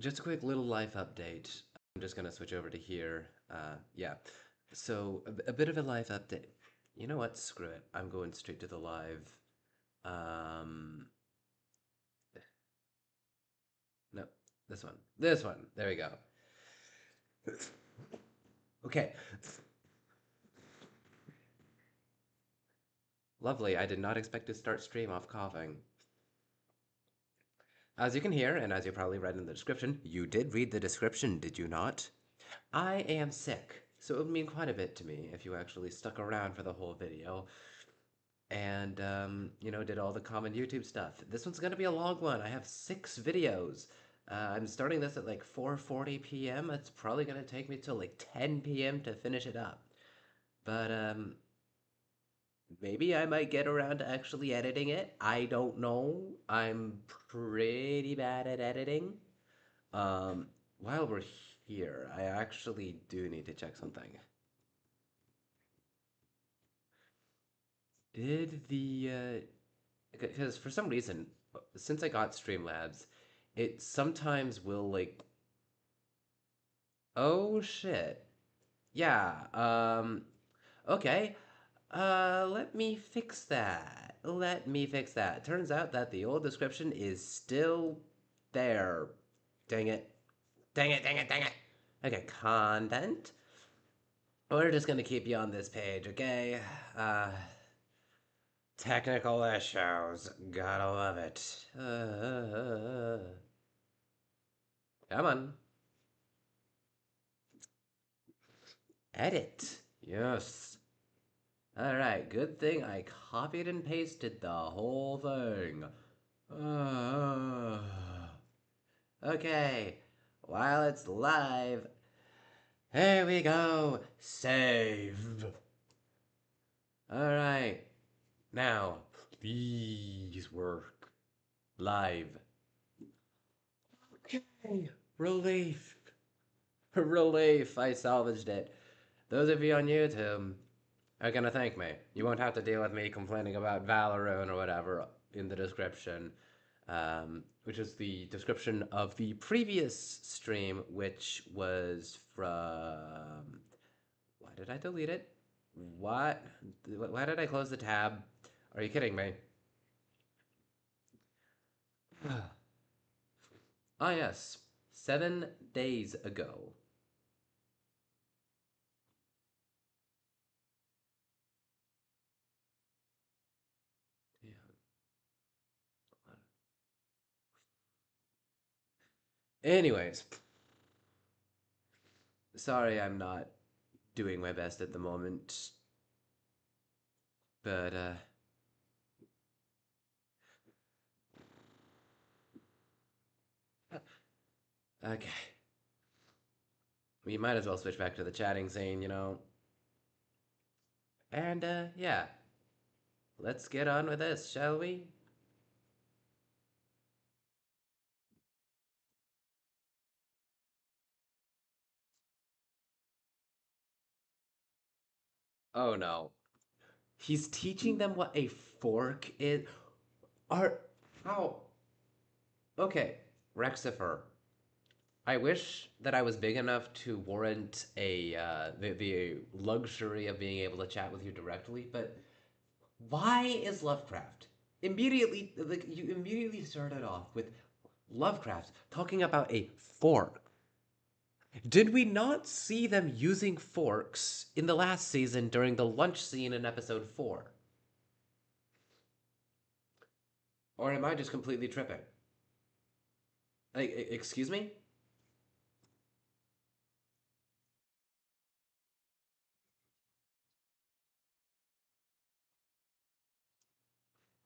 just a quick little life update. I'm just gonna switch over to here. Yeah. So a bit of a life update. You know what? Screw it. I'm going straight to the live. Um, no, this one. This one. There we go. Okay. Lovely. I did not expect to start stream off coughing. As you can hear, and as you probably read in the description, you did read the description, did you not? I am sick, so it would mean quite a bit to me if you actually stuck around for the whole video and, did all the common YouTube stuff. This one's gonna be a long one. I have 6 videos. I'm starting this at like 4:40 p.m. It's probably gonna take me till like 10 p.m. to finish it up. But, maybe I might get around to actually editing it. I don't know. I'm pretty bad at editing. While we're here, I actually do need to check something. Did because for some reason, since I got Streamlabs, it sometimes will like, oh shit. Yeah, okay. Let me fix that. Let me fix that. Turns out that the old description is still there. Dang it. Dang it, dang it, dang it. Okay, content. We're just gonna keep you on this page, okay? Technical issues. Gotta love it. Come on. Edit. Yes. Alright, good thing I copied and pasted the whole thing. Uh, okay, while it's live, here we go. Save. Alright, now, please work. Live. Okay, relief. Relief, I salvaged it. Those of you on YouTube are gonna thank me. You won't have to deal with me complaining about Valorant or whatever in the description, which is the description of the previous stream, which was from. Why did I delete it? What? Why did I close the tab? Are you kidding me? Ah, yes. 7 days ago. Anyways, sorry I'm not doing my best at the moment, but okay. We might as well switch back to the chatting scene. And yeah, let's get on with this, shall we? Oh no. He's teaching them what a fork is. Are how? Okay, Rexifer. I wish that I was big enough to warrant the luxury of being able to chat with you directly, but why is Lovecraft immediately like you immediately started off with Lovecraft talking about a fork? Did we not see them using forks in the last season during the lunch scene in episode 4? Or am I just completely tripping? Excuse me?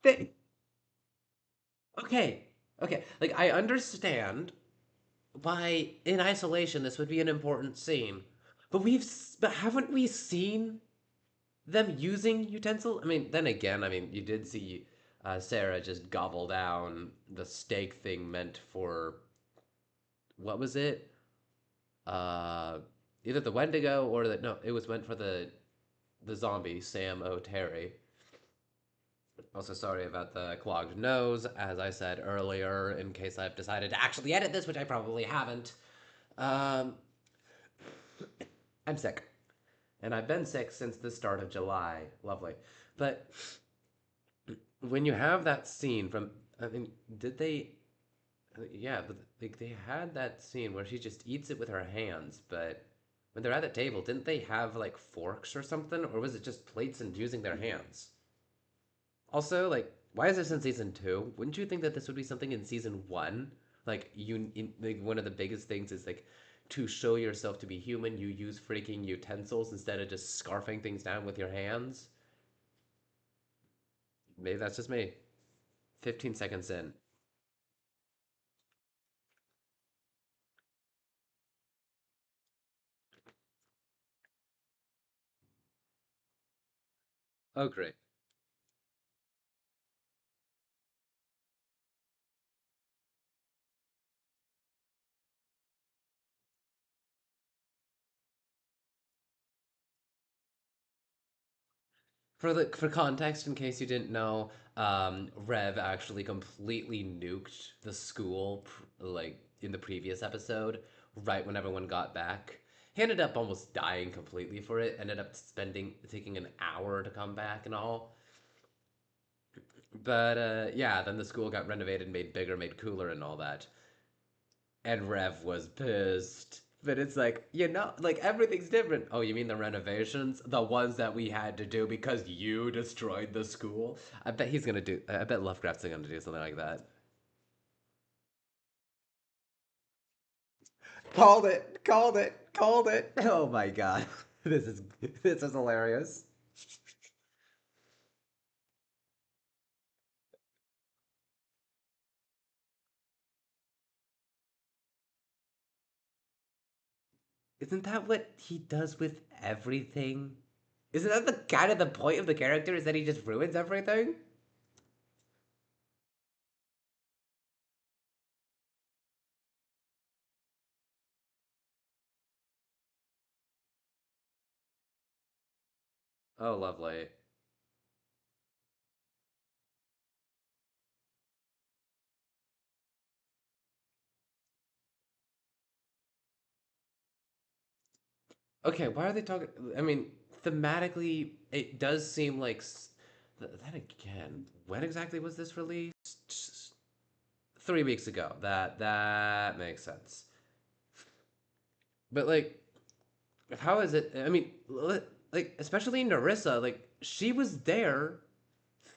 They, okay, okay. Like, I understand why, in isolation, this would be an important scene. But haven't we seen them using utensil? I mean, then again, I mean, you did see Sarah just gobble down the steak thing meant for what was it? Uh, Either the Wendigo or the no, it was meant for the zombie Sam O'Terry. Also, sorry about the clogged nose, as I said earlier, in case I've decided to actually edit this, which I probably haven't. Um, I'm sick. And I've been sick since the start of July. Lovely. But when you have that scene from, I mean, did they, yeah, but like they had that scene where she just eats it with her hands, but when they're at the table, didn't they have like forks or something? Or was it just plates and using their hands? Also, like, why is this in season two? Wouldn't you think that this would be something in season one? Like one of the biggest things is like to show yourself to be human, you use freaking utensils instead of just scarfing things down with your hands. Maybe that's just me. 15 seconds in. Oh, great. For context, in case you didn't know, Rev actually completely nuked the school, like in the previous episode, right when everyone got back. He ended up almost dying completely for it. Ended up spending taking an hour to come back and all. But yeah, then the school got renovated, made bigger, made cooler, and all that. And Rev was pissed. But it's like, like everything's different. Oh, you mean the renovations? The ones that we had to do because you destroyed the school? I bet Lovecraft's gonna do something like that. Called it! Called it! Called it! Oh my god. This is this is hilarious. Isn't that what he does with everything? Isn't that the kind of the point of the character is that he just ruins everything? Oh, lovely. Okay, why are they talking? I mean, thematically, it does seem like. Then again, when exactly was this released? 3 weeks ago. That makes sense. But like, how is it? I mean, like especially Narissa, like she was there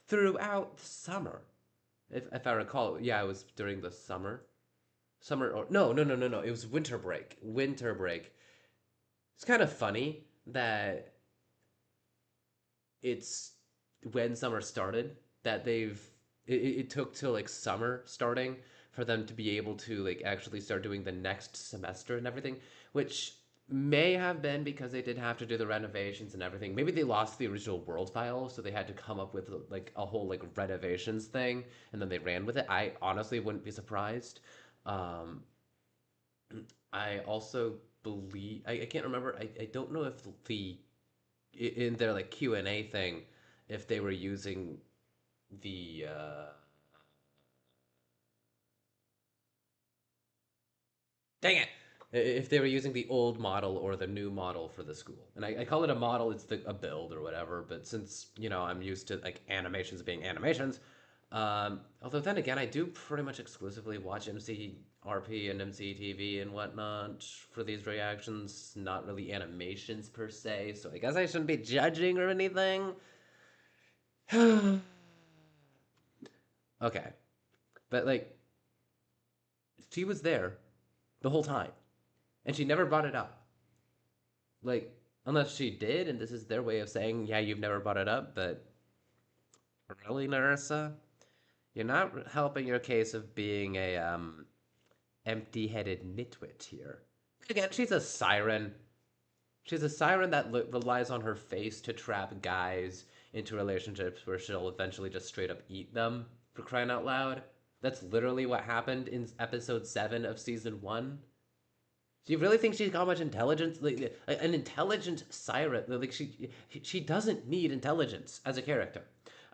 throughout the summer. If I recall, yeah, it was during the summer or no. It was winter break. Winter break. It's kind of funny that it's when summer started that it took till like summer starting for them to be able to like actually start doing the next semester and everything, which may have been because they did have to do the renovations and everything. Maybe they lost the original world file, so they had to come up with like a whole like renovations thing, and then they ran with it. I honestly wouldn't be surprised. Um, I also believe I can't remember. I don't know if the in their like Q&A thing if they were using the dang it, if they were using the old model or the new model for the school. And I call it a model, it's a build or whatever, but since I'm used to like animations being animations, although then again I do pretty much exclusively watch MCRP and MCTV and whatnot for these reactions, not really animations per se, so I guess I shouldn't be judging or anything. Okay, but like she was there the whole time, and she never brought it up. Like unless she did, and this is their way of saying, yeah, you've never brought it up. But really, Narissa, you're not helping your case of being a empty-headed nitwit here. Again, she's a siren. She's a siren that relies on her face to trap guys into relationships where she'll eventually just straight up eat them for crying out loud. That's literally what happened in episode 7 of season 1. Do you really think she's got much intelligence? Like an intelligent siren, like she doesn't need intelligence as a character.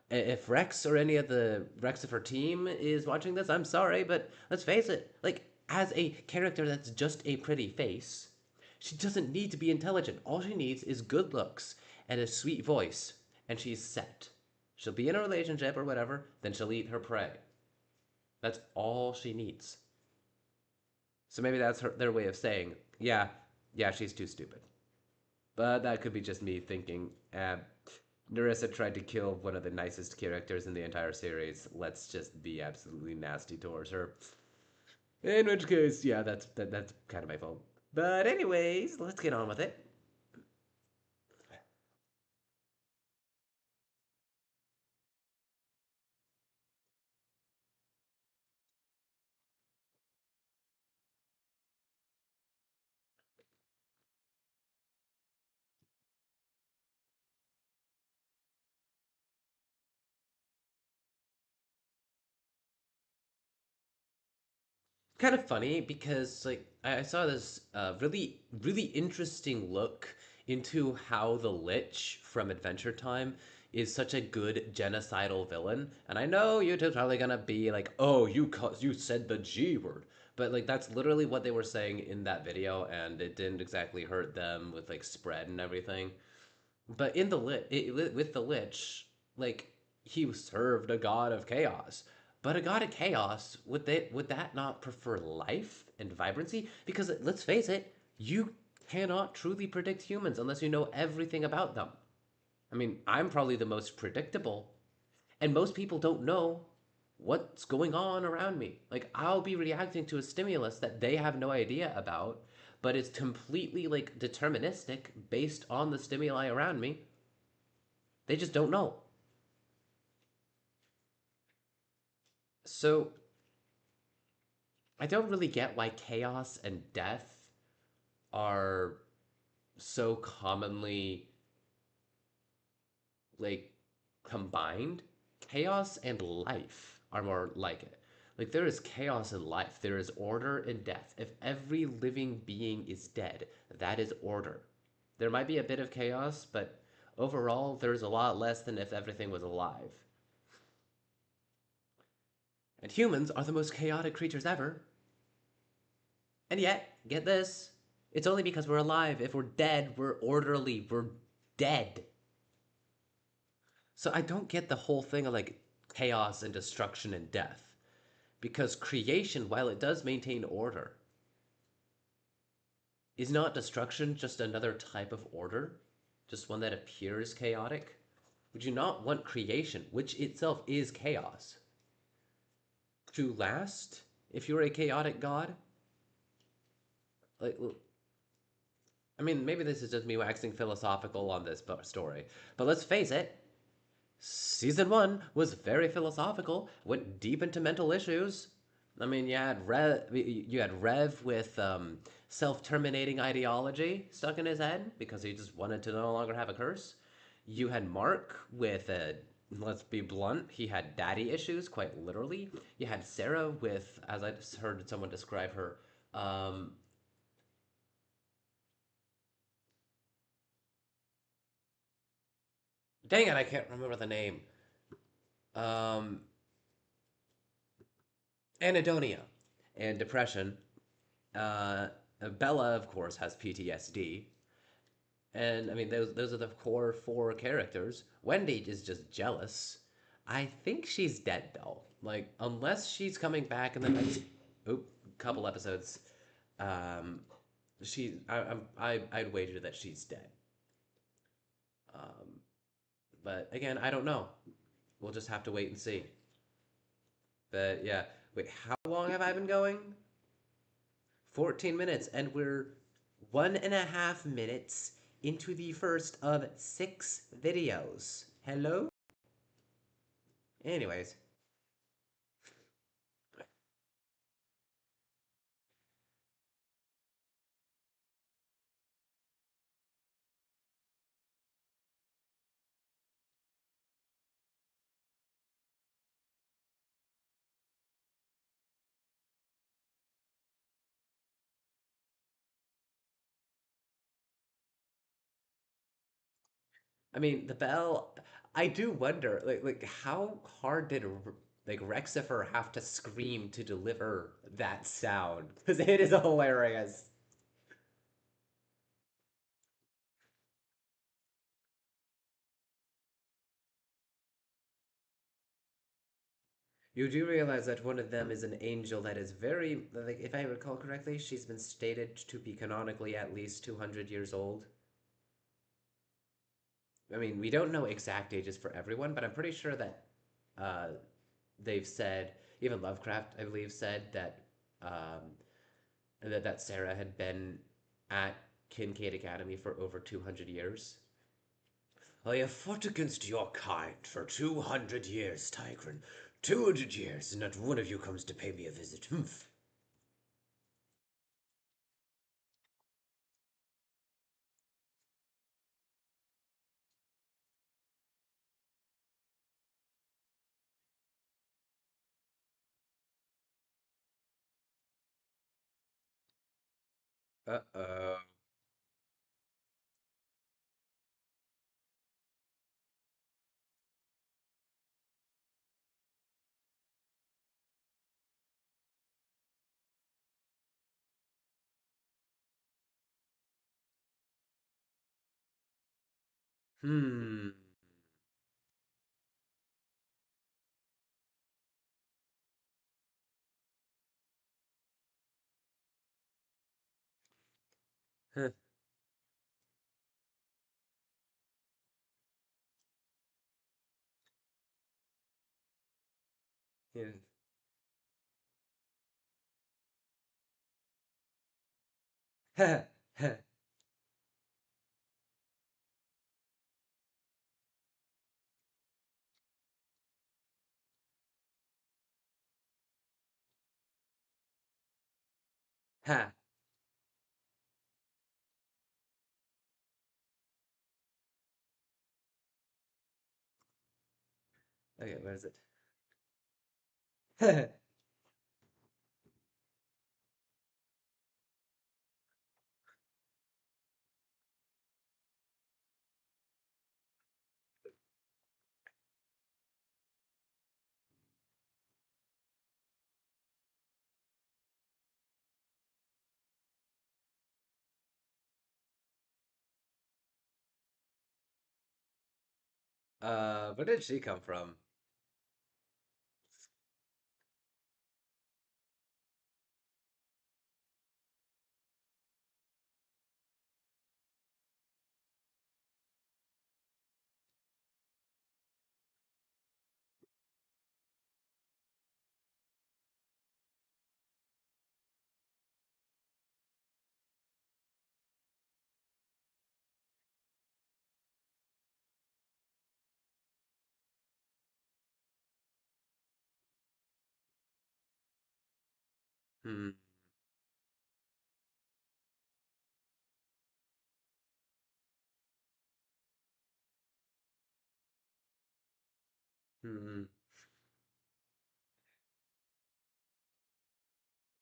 If Rex or any of the Rex of her team is watching this, I'm sorry, but let's face it. Like, as a character that's just a pretty face, she doesn't need to be intelligent. All she needs is good looks and a sweet voice, and she's set. She'll be in a relationship or whatever, then she'll eat her prey. That's all she needs. So maybe that's their way of saying, yeah, yeah, she's too stupid. But that could be just me thinking, Narissa tried to kill one of the nicest characters in the entire series. Let's just be absolutely nasty towards her. In which case, yeah, that's kind of my fault. But anyways, let's get on with it. Kind of funny because like I saw this really interesting look into how the Lich from Adventure Time is such a good genocidal villain. And I know YouTube's probably gonna be like, "Oh, you said the G word," but like that's literally what they were saying in that video, and it didn't exactly hurt them with like spread and everything. But in the with the Lich, like he served a god of chaos. But a god of chaos, would that not prefer life and vibrancy? Because let's face it, you cannot truly predict humans unless you know everything about them. I mean, I'm probably the most predictable, and most people don't know what's going on around me. Like I'll be reacting to a stimulus that they have no idea about, but it's completely like deterministic based on the stimuli around me. They just don't know. So I don't really get why chaos and death are so commonly like combined. Chaos and life are more like it. Like there is chaos in life, there is order in death. If every living being is dead, that is order. There might be a bit of chaos, but overall, there's a lot less than if everything was alive. And humans are the most chaotic creatures ever. And yet, get this, it's only because we're alive. If we're dead, we're orderly. We're dead. So I don't get the whole thing of like chaos and destruction and death. Because creation, while it does maintain order, is not destruction just another type of order? Just one that appears chaotic? Would you not want creation, which itself is chaos, to last if you're a chaotic god? Like, I mean, maybe this is just me waxing philosophical on this story, but let's face it, season one was very philosophical, went deep into mental issues. I mean, you had Rev with self-terminating ideology stuck in his head because he just wanted to no longer have a curse. You had Mark with let's be blunt, he had daddy issues, quite literally. You had Sarah with, as I just heard someone describe her, um, dang it, I can't remember the name. Um, Anhedonia and depression. Uh, Bella, of course, has PTSD. And I mean, those are the core four characters. Wendy is just jealous. I think she's dead though. Like, unless she's coming back in the next couple episodes, um, I'd wager that she's dead. Um, but again, I don't know. We'll just have to wait and see. But yeah, wait, how long have I been going? 14 minutes, and we're 1.5 minutes into the first of 6 videos. Hello? Anyways, I mean, the bell. I do wonder, like how hard did like Rexifer have to scream to deliver that sound? Because it is hilarious. You do realize that one of them is an angel that is very, like, if I recall correctly, she's been stated to be canonically at least 200 years old. I mean, we don't know exact ages for everyone, but I'm pretty sure that uh, they've said, even Lovecraft, I believe, said um, that Sarah had been at Kincaid Academy for over 200 years. I have fought against your kind for 200 years, Tigran. 200 years, and not one of you comes to pay me a visit. Humph. Uh-oh. Hmm. Huh. Yeah. Ha. Ha. Ha. Okay, what is it? Where did she come from? Hmm. Hmm.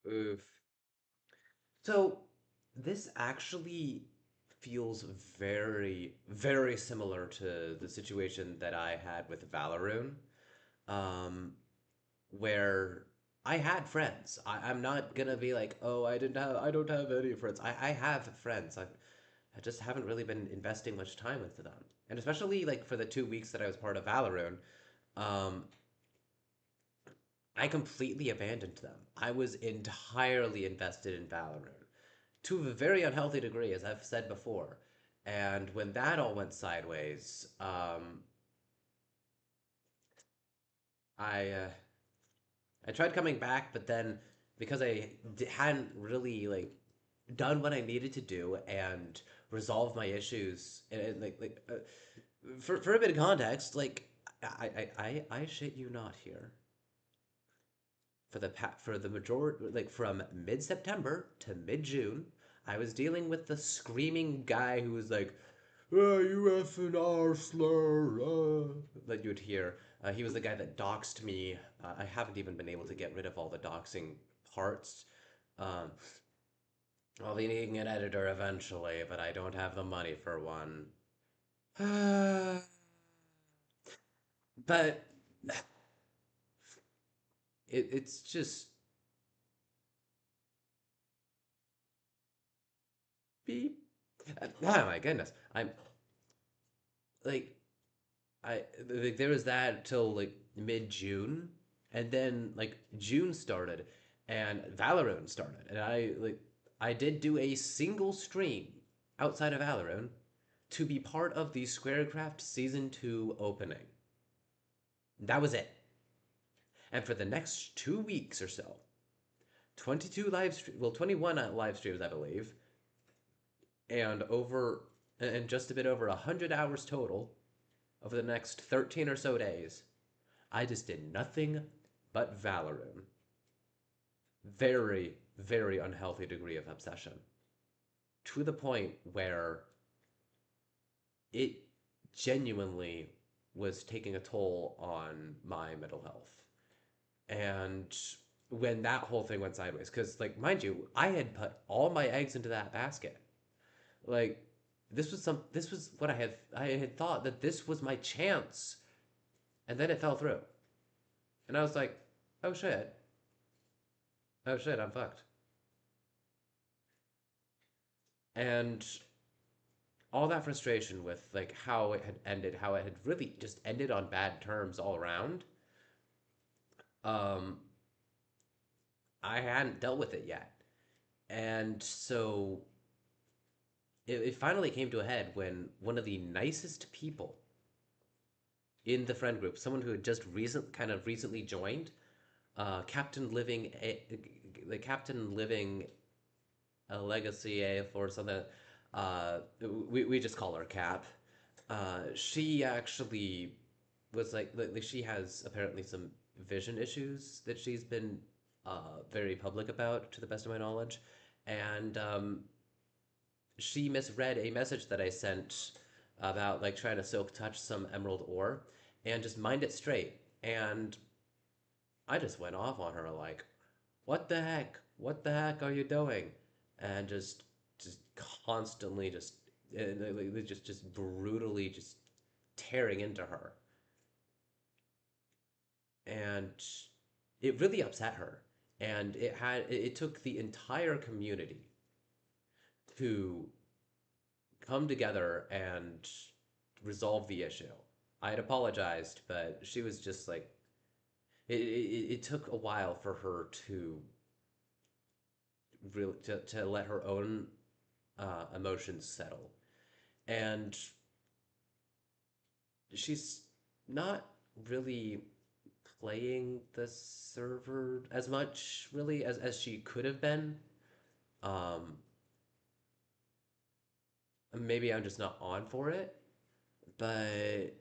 Oof. So this actually feels very, very similar to the situation that I had with Valorum, um, where I had friends. I'm not gonna be like, oh, I don't have any friends. I have friends. I just haven't really been investing much time with them. And especially like for the 2 weeks that I was part of Valorant, um, I completely abandoned them. I was entirely invested in Valorant to a very unhealthy degree, as I've said before. And when that all went sideways, I I tried coming back, but then because hadn't really like done what I needed to do and resolve my issues, and for a bit of context, like I shit you not here. For the majority, like from mid September to mid June, I was dealing with the screaming guy who was like, "Ah, you F and R slur," that you'd hear. He was the guy that doxed me. I haven't even been able to get rid of all the doxing parts. Um, I'll be needing an editor eventually, but I don't have the money for one. But it's just beep. Oh my goodness. I'm like like there was that till like mid June, and then like June started, and Valorant started, and I did do a single stream outside of Valorant to be part of the Squarecraft Season 2 opening. That was it. And for the next 2 weeks or so, 22 well, 21 live streams, I believe, and and just a bit over 100 hours total over the next 13 or so days, I just did nothing but Valorant. Very, very unhealthy degree of obsession. To the point where it genuinely was taking a toll on my mental health. And when that whole thing went sideways, because, like, mind you, I had put all my eggs into that basket. Like, this was what I had thought that this was my chance, and then it fell through. And I was like, oh shit. Oh shit, I'm fucked. And all that frustration with like how it had ended, how it had really just ended on bad terms all around. Um, I hadn't dealt with it yet, and so it finally came to a head when one of the nicest people in the friend group, someone who had just recently joined, Captain Living, the Captain Living a Legacy AF or something. We just call her Cap. She actually was like she has apparently some vision issues that she's been very public about, to the best of my knowledge, and she misread a message that I sent about like trying to silk touch some emerald ore and just mind it straight. And I just went off on her like, "What the heck? What the heck are you doing?" And just constantly just brutally just tearing into her. And it really upset her. And it took the entire community to come together and resolve the issue. I had apologized, but she was just like it took a while for her to really to let her own emotions settle. And she's not really playing the server as much really as she could have been. Um, Maybe I'm just not on for it, but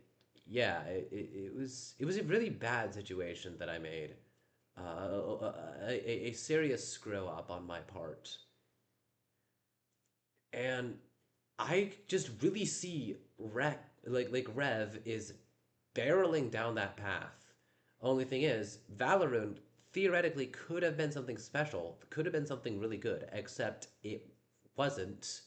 yeah, it was a really bad situation that I made. A serious screw up on my part, and I just really see Rev is barreling down that path. Only thing is, Valorant theoretically could have been something special, could have been something really good, except it wasn't.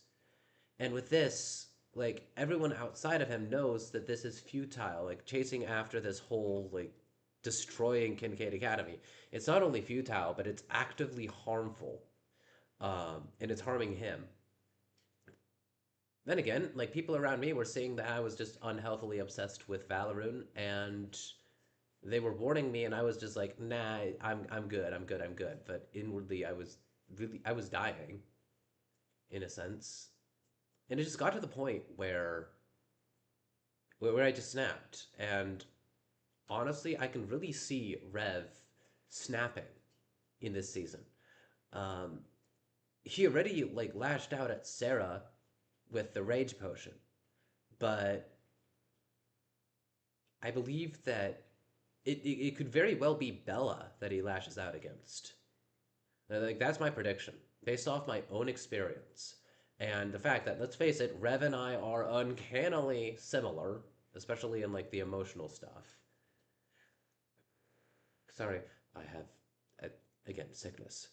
And with this, like everyone outside of him knows that this is futile, like chasing after this whole like destroying Kincaid Academy. It's not only futile, but it's actively harmful. And it's harming him. Then again, like people around me were seeing that I was just unhealthily obsessed with Valorant, and they were warning me, and I was just like, nah, I'm good, I'm good, I'm good. But inwardly, I was dying, in a sense, and it just got to the point where I just snapped. And honestly, I can really see Rev snapping in this season. Um, he already like lashed out at Sarah with the rage potion, but I believe that it could very well be Bella that he lashes out against. Like that's my prediction based off my own experience and the fact that, let's face it, Rev and I are uncannily similar, especially in like the emotional stuff. Sorry, I have again sickness,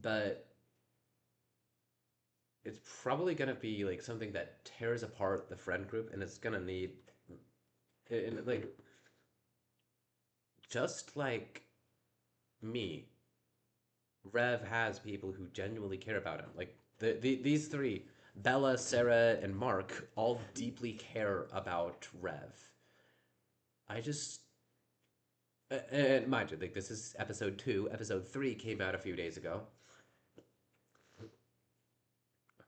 but it's probably gonna be like something that tears apart the friend group, and it's gonna need And, like, just like me, Rev has people who genuinely care about him. Like these three, Bella, Sarah, and Mark, all deeply care about Rev. I just and mind you, like this is episode 2. Episode 3 came out a few days ago.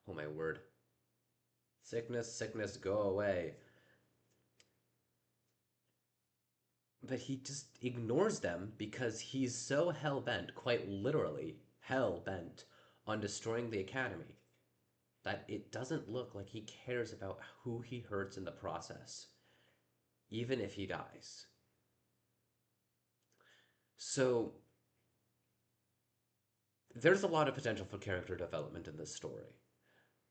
Oh my word! Sickness, sickness, go away. But he just ignores them because he's so hell bent, quite literally hell bent, on destroying the academy that it doesn't look like he cares about who he hurts in the process, even if he dies. So there's a lot of potential for character development in this story.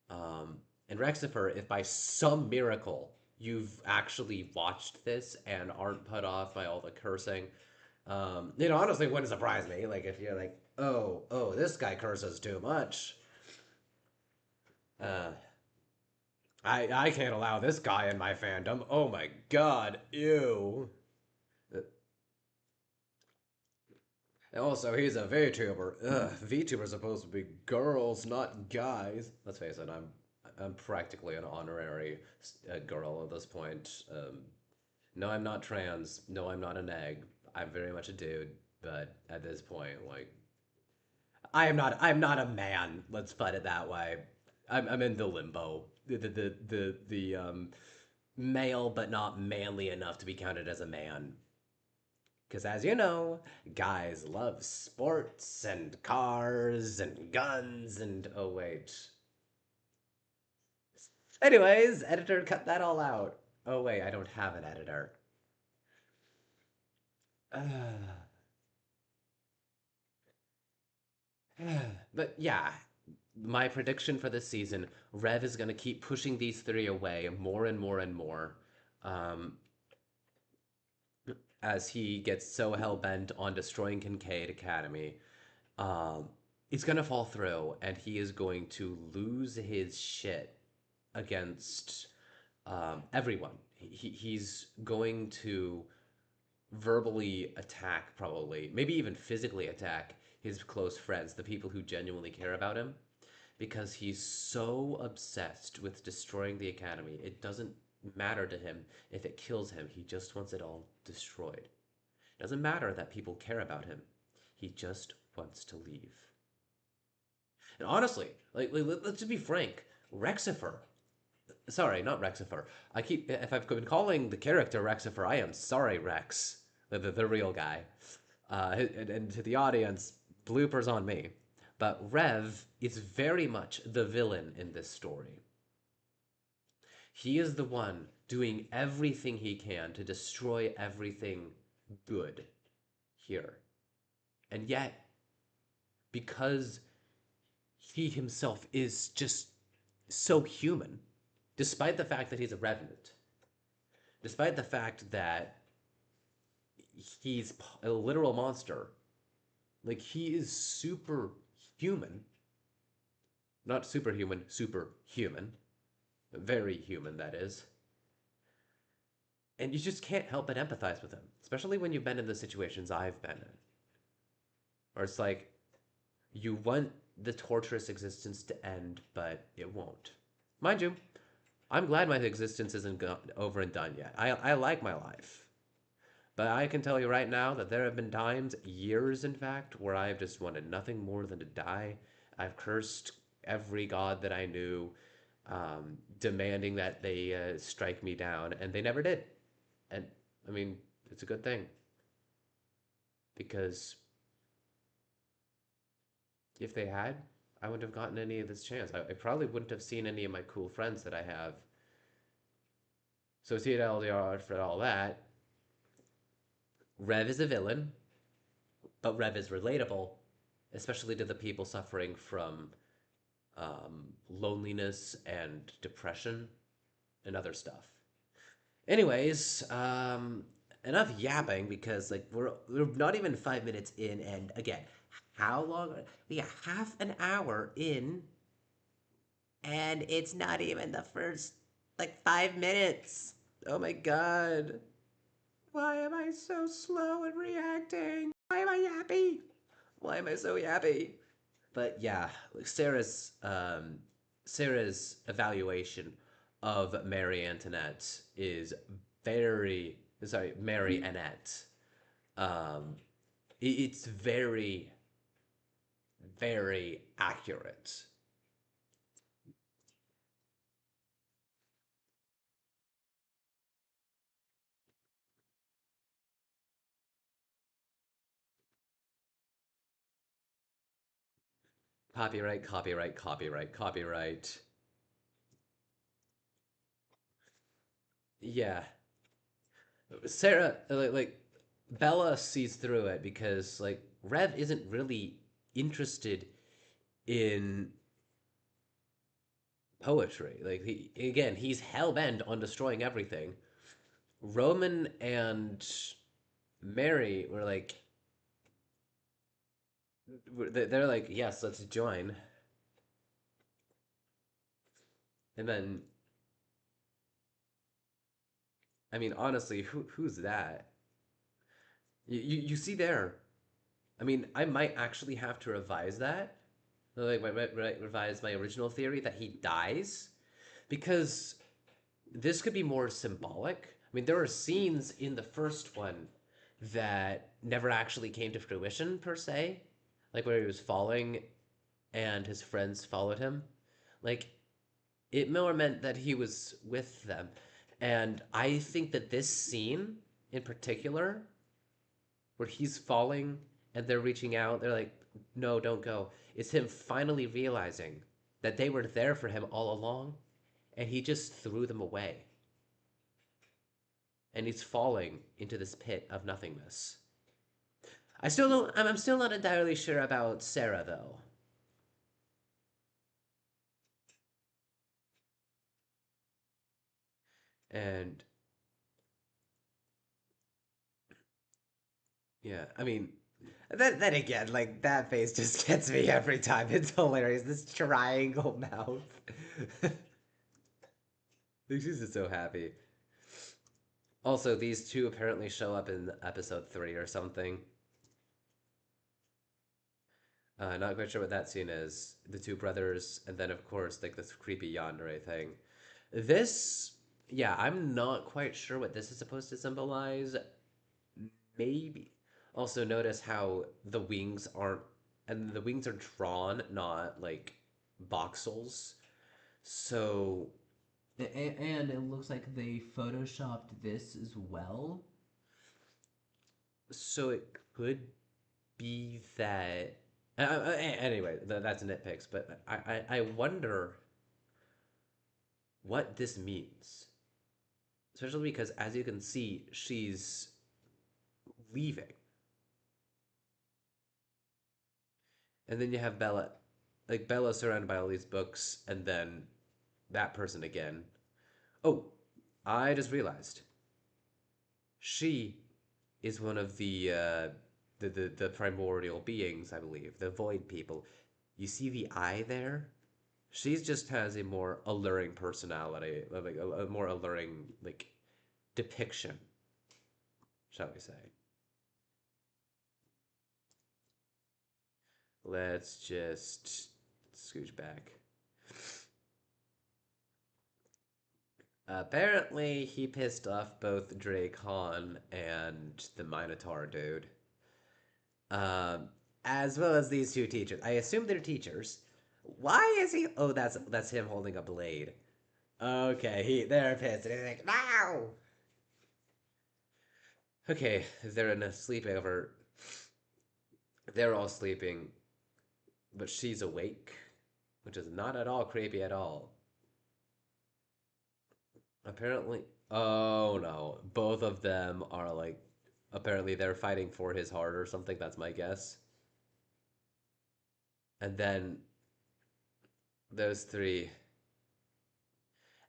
And Rexifer, if by some miracle you've actually watched this and aren't put off by all the cursing, honestly, wouldn't surprise me. Like if you're like, oh, this guy curses too much. Uh, I can't allow this guy in my fandom. Oh my god, ew. Also, he's a VTuber. Ugh, VTubers are supposed to be girls, not guys. Let's face it, I'm practically an honorary girl at this point. No, I'm not trans. No, I'm not an egg. I'm very much a dude. But at this point, like, I'm not a man. Let's put it that way. I'm in the limbo. The male, but not manly enough to be counted as a man. Because as you know, guys love sports and cars and guns and oh wait. Anyways, editor, cut that all out. Oh wait, I don't have an editor. But yeah, my prediction for this season, Rev is going to keep pushing these three away more and more and more. Um, as he gets so hell bent on destroying Kincaid Academy, um, he's gonna fall through, and he is going to lose his shit against everyone. He's going to verbally attack, probably, maybe even physically attack his close friends, the people who genuinely care about him, because he's so obsessed with destroying the academy. It doesn't matter to him if it kills him, he just wants it all destroyed. It doesn't matter that people care about him, he just wants to leave. And honestly, let's just be frank, Rexifer. Sorry, not Rexifer. If I've been calling the character Rexifer, I am sorry, Rex, the real guy. And to the audience, bloopers on me. But Rev is very much the villain in this story. He is the one doing everything he can to destroy everything good here. And yet, because he himself is just so human, despite the fact that he's a revenant, despite the fact that he's a literal monster, like he is superhuman, not superhuman, superhuman, very human, that is. And you just can't help but empathize with him, especially when you've been in the situations I've been in. Or it's like, you want the torturous existence to end, but it won't. Mind you, I'm glad my existence isn't over and done yet. I like my life. But I can tell you right now that there have been times, years in fact, where I have just wanted nothing more than to die. I've cursed every god that I knew, demanding that they strike me down, and they never did. And I mean, it's a good thing. Because if they had, I wouldn't have gotten any of this chance. I probably wouldn't have seen any of my cool friends that I have. So see it LDR for all that. Rev is a villain, but Rev is relatable, especially to the people suffering from loneliness and depression and other stuff. Anyways, enough yapping because like we're not even 5 minutes in, and again, how long? We got half an hour in, and it's not even the first like 5 minutes. Oh my god. Why am I so slow at reacting? Why am I yappy? Why am I so yappy? But yeah, like Sarah's evaluation of Mary Antoinette is very sorry, Mary Annette. Um, it's very very accurate. Copyright, copyright, copyright, copyright. Yeah, Sarah, Bella sees through it because like Rev isn't really interested in poetry. Like he's hell bent on destroying everything. Roman and Mary were like, they're like, yes, let's join. And then, I mean, honestly, who's that? You see there. I mean, I might actually have to revise that. Like, revise my original theory that he dies because this could be more symbolic. I mean, there are scenes in the first one that never actually came to fruition per se, like where he was falling and his friends followed him. Like it more meant that he was with them. And I think that this scene in particular, where he's falling and they're reaching out, they're like, no, don't go. It's him finally realizing that they were there for him all along and he just threw them away. And he's falling into this pit of nothingness. I still don't, I'm still not entirely sure about Sarah though. And yeah, I mean, then again, like that face just gets me every time. It's hilarious. This triangle mouth. She's just so happy. Also, these two apparently show up in episode 3 or something. Not quite sure what that scene is. The two brothers, and then of course, like this creepy yandere thing. This, yeah, I'm not quite sure what this is supposed to symbolize. Maybe. Also, notice how the wings aren't, and the wings are drawn, not like voxels. So, and it looks like they photoshopped this as well. So it could be that. Anyway, that's nitpicks, but I wonder what this means. Especially because, as you can see, she's leaving. And then you have Bella, like Bella surrounded by all these books, and then that person again. Oh, I just realized she is one of the primordial beings, I believe, the void people. You see the eye there? She just has a more alluring personality, like a more alluring like depiction, shall we say? Let's just scooch back. Apparently, he pissed off both Drake Han and the Minotaur dude, um, as well as these two teachers. I assume they're teachers. Why is he? Oh, that's him holding a blade. Okay, they're pissed, and he's like, no. Okay, they're in a sleepover. They're all sleeping, but she's awake, which is not at all creepy at all. Apparently, oh no, both of them are like, apparently they're fighting for his heart or something. That's my guess. And then those three,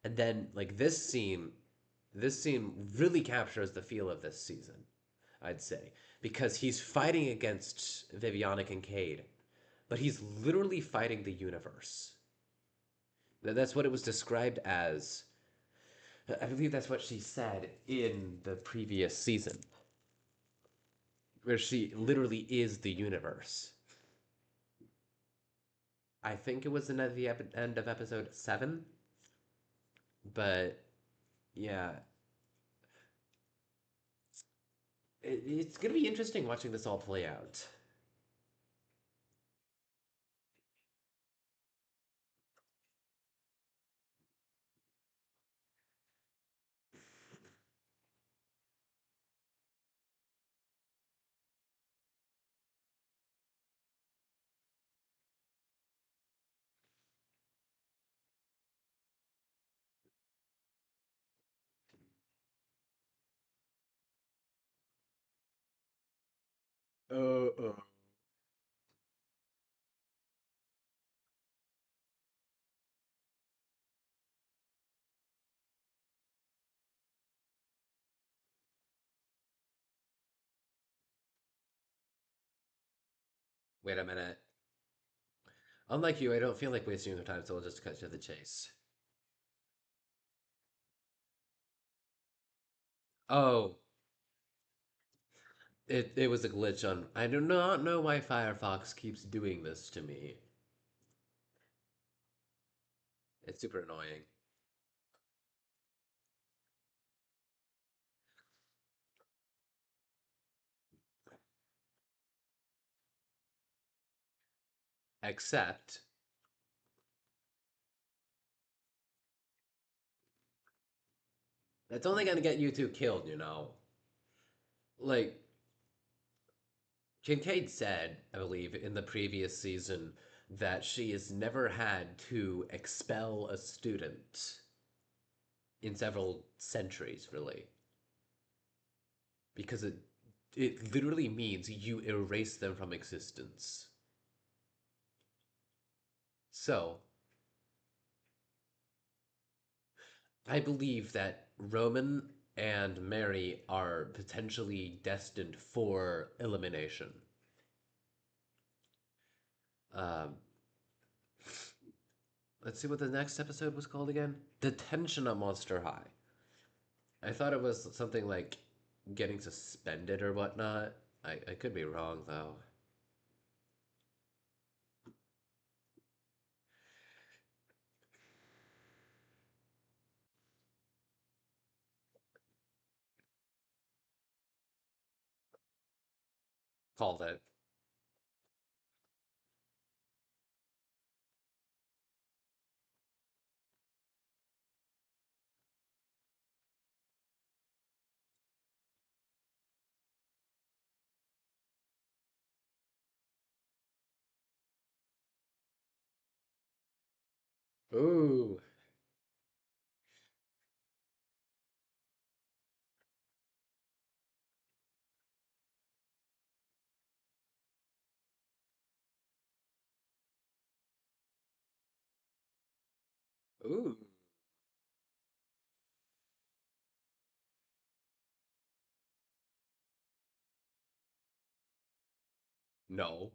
and then like this scene really captures the feel of this season, I'd say, because he's fighting against Viviana Kincaid, but he's literally fighting the universe. That's what it was described as. I believe that's what she said in the previous season, where she literally is the universe. I think it was in at the end of episode 7, but yeah, it's gonna be interesting watching this all play out. Uh, Wait a minute. Unlike you, I don't feel like wasting your time, so I'll just cut to the chase. Oh, it was a glitch on. I do not know why Firefox keeps doing this to me. It's super annoying. Except, it's only gonna get you two killed, you know? Like, Kincaid said, I believe, in the previous season that she has never had to expel a student in several centuries, really, because it literally means you erase them from existence. So, I believe that Roman and Mary are potentially destined for elimination. Um, let's see what the next episode was called again. Detention at Monster High. I thought it was something like getting suspended or whatnot. I could be wrong though. Called it. Ooh, ooh, no.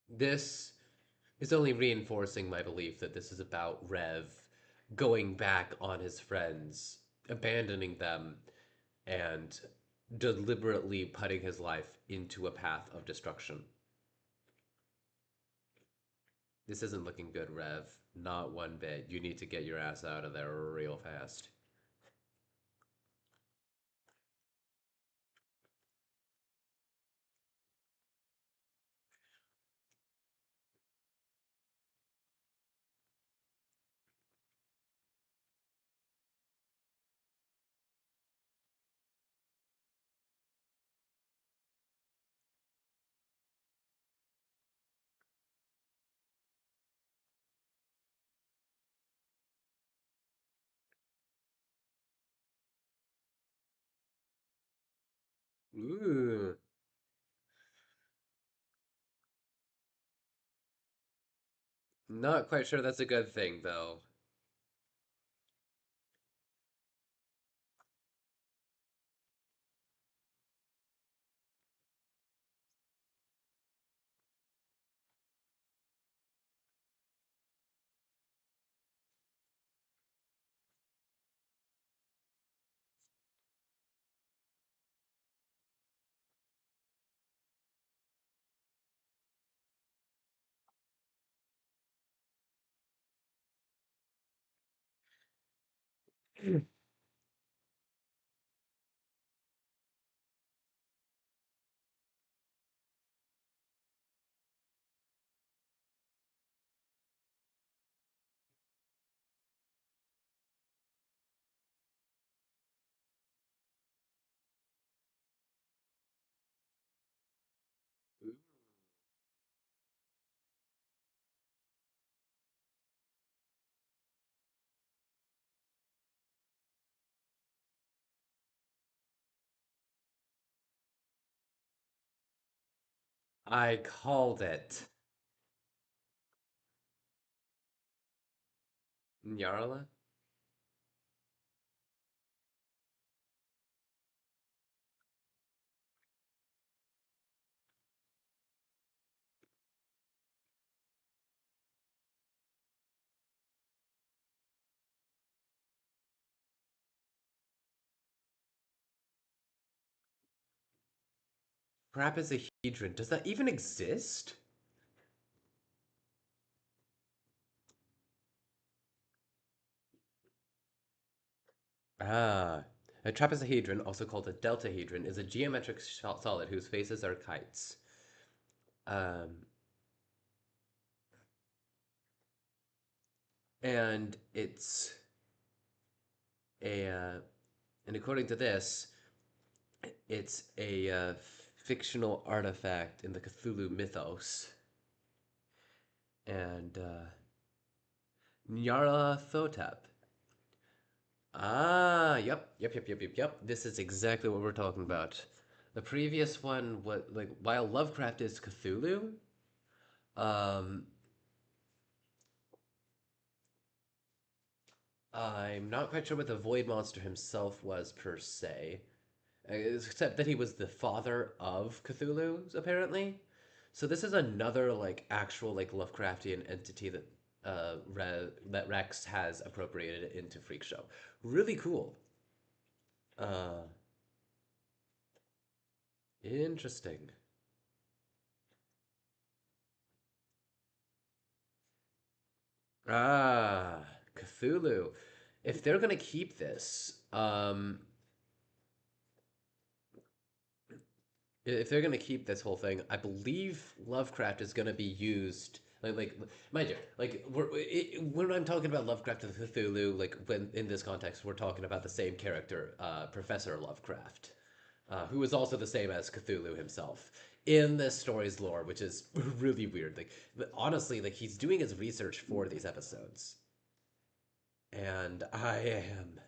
This is only reinforcing my belief that this is about Rev going back on his friends, abandoning them, and deliberately putting his life into a path of destruction. This isn't looking good, Rev. Not one bit. You need to get your ass out of there real fast. Ooh. Not quite sure that's a good thing, though. I called it. Nyarla? Trapezohedron. Does that even exist? Ah. A trapezohedron, also called a deltahedron, is a geometric solid whose faces are kites. Um, and it's a, and according to this, it's a fictional artifact in the Cthulhu mythos. And Nyarlathotep. Ah, yep. This is exactly what we're talking about. The previous one, what like while Lovecraft is Cthulhu, um, I'm not quite sure what the Void Monster himself was per se, except that he was the father of Cthulhu, apparently. So this is another like actual like Lovecraftian entity that that Rex has appropriated into Freak Show. Really cool. Uh, Interesting. Ah, Cthulhu. If they're gonna keep this, if they're gonna keep this whole thing, I believe Lovecraft is gonna be used. Mind you, when I'm talking about Lovecraft and Cthulhu, like when in this context, we're talking about the same character, Professor Lovecraft, who is also the same as Cthulhu himself in this story's lore, which is really weird. Honestly, like he's doing his research for these episodes, and I am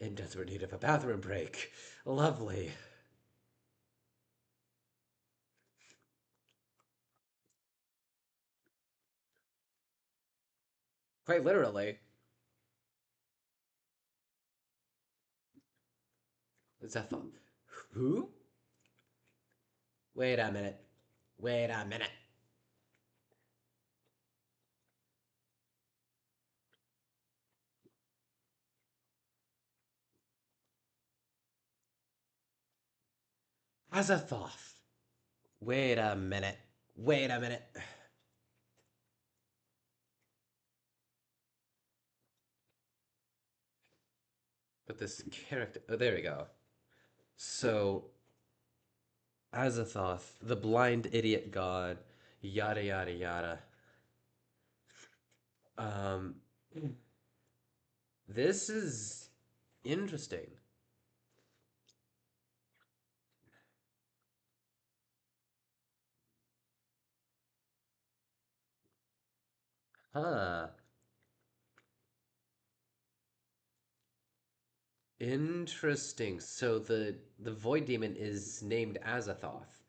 in desperate need of a bathroom break. Lovely. Quite literally. Zethon. Who? Wait a minute. Wait a minute. Azathoth. Wait a minute. Wait a minute. But this character. Oh, there we go. So, Azathoth, the blind idiot god, yada yada yada. Um, this is interesting. Huh. Interesting. So the void demon is named Azathoth.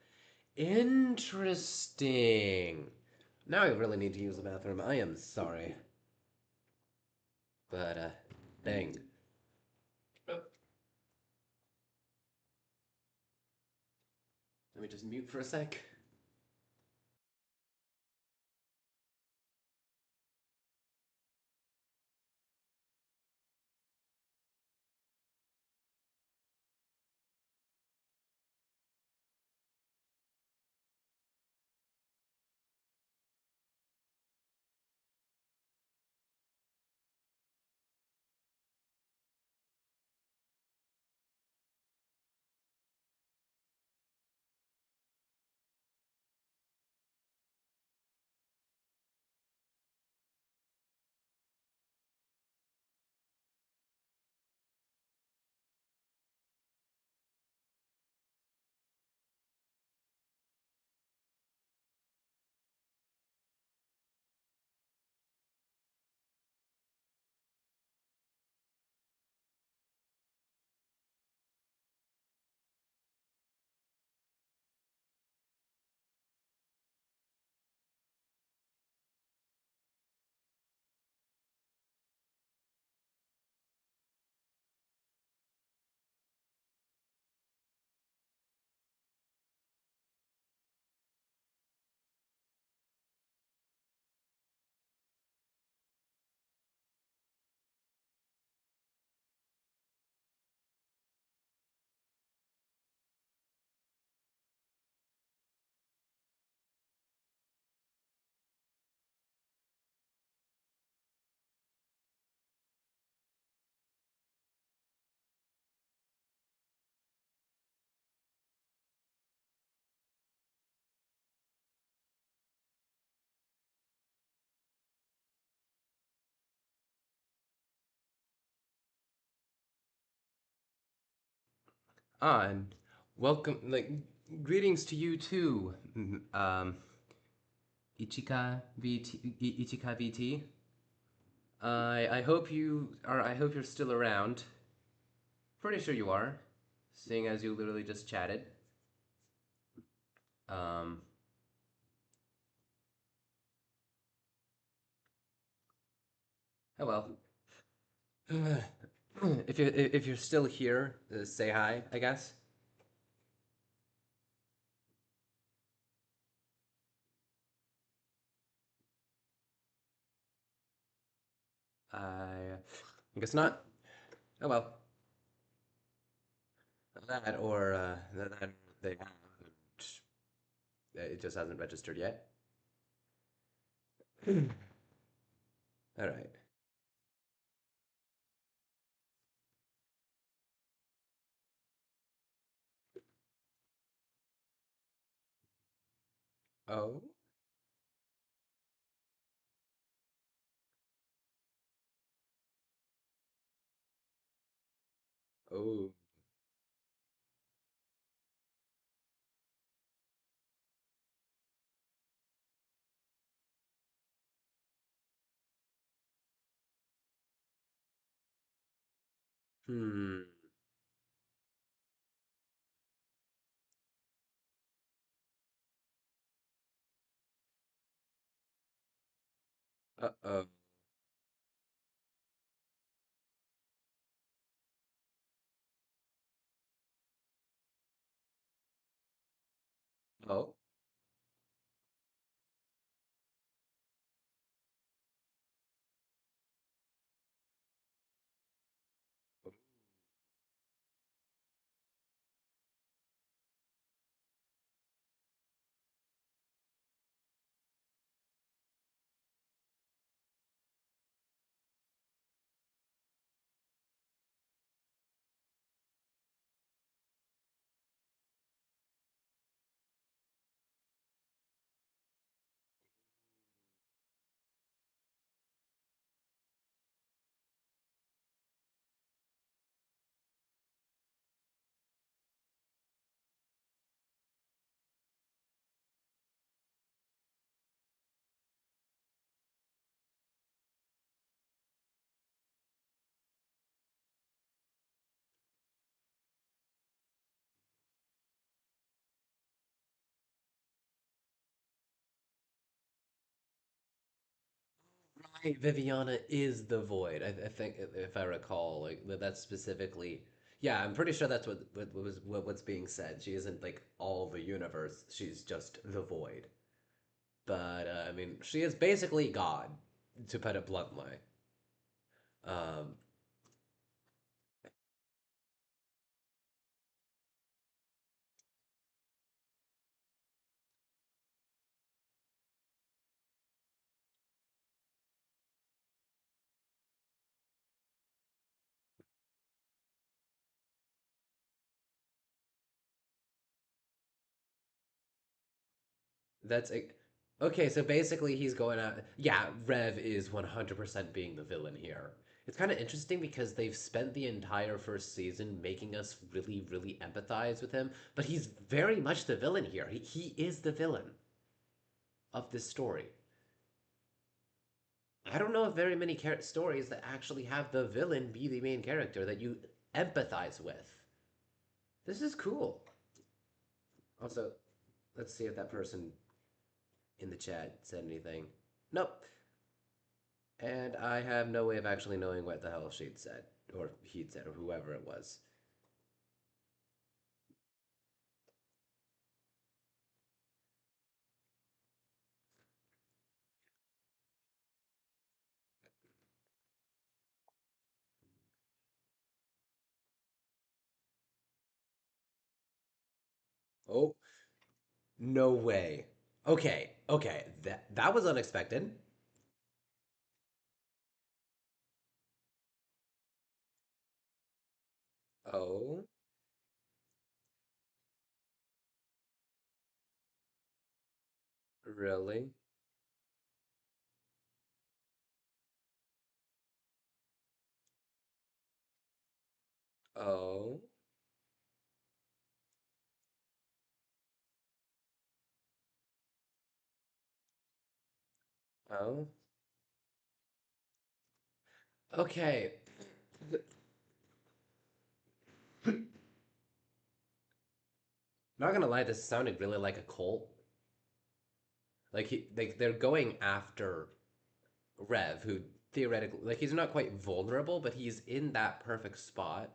Interesting. Now I really need to use the bathroom. I am sorry. But dang. Oh, let me just mute for a sec. And welcome, like, greetings to you too, Ichika VT. I hope you are. I hope you're still around. Pretty sure you are, seeing as you literally just chatted. Um, oh well. If you're still here, say hi, I guess. I guess not. Oh well. That or that they have. It just hasn't registered yet. All right. Oh. Oh. Hmm. Uh-oh. Oh. Right, Viviana is the void. I think if I recall, like that's specifically. Yeah, I'm pretty sure that's what's being said. She isn't like all the universe. She's just the void. But I mean, she is basically God, to put it bluntly. Um, that's a, okay. So basically, he's going out. Yeah, Rev is 100% being the villain here. It's kind of interesting because they've spent the entire first season making us really, really empathize with him, but he's very much the villain here. He is the villain of this story. I don't know of very many stories that actually have the villain be the main character that you empathize with. This is cool. Also, let's see if that person in the chat said anything. Nope. And I have no way of actually knowing what the hell she'd said, or he'd said, or whoever it was. Oh, no way. Okay, okay, that was unexpected. Oh, really? Oh, Oh, okay. Not gonna lie, this sounded really like a cult. They're going after Rev, who theoretically, like, he's not quite vulnerable, but he's in that perfect spot,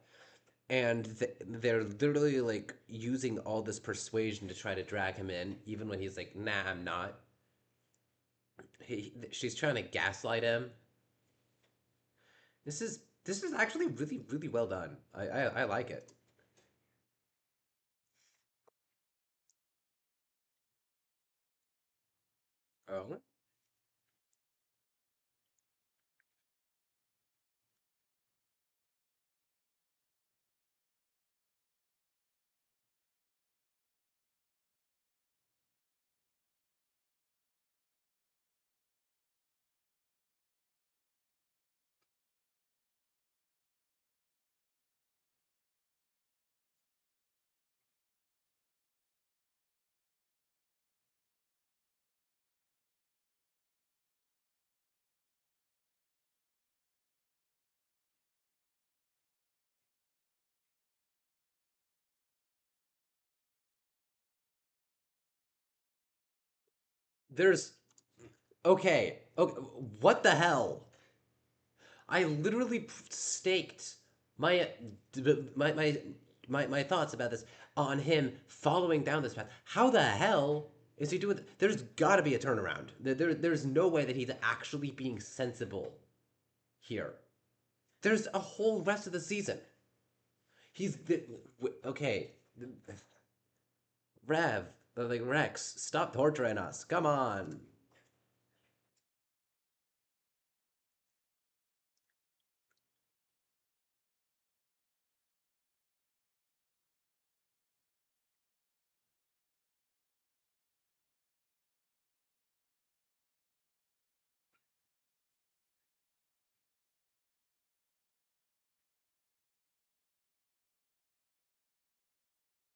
and they're literally like using all this persuasion to try to drag him in, even when he's like, "Nah, I'm not." She's trying to gaslight him. This is actually really really well done. I like it. Oh. There's okay. Okay, what the hell? I literally staked my my my my thoughts about this on him following down this path. How the hell is he doing? There's got to be a turnaround. There's no way that he's actually being sensible here. There's a whole rest of the season. Okay. Rev, like Rex, stop torturing us. Come on.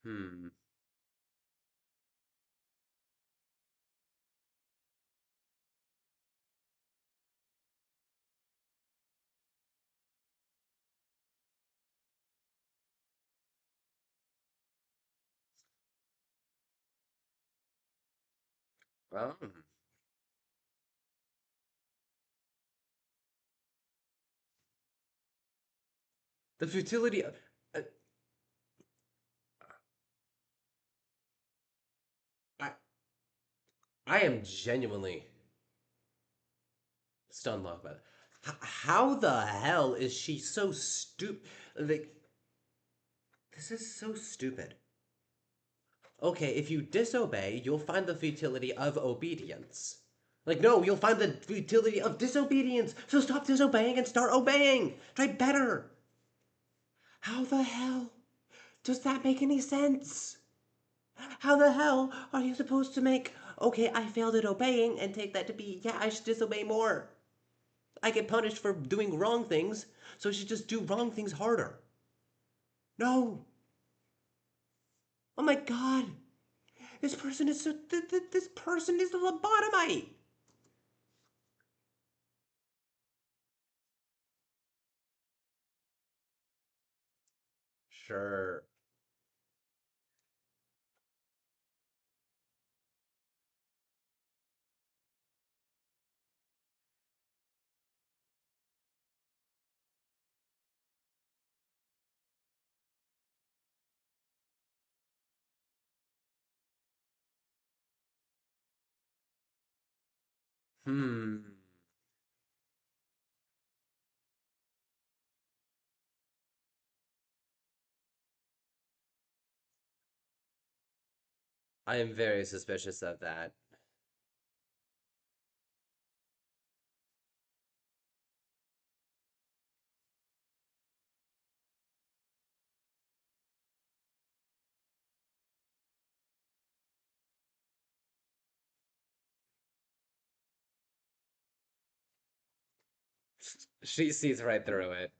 Hmm. Well, the futility. Uh, I I am genuinely stunned by that. How the hell is she so stupid? Like, this is so stupid. Okay, if you disobey, you'll find the futility of obedience. Like, no, you'll find the futility of disobedience. So stop disobeying and start obeying. Try better. How the hell does that make any sense? How the hell are you supposed to make, okay, I failed at obeying and take that to be, yeah, I should disobey more? I get punished for doing wrong things, so I should just do wrong things harder. No. Oh my god. This person is so. This person is a lobotomite. Sure. Hmm. I am very suspicious of that. She sees right through it.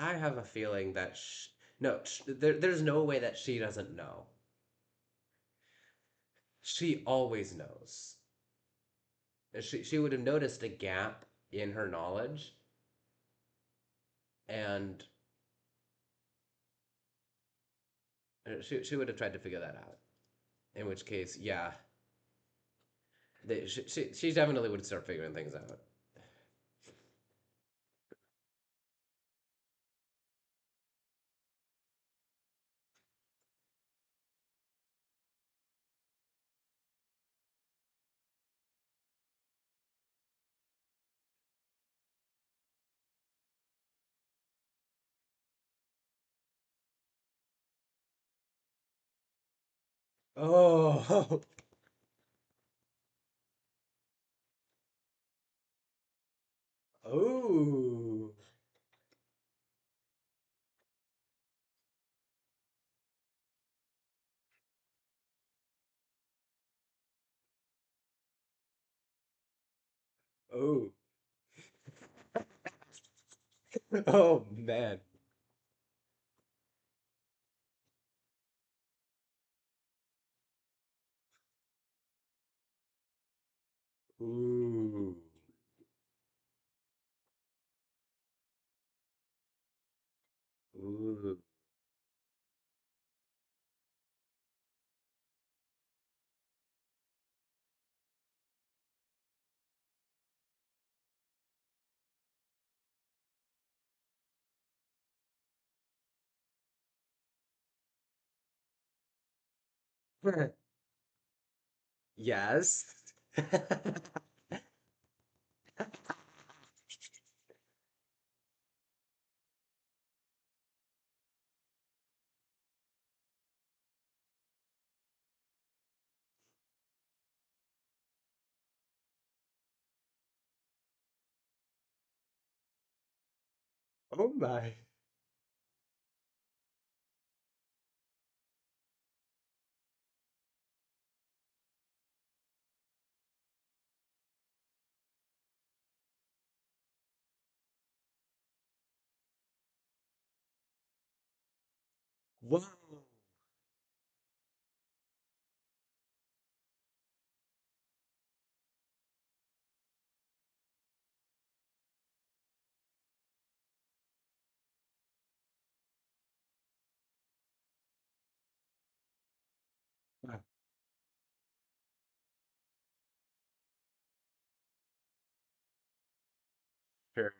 I have a feeling that no, there's no way that she doesn't know. She always knows. She would have noticed a gap in her knowledge, and she would have tried to figure that out. In which case, yeah, she definitely would start figuring things out. Oh, oh, oh, oh man. Ooh, ooh. Yes. Oh my. Whoa. Sure.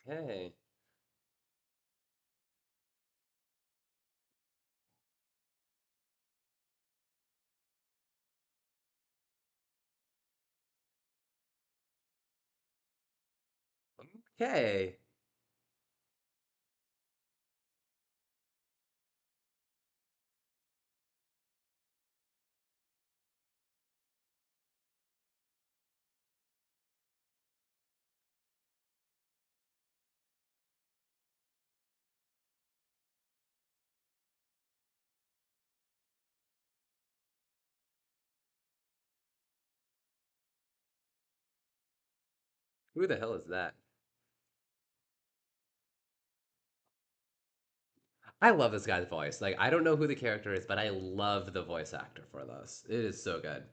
Okay. Okay. Who the hell is that? I love this guy's voice. Like, I don't know who the character is, but I love the voice actor for this. It is so good.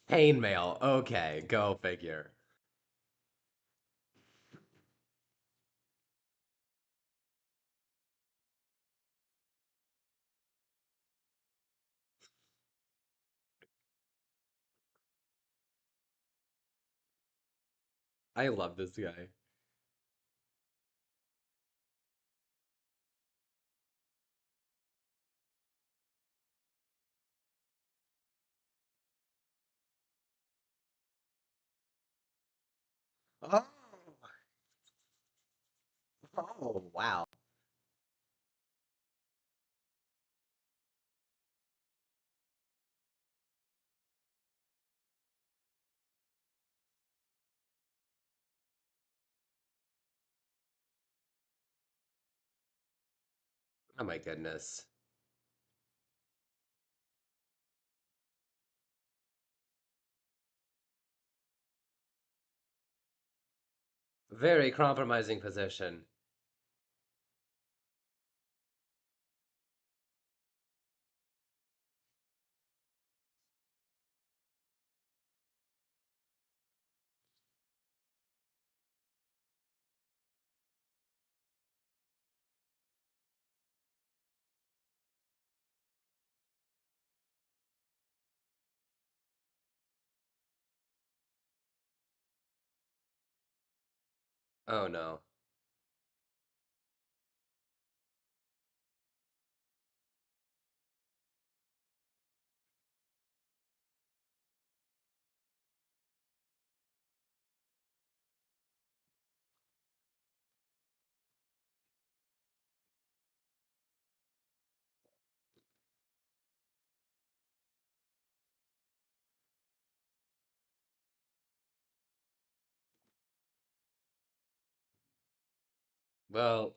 Chainmail. Okay, go figure. I love this guy. Oh, oh, wow. Oh my goodness. Very compromising position. Oh no. Well,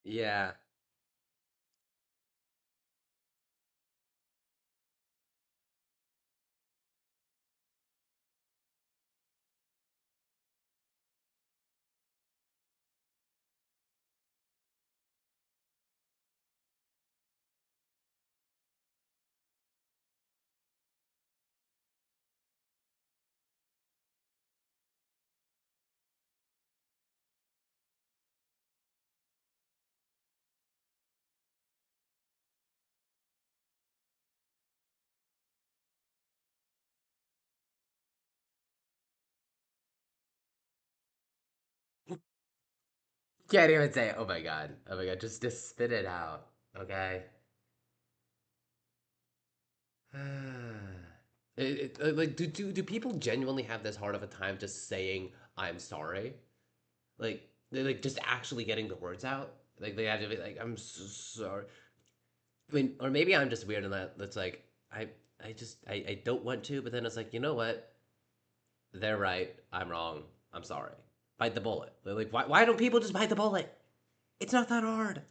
yeah. Can't even say it. Oh my god. Oh my god. Just spit it out. Okay. Like, do people genuinely have this hard of a time just saying I'm sorry? Like, they like just actually getting the words out. Like they have to be like, I'm so sorry. I mean, or maybe I'm just weird in that. That's like I don't want to, but then it's like, you know what? They're right. I'm wrong. I'm sorry. Bite the bullet. They're like, why don't people just bite the bullet? It's not that hard.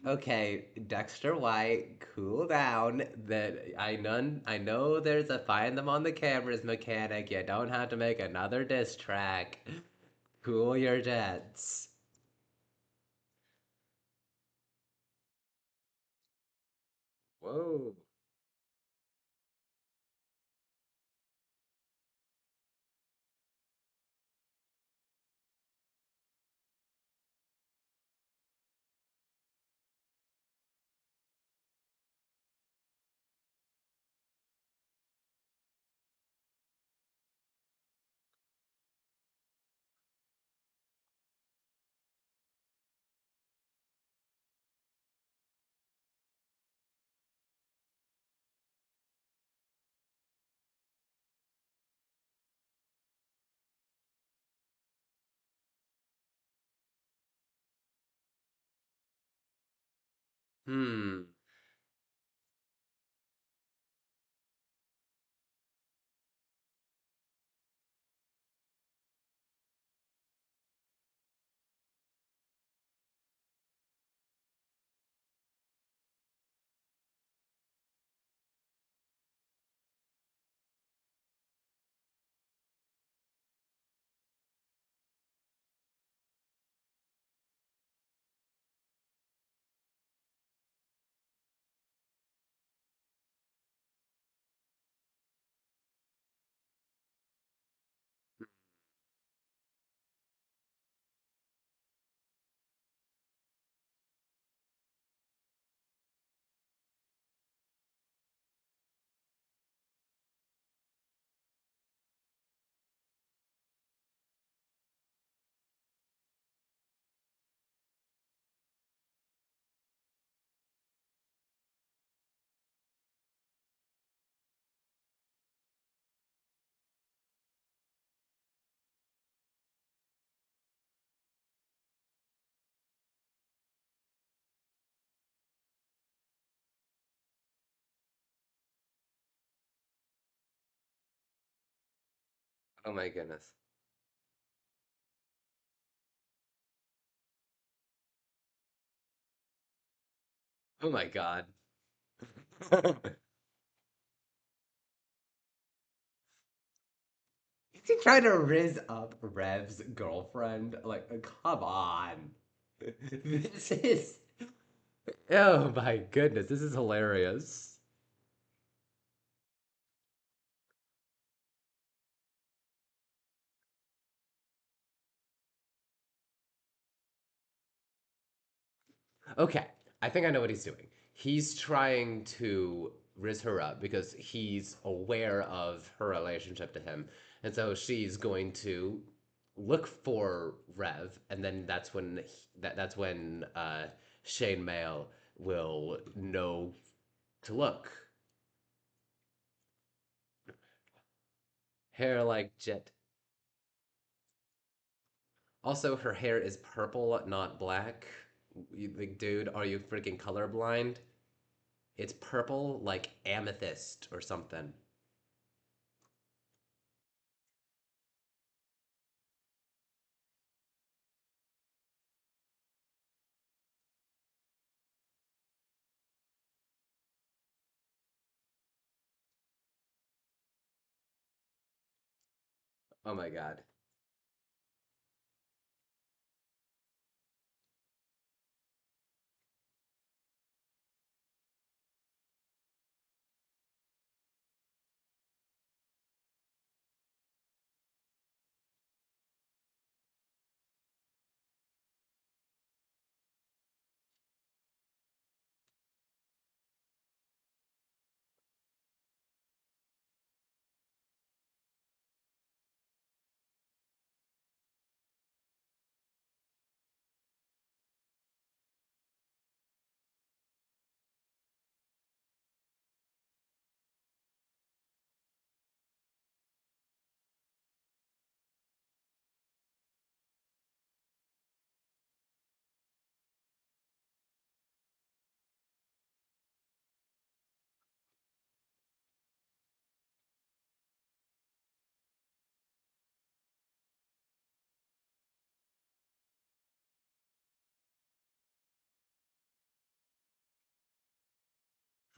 Okay, Dexter White, cool down. That I know there's a find them on the cameras mechanic. You don't have to make another diss track. Cool your jets. Whoa. Hmm. Oh my goodness. Oh my god. Is he trying to riz up Rev's girlfriend? Like, come on. This is. Oh my goodness, this is hilarious. Okay, I think I know what he's doing. He's trying to riz her up because he's aware of her relationship to him. And so she's going to look for Rev, and then that's when Shane Mail will know to look. Hair like jet. Also, her hair is purple, not black. Like, dude, are you freaking colorblind? It's purple like amethyst or something. Oh my god.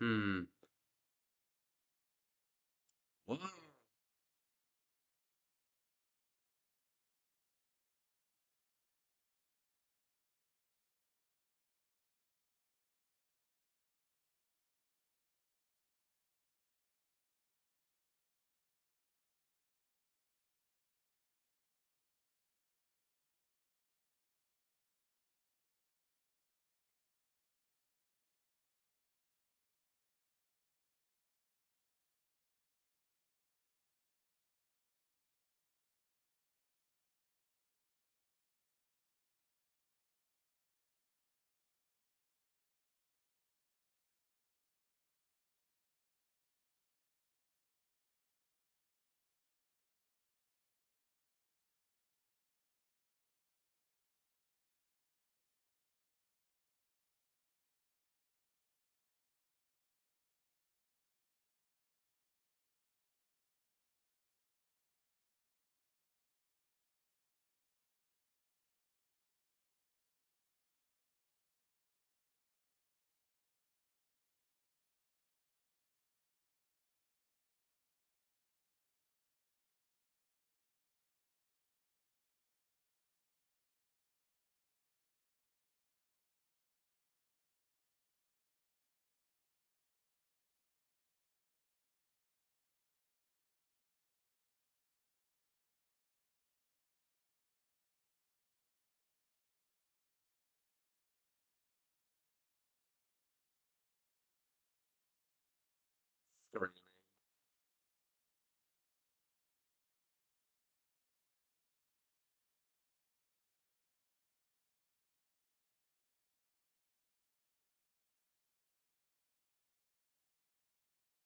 Hmm. Whoa.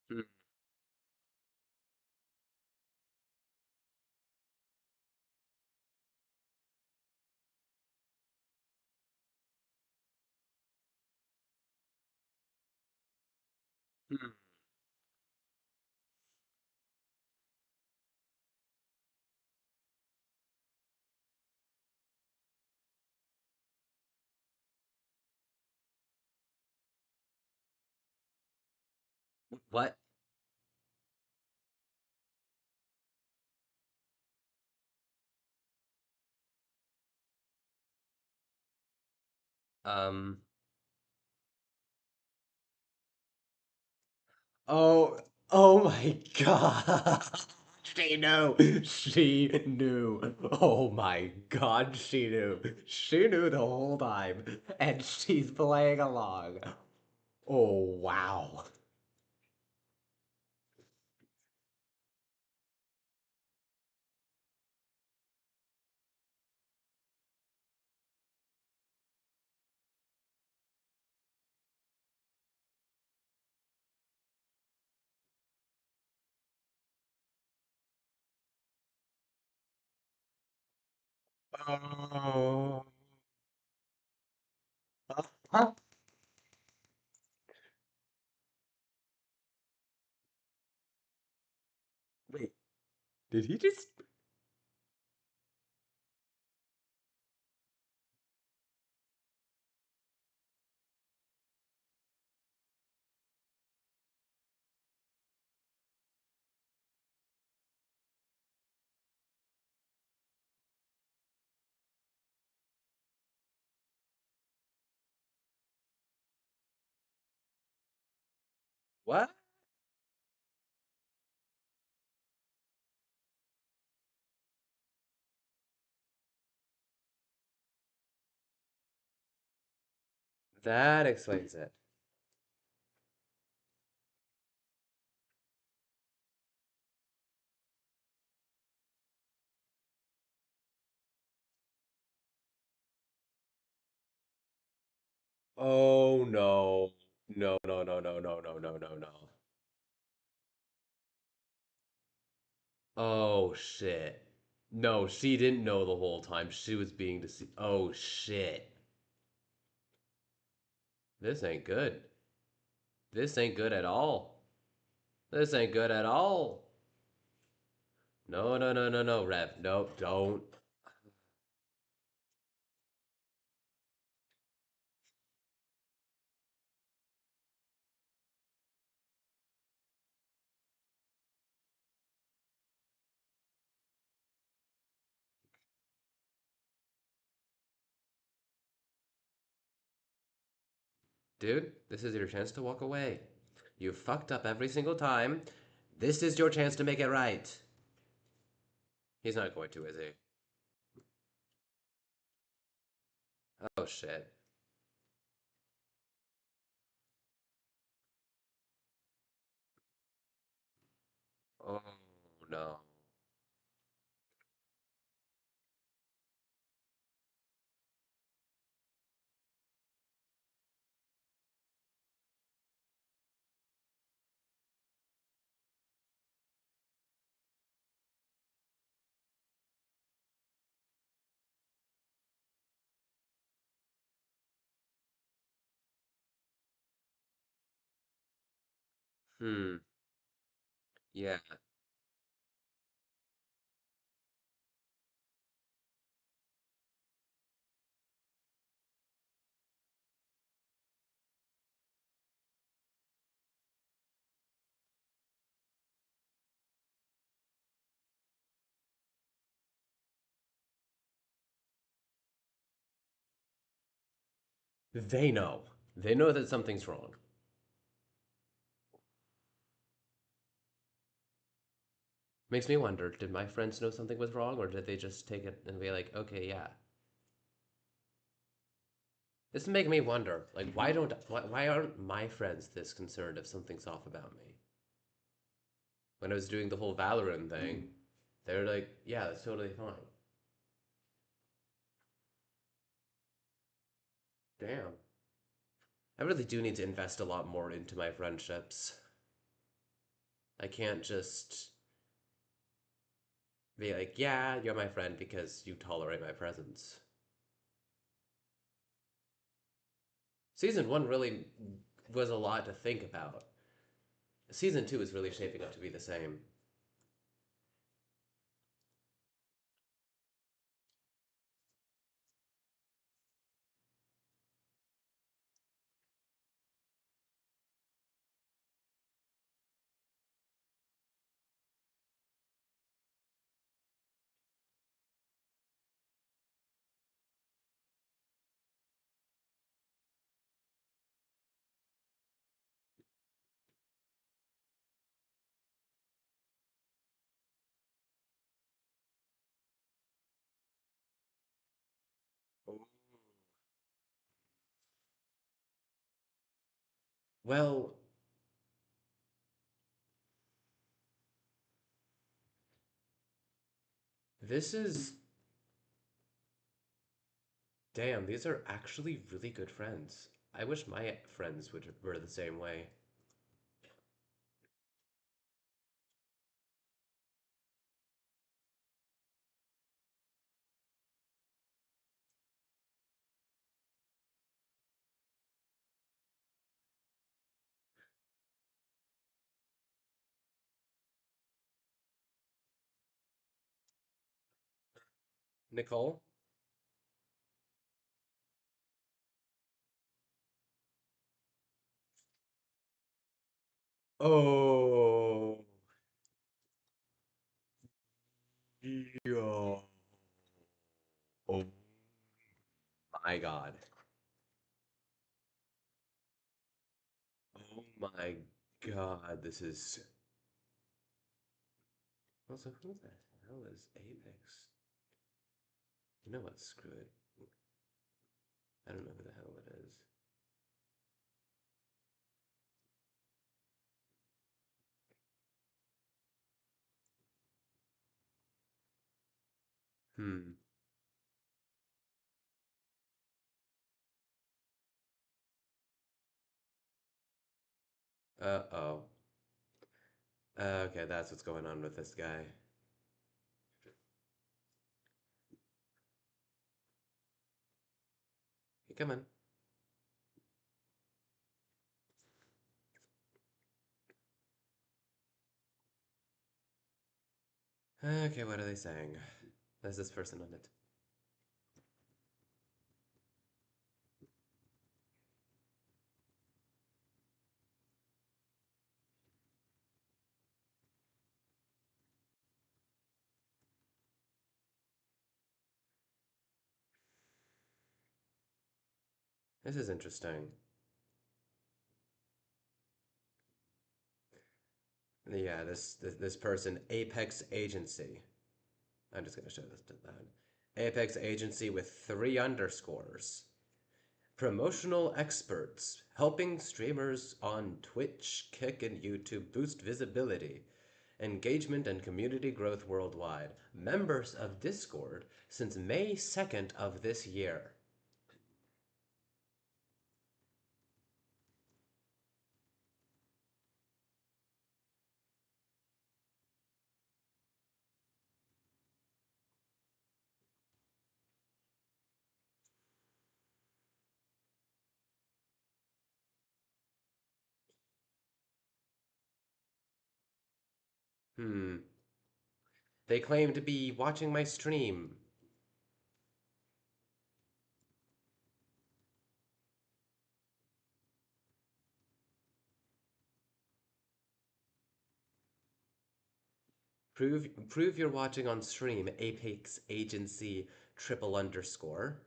Hmm. Hmm. What? Um. Oh. Oh my God. She knew. She knew. Oh my God, she knew. She knew the whole time, and she's playing along. Oh wow. Oh. Huh? Wait, did he just? What? That explains it. Oh no. No, no, no, no, no, no, no, no, no. Oh shit. No, she didn't know the whole time. She was being deceived. Oh shit. This ain't good. This ain't good at all. This ain't good at all. No, no, no, no, no, Rev. No, don't. Dude, this is your chance to walk away. You fucked up every single time. This is your chance to make it right. He's not going to, is he? Oh shit. Oh no. Hmm. Yeah. They know. They know that something's wrong. Makes me wonder, did my friends know something was wrong, or did they just take it and be like, okay, yeah. This is making me wonder, like, why aren't my friends this concerned if something's off about me? When I was doing the whole Valorant thing, they were like, yeah, that's totally fine. Damn. I really do need to invest a lot more into my friendships. I can't just be like, yeah, you're my friend because you tolerate my presence. Season 1 really was a lot to think about. Season 2 is really shaping up to be the same. Well, this is. Damn, these are actually really good friends. I wish my friends were the same way. Nicole? Oh, yo. Oh my god. Oh my god, this is. Also, who the hell is Apex? You know what? Screw it. I don't know who the hell it is. Hmm. Uh-oh. Okay, that's what's going on with this guy. Hey, come on. Okay, what are they saying? There's this person on it. This is interesting. Yeah, this person, Apex Agency. I'm just gonna show this to that. Apex Agency with 3 underscores. Promotional experts helping streamers on Twitch, Kick, and YouTube boost visibility, engagement, and community growth worldwide. Members of Discord since May 2nd of this year. Hmm. They claim to be watching my stream. Prove you're watching on stream, Apex Agency triple underscore.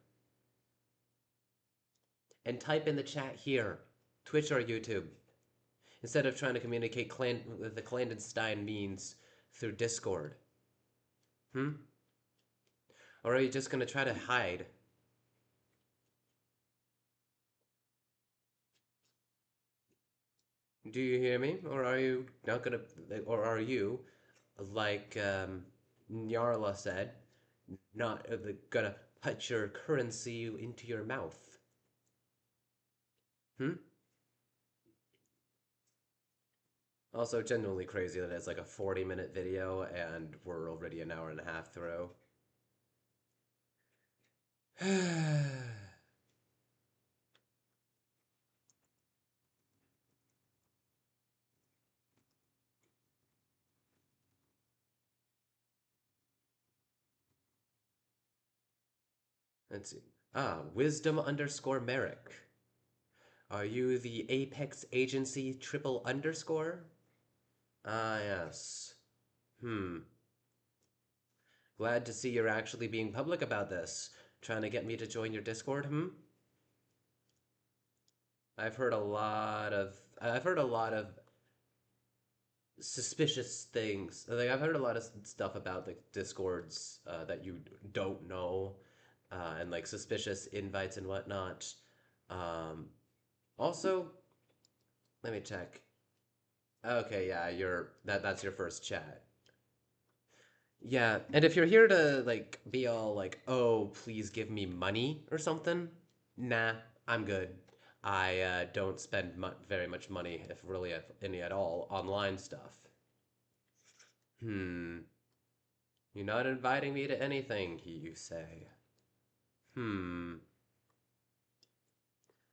And type in the chat here, Twitch or YouTube, instead of trying to communicate the clandestine means through Discord. Hmm? Or are you just gonna try to hide? Do you hear me? Or are you not gonna, or are you, like Nyarla said, not gonna put your currency into your mouth? Hmm? Also, genuinely crazy that it's like a 40-minute video and we're already an hour and a half through. Let's see. Wisdom underscore Merrick. Are you the Apex Agency triple underscore? Ah, yes. Hmm. Glad to see you're actually being public about this. Trying to get me to join your Discord, hmm? I've heard a lot of I've heard a lot of suspicious things. Like I've heard a lot of stuff about the Discords that you don't know, and like suspicious invites and whatnot. Um, Also, let me check. Okay, yeah, that's your first chat. Yeah, and if you're here to like be all like, "Oh, please give me money" or something, nah, I'm good. I don't spend very much money, if really if any at all, online stuff. Hmm. You're not inviting me to anything, you say. Hmm.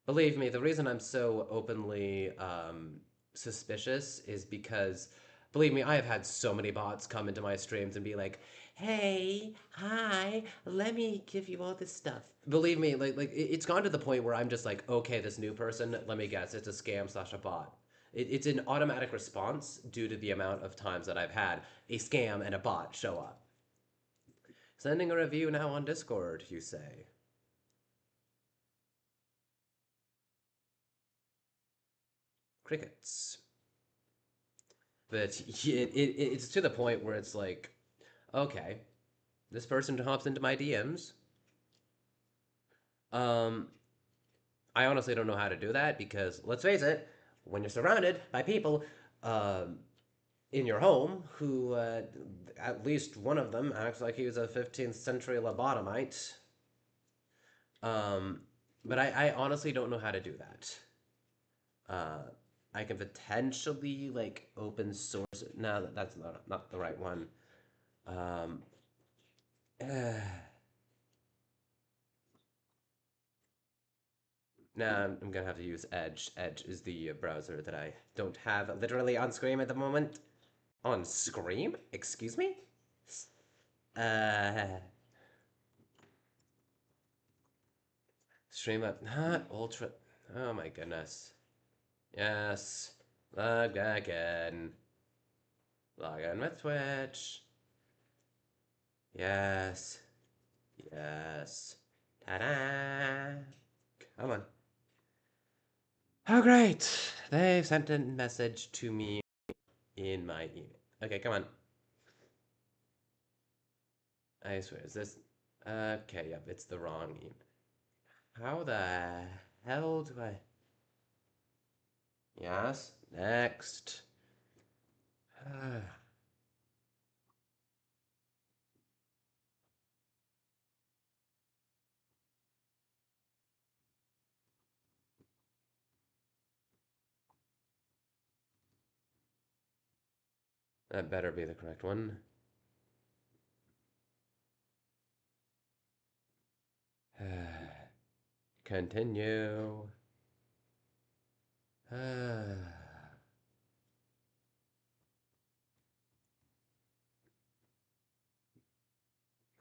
Believe me, the reason I'm so openly suspicious is because, believe me, I have had so many bots come into my streams and be like, "Hey, hi, let me give you all this stuff." Believe me, it's gone to the point where I'm just like, "Okay, this new person, let me guess, it's a scam slash a bot." It's an automatic response due to the amount of times that I've had a scam and a bot show up. Sending a review now on Discord, you say. Crickets. But it's to the point where it's like, okay, this person hops into my DMs. Um, I honestly don't know how to do that because let's face it, when you're surrounded by people um, in your home who, at least one of them acts like he was a 15th century lobotomite. Um, but I honestly don't know how to do that. Uh, I can potentially like open source. No, that's not the right one. Um, Nah, I'm gonna have to use Edge. Edge is the browser that I don't have literally on Scream at the moment. On Scream? Excuse me? Uh, Stream up, not Ultra. Oh my goodness. Yes. Log again. Log in with Twitch. Yes. Yes. Ta-da! Come on. Oh great! They've sent a message to me in my email. Okay, come on. I swear, is this? Okay, yep, it's the wrong email. How the hell do I? Yes, next. That better be the correct one. Continue.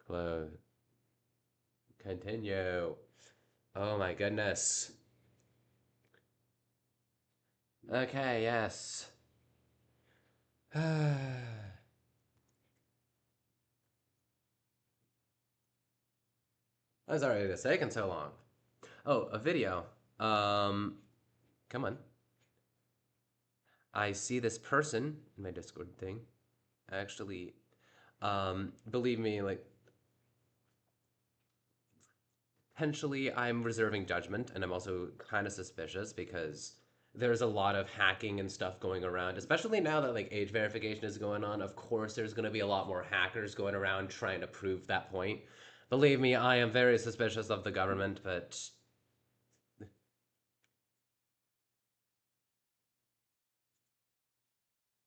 Close. Continue. Oh my goodness. Okay, yes. I'm sorry it's taken so long. Oh, a video. Come on. I see this person in my Discord thing. Actually, believe me, like, potentially I'm reserving judgment, and I'm also kind of suspicious because there's a lot of hacking and stuff going around, especially now that like age verification is going on. Of course, there's going to be a lot more hackers going around trying to prove that point. Believe me, I am very suspicious of the government, but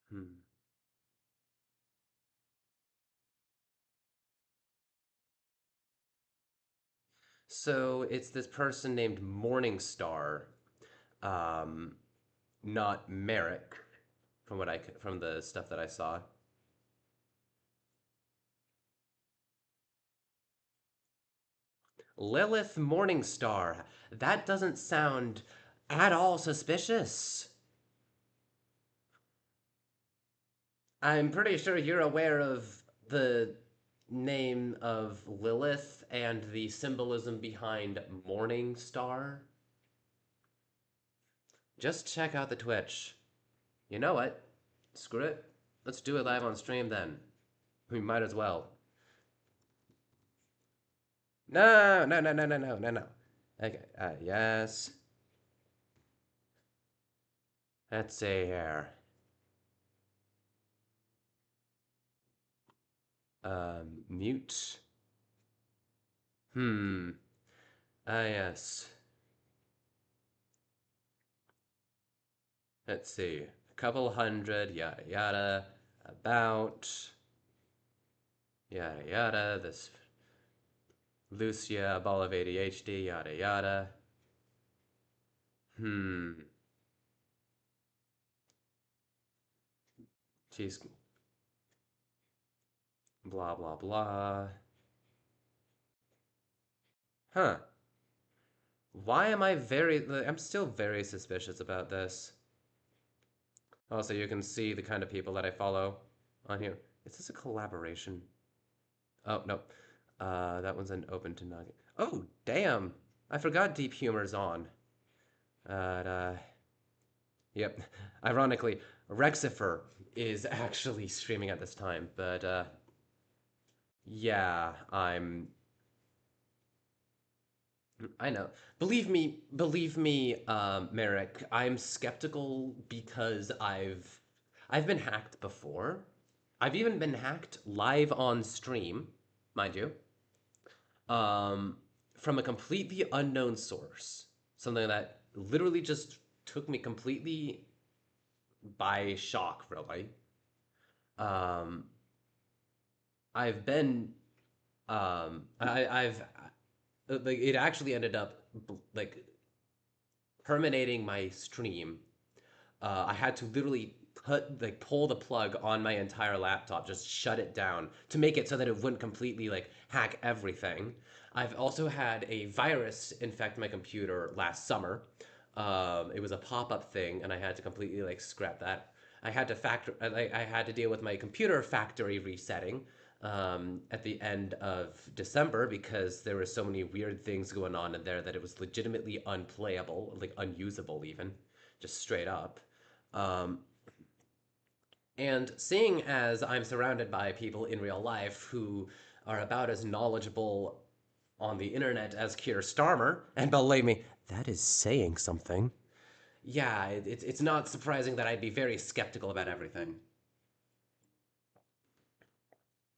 hmm. So it's this person named Morningstar, um, not Merrick, from the stuff that I saw. Lilith Morningstar. That doesn't sound at all suspicious. I'm pretty sure you're aware of the name of Lilith and the symbolism behind Morning Star. Just check out the Twitch. You know what? Screw it. Let's do it live on stream then. We might as well. No, no, no, no, no, no, no, no. Okay, yes. Let's see here. Mute. Yes. Let's see. A couple hundred, yada yada. About. Yada yada. This. Lucia, a ball of ADHD, yada yada. She's. Blah blah blah. Huh. Why am I I'm still very suspicious about this. Also, you can see the kind of people that I follow on here. Is this a collaboration? Oh, no. That one's an open to nugget. Oh, damn. I forgot Deep Humor's on. Yep. Ironically, Rexifer is actually streaming at this time, but, yeah, I know. Believe me, Merrick, I'm skeptical because I've been hacked before. I've even been hacked live on stream, mind you, um, from a completely unknown source. Something that literally just took me completely by shock, really. Um, I've been, I've, like, it actually ended up, like, terminating my stream. I had to literally pull the plug on my entire laptop, just shut it down to make it so that it wouldn't completely like hack everything. I've also had a virus infect my computer last summer. It was a pop-up thing, and I had to completely like scrap that. I had to deal with my computer factory resetting at the end of December because there were so many weird things going on in there that it was legitimately unplayable, like unusable even, just straight up. Um, And seeing as I'm surrounded by people in real life who are about as knowledgeable on the internet as Keir Starmer, and believe me, that is saying something. Yeah, it's not surprising that I'd be very skeptical about everything.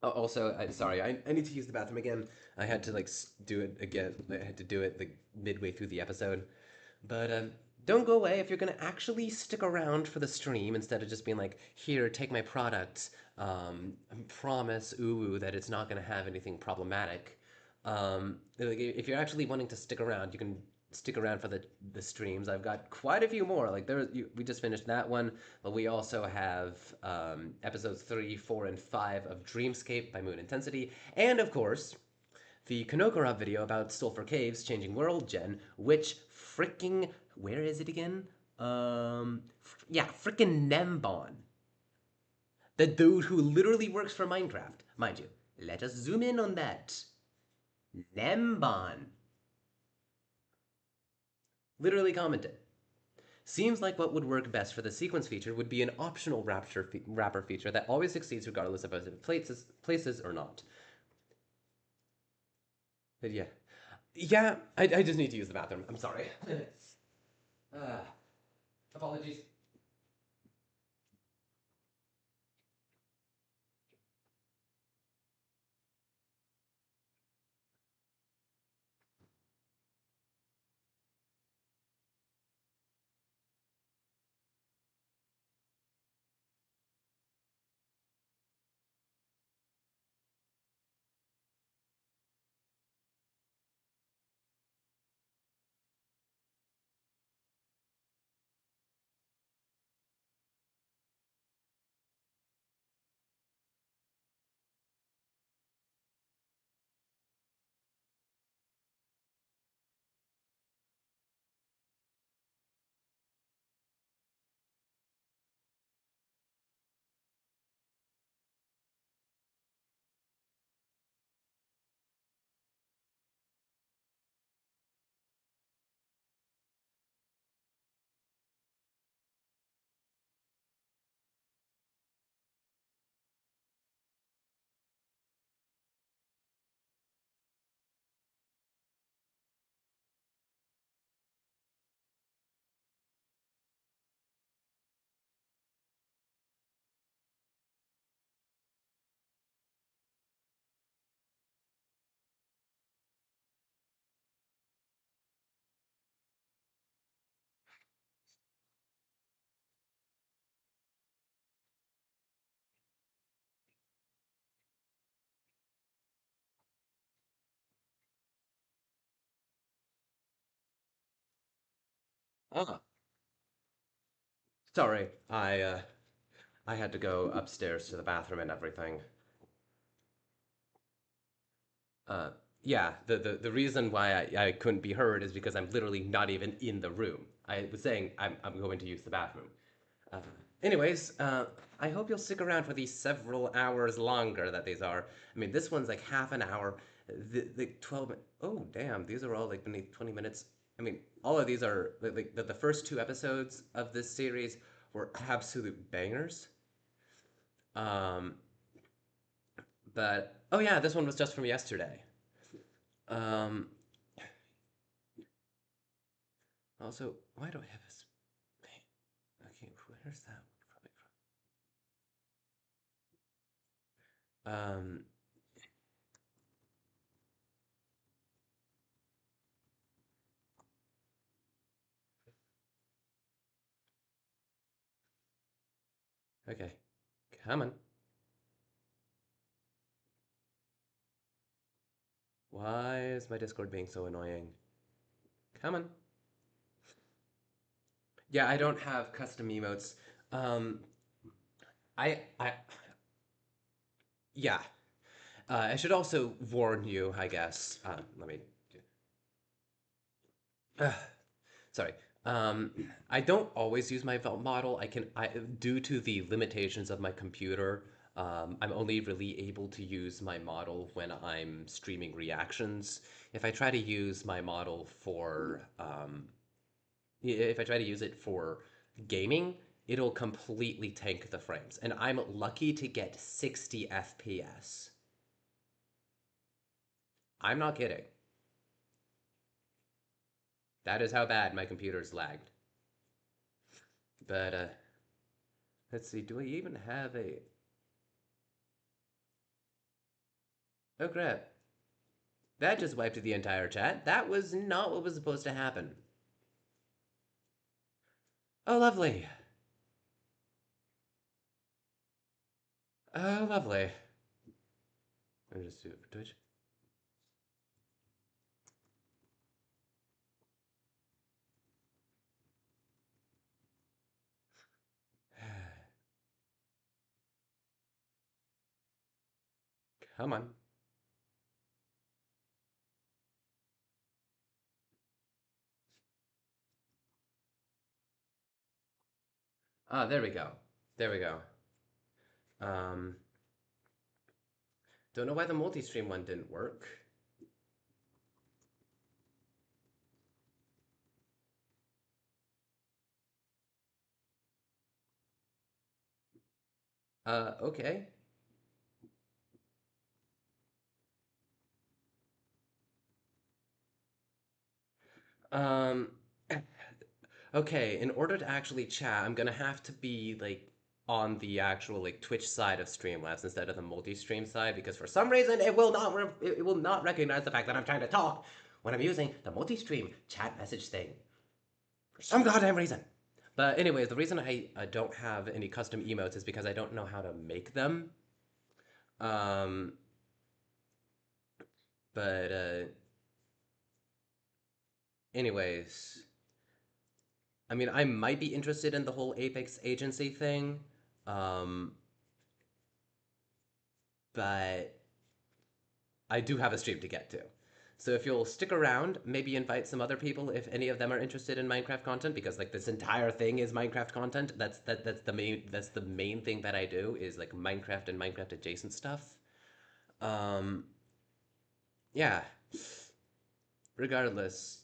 Oh, also, I'm sorry, I need to use the bathroom again. I had to like do it again. I had to do it like midway through the episode. But don't go away if you're gonna actually stick around for the stream instead of just being like, "Here, take my product. I promise, ooh, that it's not gonna have anything problematic." Like, if you're actually wanting to stick around, you can stick around for the streams. I've got quite a few more. Like we just finished that one, but we also have episodes 3, 4, and 5 of Dreamscape by Moon Intensity, and of course the Kanokura video about Sulfur Caves changing world gen, which freaking where is it again? Yeah, freaking Gnembon, the dude who literally works for Minecraft, mind you. Let us zoom in on that. Gnembon literally commented. Seems like what would work best for the sequence feature would be an optional wrapper feature that always succeeds regardless of whether it places or not. But yeah. Yeah, I just need to use the bathroom. I'm sorry. uh, Apologies. Ah, sorry. I had to go upstairs to the bathroom and everything. Uh, yeah, the reason why I couldn't be heard is because I'm literally not even in the room. I was saying I'm going to use the bathroom. Uh, anyways, I hope you'll stick around for these several hours longer that these are. I mean, this one's like half an hour. The 12 oh damn, these are all like beneath 20 minutes. I mean, all of these are like the first two episodes of this series were absolute bangers. Um, but oh yeah, this one was just from yesterday. Um, Also, why do I have this? Okay, where's that one coming from? Okay, come on. Why is my Discord being so annoying? Come on. Yeah, I don't have custom emotes. Um, I, yeah. I should also warn you, I guess. Let me. Uh, sorry. Um, I don't always use my model. Due to the limitations of my computer, I'm only really able to use my model when I'm streaming reactions. If I try to use my model for, if I try to use it for gaming, it'll completely tank the frames. And I'm lucky to get 60 FPS. I'm not kidding. That is how bad my computer's lagged. But, let's see, do I even have a... Oh crap. That just wiped the entire chat. That was not what was supposed to happen. Oh, lovely. Oh, lovely. Let me just do it for Twitch. Come on. Ah, there we go. There we go. Um, don't know why the multi-stream one didn't work. Okay. Um, okay, in order to actually chat, I'm gonna have to be like on the actual like Twitch side of Streamlabs instead of the multi-stream side because for some reason it will not recognize the fact that I'm trying to talk when I'm using the multi-stream chat message thing for some goddamn reason. But anyways, the reason I don't have any custom emotes is because I don't know how to make them. Um, but anyways, I mean, I might be interested in the whole Apex agency thing, um, but I do have a stream to get to. So if you'll stick around, maybe invite some other people if any of them are interested in Minecraft content, because like this entire thing is Minecraft content. That's the main thing that I do is like Minecraft and Minecraft adjacent stuff. Um, yeah. Regardless,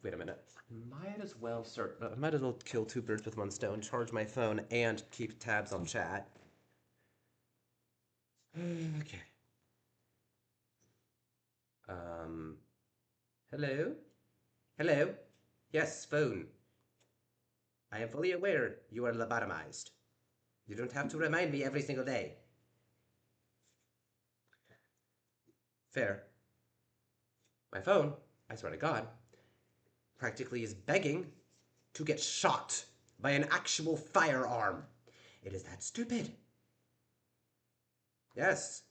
wait a minute. Might as well kill two birds with one stone. Charge my phone and keep tabs on chat. Okay. Um. Hello. Hello. Yes, phone. I am fully aware you are lobotomized. You don't have to remind me every single day. Fair. My phone, I swear to God, practically is begging to get shot by an actual firearm. It is that stupid. Yes,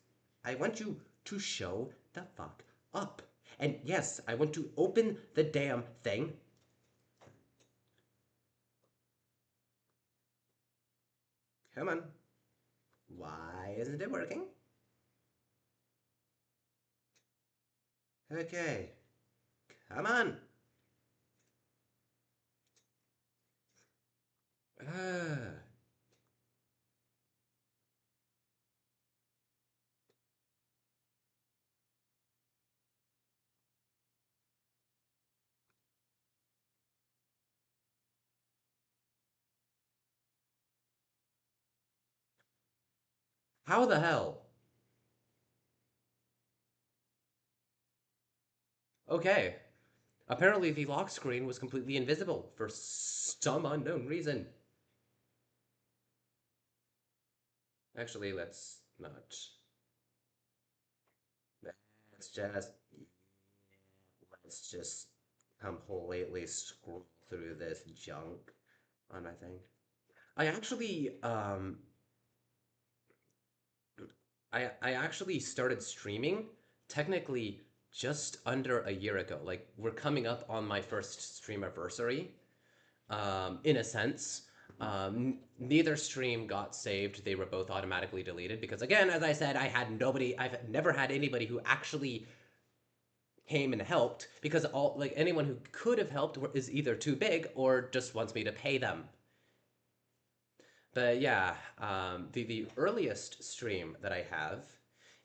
I want you to show the fuck up. And yes, I want to open the damn thing. Come on. Why isn't it working? Okay. Come on. Ah. How the hell? Okay. Apparently the lock screen was completely invisible for some unknown reason. Actually, let's not. Let's just completely scroll through this junk on my thing. I actually I actually started streaming technically just under a year ago. Like we're coming up on my first stream anniversary, in a sense. Neither stream got saved. They were both automatically deleted because again, as I said, I've never had anybody who actually came and helped because all like anyone who could have helped is either too big or just wants me to pay them. But yeah, the earliest stream that I have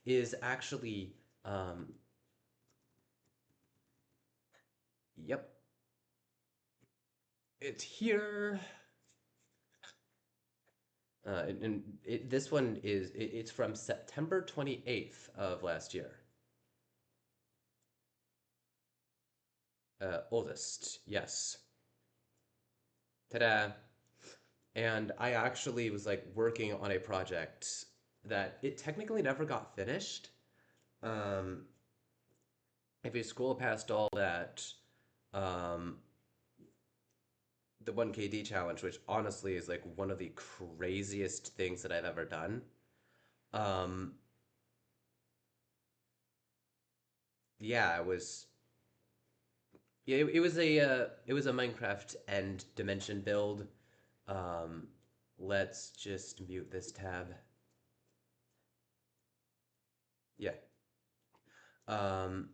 is actually yep, it's here. This one it's from September 28th of last year. Oldest, yes. Ta-da. And I actually was like working on a project that it technically never got finished. Um, if you scroll past all that, um, the 1KD challenge, which honestly is like one of the craziest things that I've ever done. Um, yeah, it was a Minecraft end dimension build. Um, let's just mute this tab. Yeah. Um,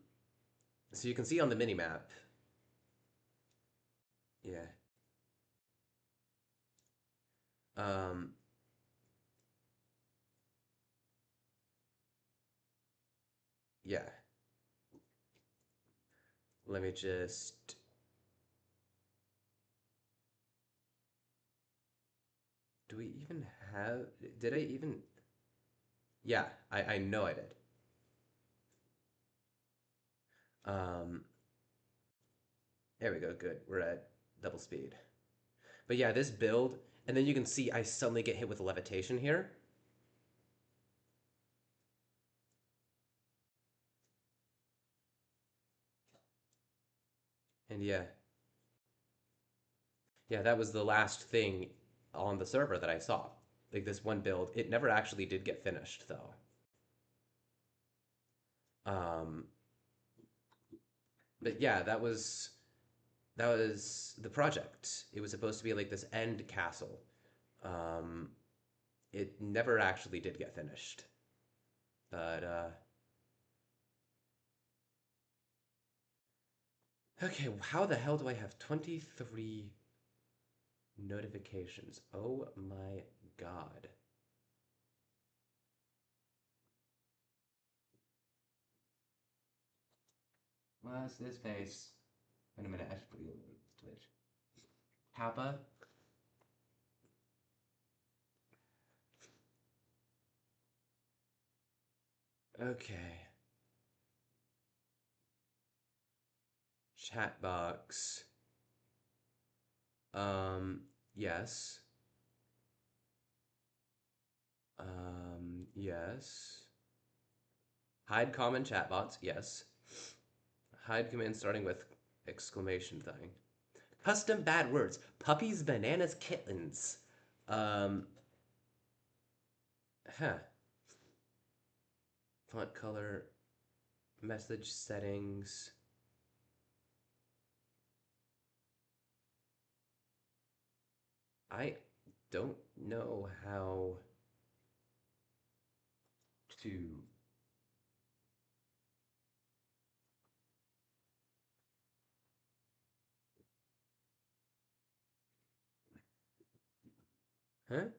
so you can see on the minimap. Yeah. Um, yeah. Let me just. Do we even have? Did I even? Yeah, I know I did. Um, there we go. Good. We're at double speed. But yeah, this build, and then you can see I suddenly get hit with levitation here. And yeah, yeah, that was the last thing on the server that I saw. Like this one build, it never actually did get finished though. Um, but yeah, that was the project. It was supposed to be like this end castle. Um, it never actually did get finished. But okay, how the hell do I have 23 notifications? Oh my god. What's this face? Wait a minute, I should put you on Twitch. Kappa? Okay. Chat box. Um, yes. Yes. Hide common chatbots, yes. Hide command starting with exclamation thing. Custom bad words. Puppies, bananas, kittens. Um, huh. Font color, message settings. I don't know how to. Huh?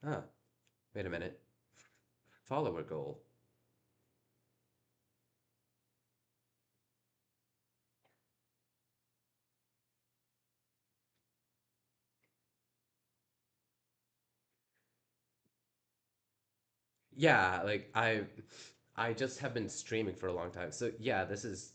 Huh. Wait a minute. Follower goal. Yeah, like I just have been streaming for a long time. So yeah, this is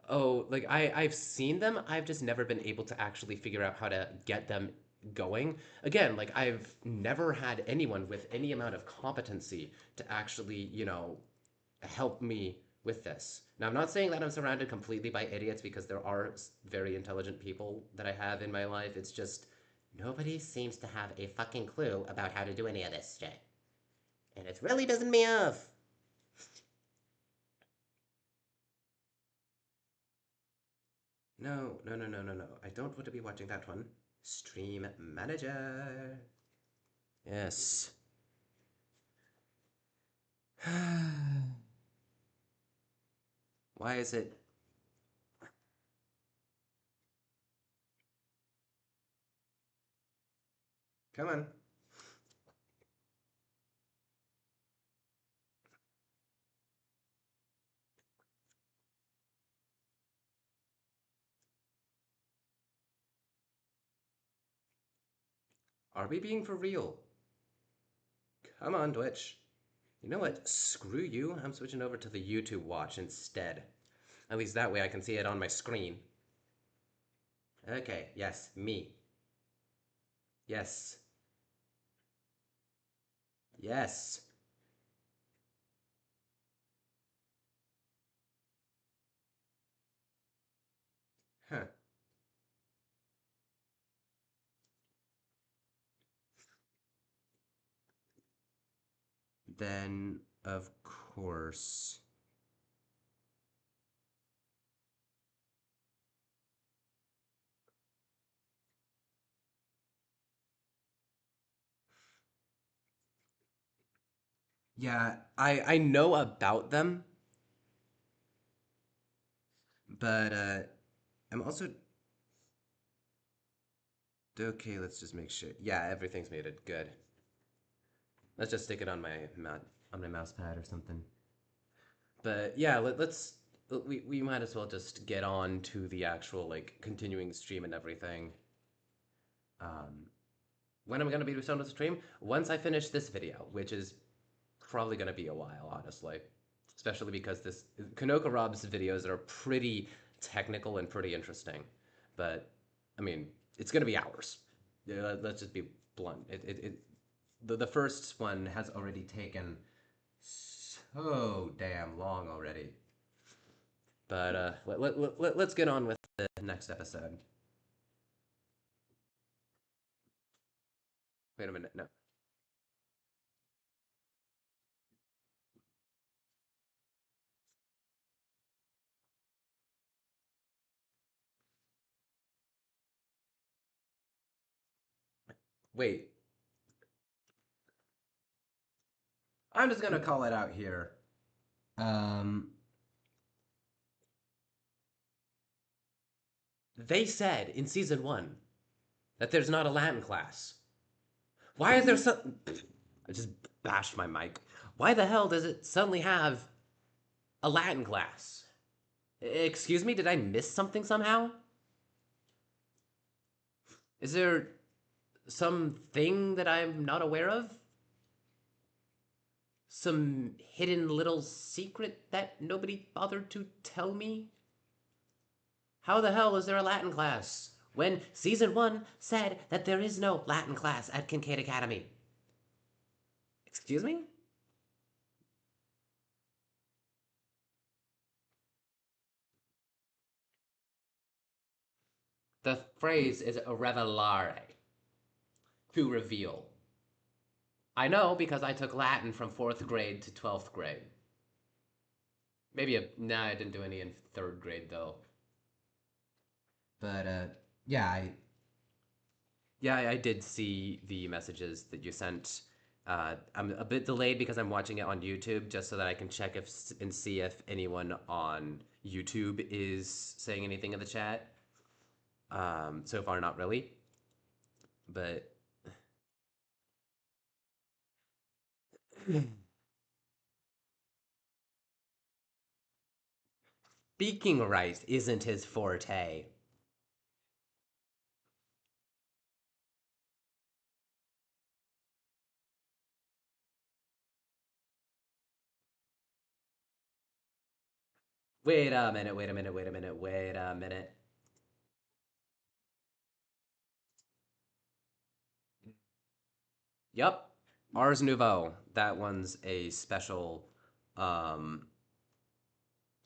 oh, like I've seen them. I've just never been able to actually figure out how to get them going. Again, like I've never had anyone with any amount of competency to actually, help me with this. Now, I'm not saying that I'm surrounded completely by idiots because there are very intelligent people that I have in my life. It's just nobody seems to have a fucking clue about how to do any of this shit. And it's really pissing me off. No, no, no, no, no, no. I don't want to be watching that one. Stream manager. Yes. Why is it? Come on. Are we being for real? Come on, Twitch. You know what? Screw you. I'm switching over to the YouTube watch instead. At least that way I can see it on my screen. Okay, yes, me. Yes. Yes. Huh. Then, of course. Yeah, I know about them, but I'm also okay. Let's just make sure. Yeah, everything's muted. Good. Let's just stick it on my mouse pad or something. But yeah, let's we might as well just get on to the actual like continuing stream and everything. Um, when I'm gonna be returning to the stream? Once I finish this video, which is probably gonna be a while, honestly. Especially because this Kanoka Rob's videos are pretty technical and pretty interesting. But I mean, it's gonna be hours. Yeah, let's just be blunt. The first one has already taken so damn long already. But let's get on with the next episode. Wait a minute, no. Wait, I'm just gonna call it out here. Um, they said in season one that there's not a Latin class. Why is there so? I just bashed my mic. Why the hell does it suddenly have a Latin class? Excuse me, did I miss something somehow? Is there something that I'm not aware of? Some hidden little secret that nobody bothered to tell me? How the hell is there a Latin class? When season one said that there is no Latin class at Kincaid Academy. Excuse me? The phrase is revelare, to reveal. I know because I took Latin from 4th grade to 12th grade. Maybe nah, I didn't do any in 3rd grade though. But yeah, I did see the messages that you sent. I'm a bit delayed because I'm watching it on YouTube just so that I can check if and see if anyone on YouTube is saying anything in the chat. So far, not really. But speaking right isn't his forte. Wait a minute, wait a minute, wait a minute, wait a minute. Yep. Ars Nouveau. That one's a special um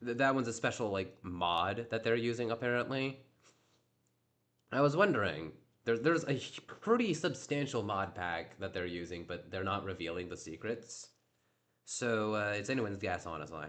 that one's a special like mod that they're using apparently. I was wondering, there's a pretty substantial mod pack that they're using, but they're not revealing the secrets. So it's anyone's guess, honestly.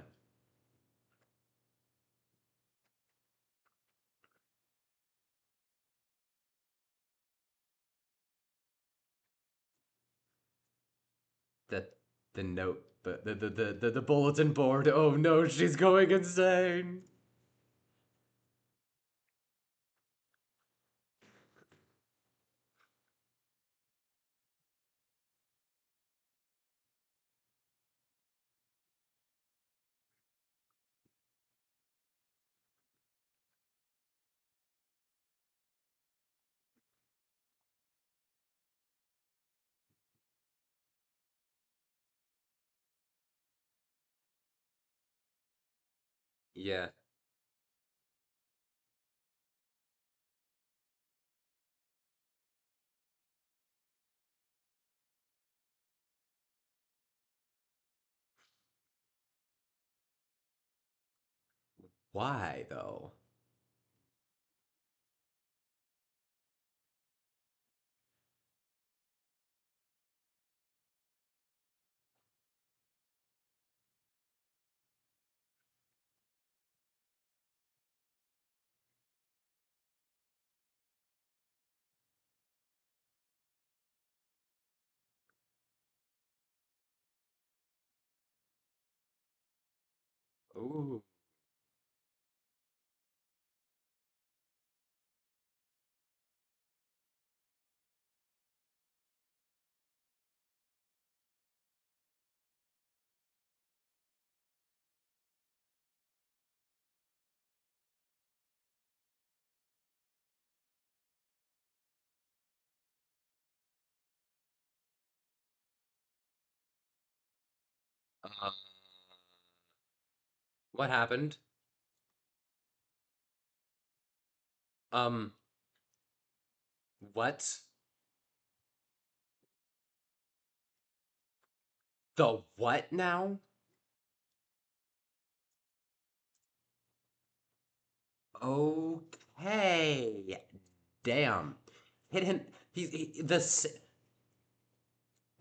The the note, the bulletin board. Oh no, she's going insane. Yeah. Why though? Ooh. Uh, what happened? Um, what? The what now? Okay. Damn. Hit him.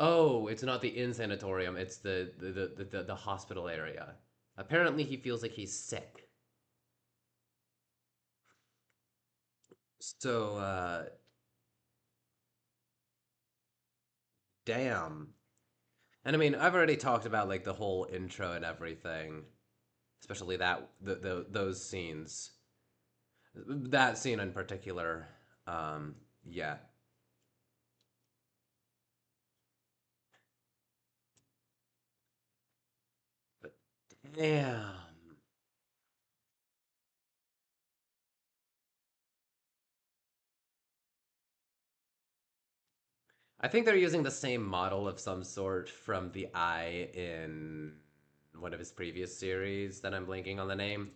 Oh, it's not the in sanatorium. It's the hospital area. Apparently, he feels like he's sick. So, damn. And I mean, I've already talked about like the whole intro and everything, especially those scenes. That scene in particular. Yeah. But damn. I think they're using the same model of some sort from the eye in one of his previous series that I'm blanking on the name.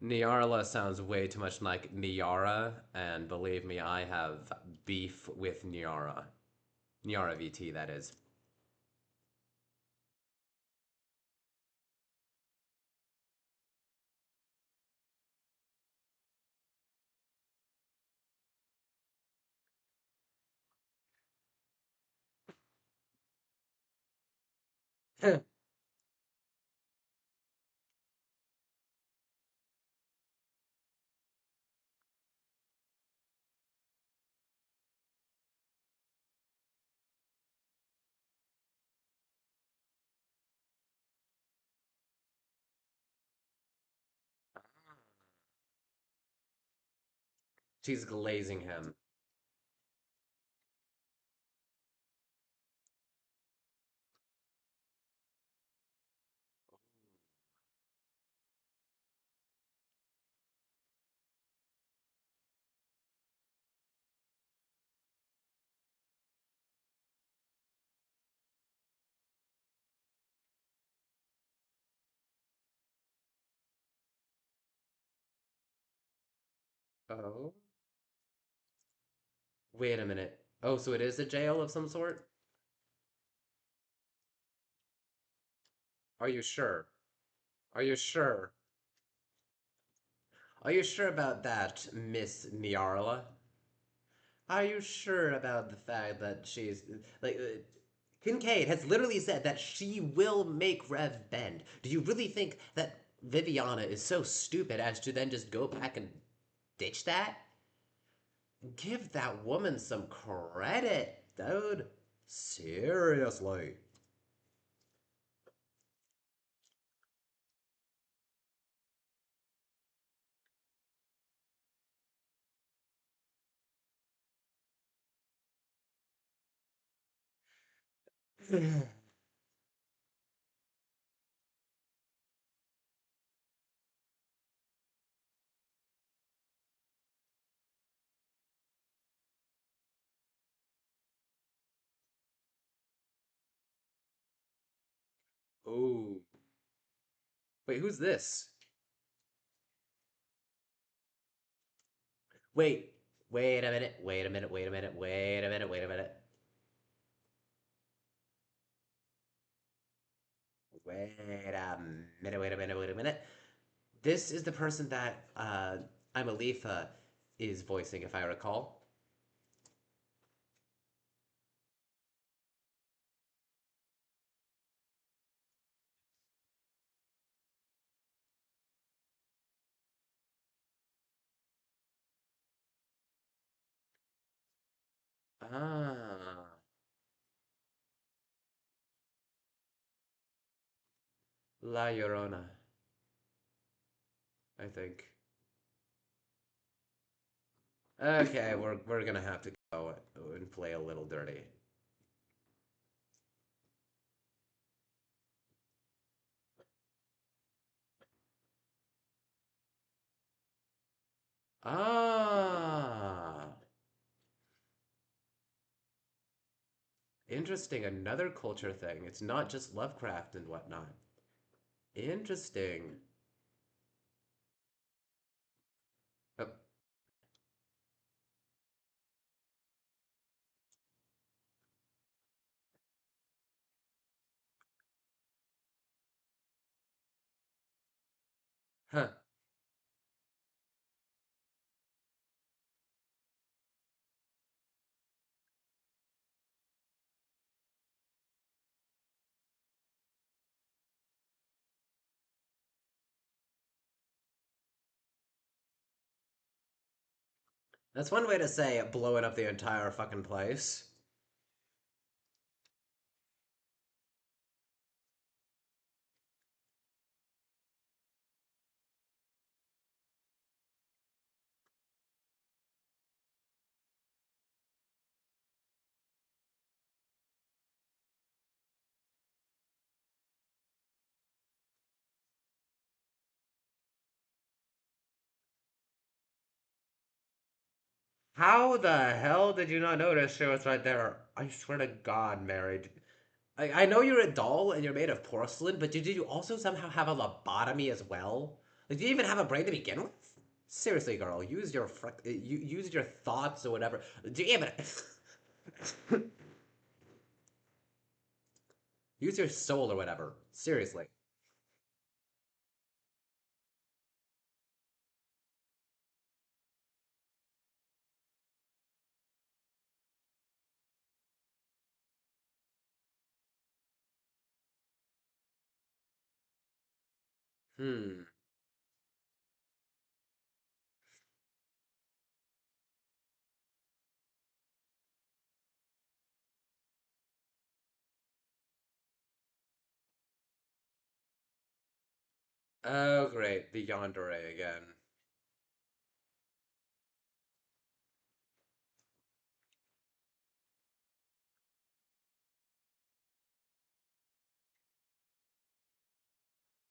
Nyarla sounds way too much like Nyara, and believe me, I have beef with Nyara. Nyara VT, that is. She's glazing him. Oh. Wait a minute. Oh, so it is a jail of some sort? Are you sure? Are you sure? Are you sure about that, Miss Nyarla? Are you sure about the fact that she's like Kincaid has literally said that she will make Rev bend. Do you really think that Viviana is so stupid as to then just go back and ditch that? Give that woman some credit, dude. Seriously. Oh. Wait, who's this? Wait. Wait a minute. Wait a minute. Wait a minute. Wait a minute. Wait a minute. Wait a minute. Wait a minute. Wait a minute. This is the person that I'm Alifa is voicing, if I recall. Ah, La Llorona, I think. Okay, we're gonna have to go and play a little dirty. Ah, interesting. Another culture thing. It's not just Lovecraft and whatnot. Interesting. Oh, huh. That's one way to say it, blowing up the entire fucking place. How the hell did you not notice she was right there? I swear to God, Mary. I know you're a doll and you're made of porcelain, but did you also somehow have a lobotomy as well? Like, do you even have a brain to begin with? Seriously, girl, use your thoughts or whatever. Do you even use your soul or whatever? Seriously. Hmm. Oh, great, the yandere again.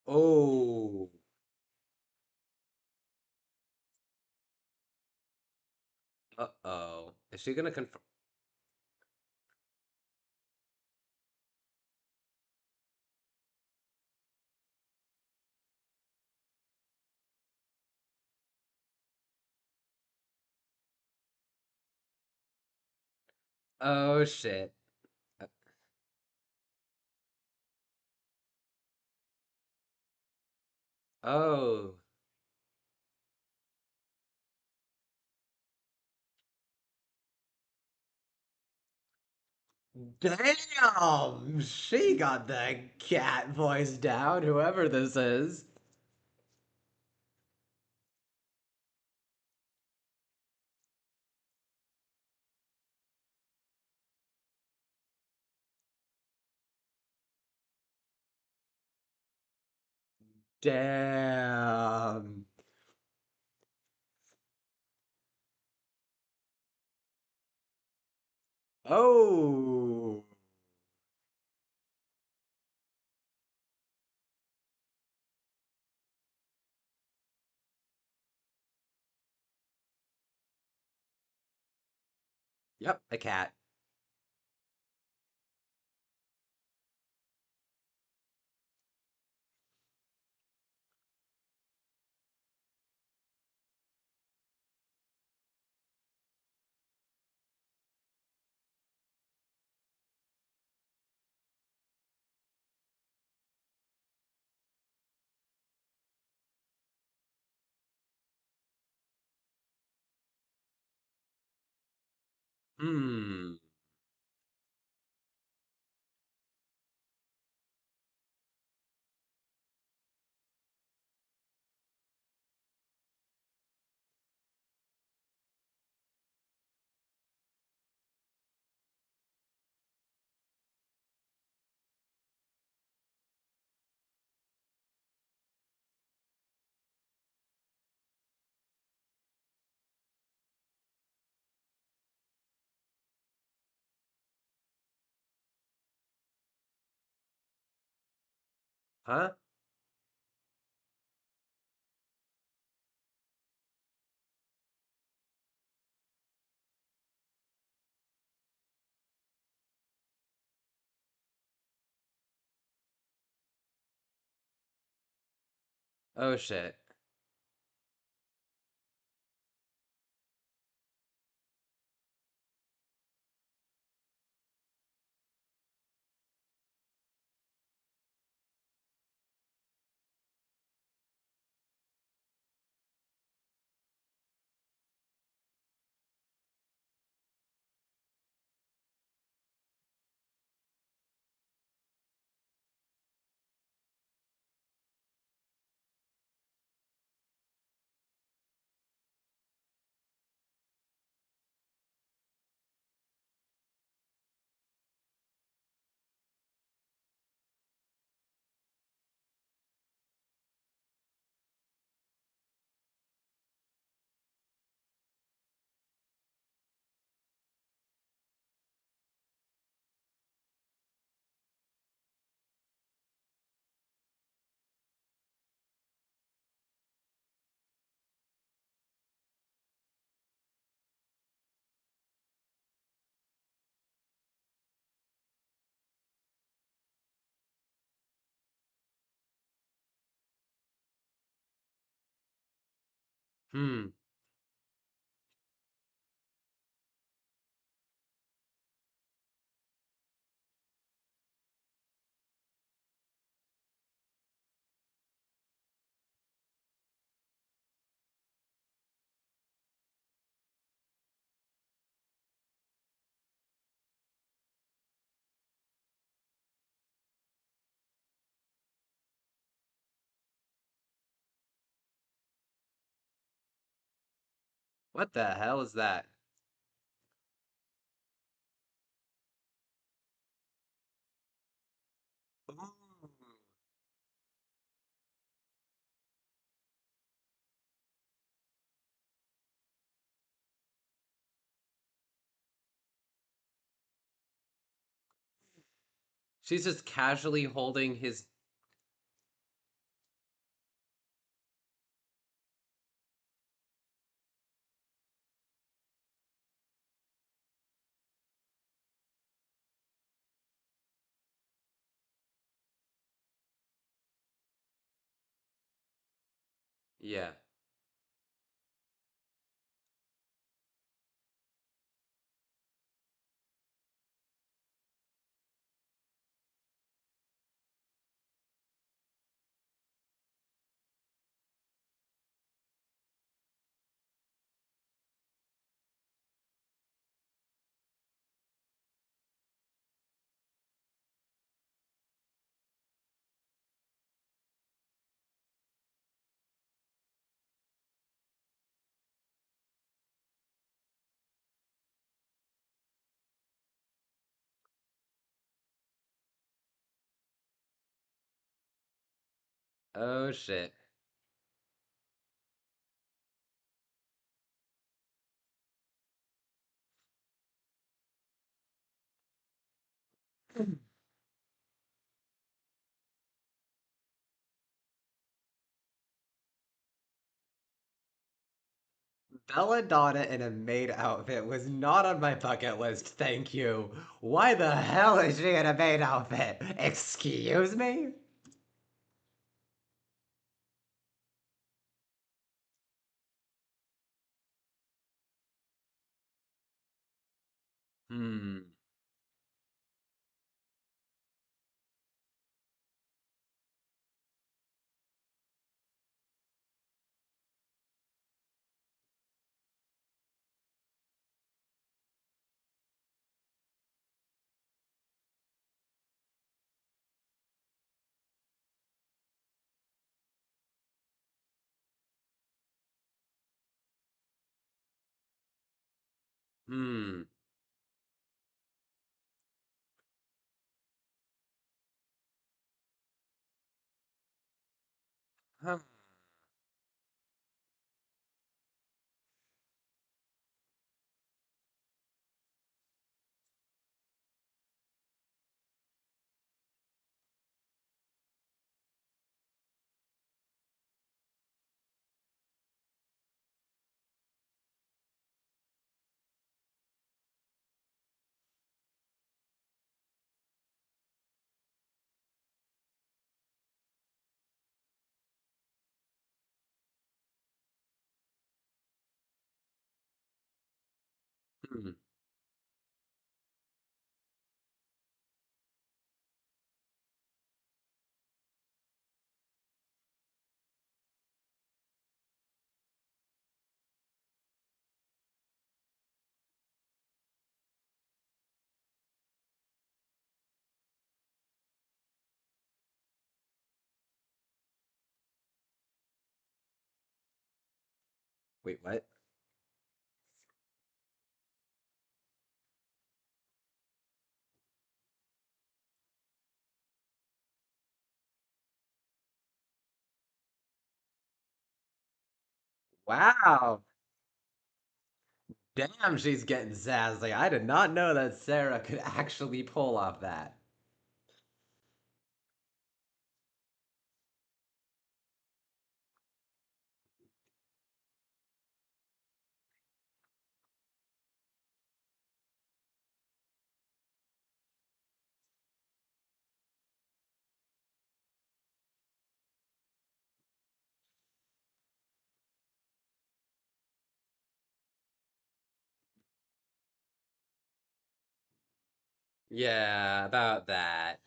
Oh. Uh-oh. Is she gonna confirm? Oh shit. Oh. Damn! She got that cat voice down, whoever this is. Damn. Oh. Yep, a cat. Hmm. Huh? Oh shit. Hmm. What the hell is that? Ooh. She's just casually holding his. Yeah. Oh shit. Belladonna in a maid outfit was not on my bucket list, thank you. Why the hell is she in a maid outfit? Excuse me? Hmm. Hmm. Huh. Hmm. Wait, what? Wow. Damn, she's getting sassy. I did not know that Sarah could actually pull off that. Yeah, about that.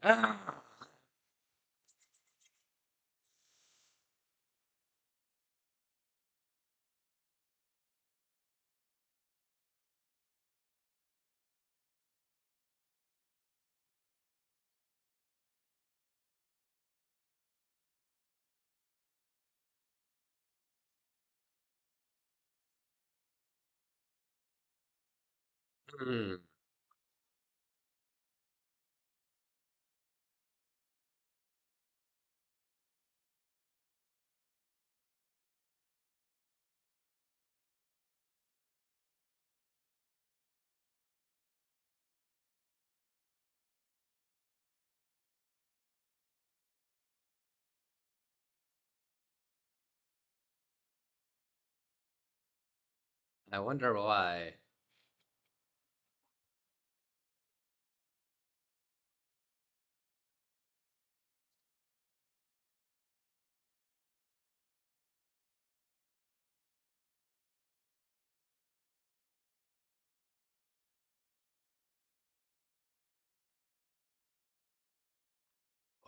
Ah. Hmm. I wonder why.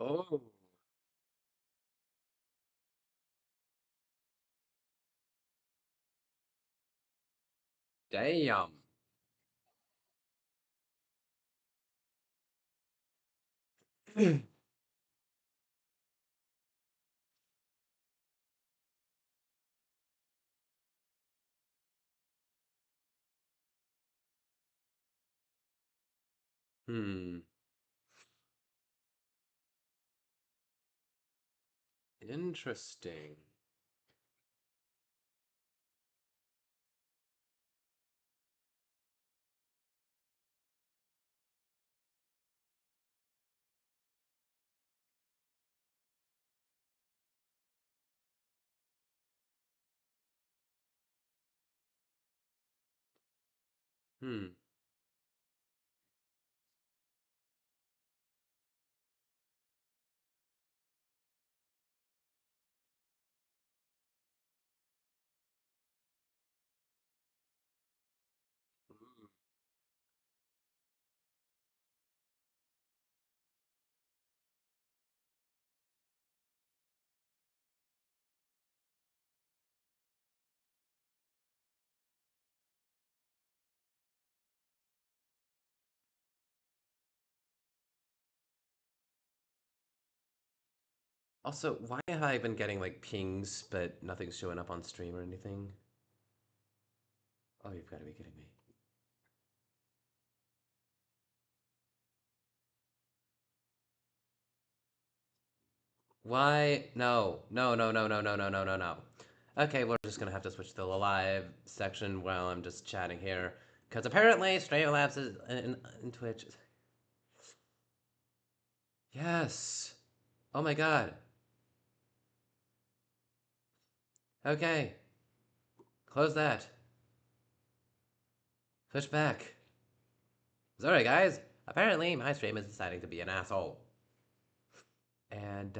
Oh, damn. Hmm. Interesting. Hmm. Also, why have I been getting like pings, but nothing's showing up on stream or anything? Oh, you've got to be kidding me. Why? No, no, no, no, no, no, no, no, no, no. Okay, we're just gonna have to switch to the live section while I'm just chatting here. Because apparently Streamlabs is in Twitch. Yes. Oh my god. Okay. Close that. Switch back. Sorry, guys. Apparently my stream is deciding to be an asshole. And,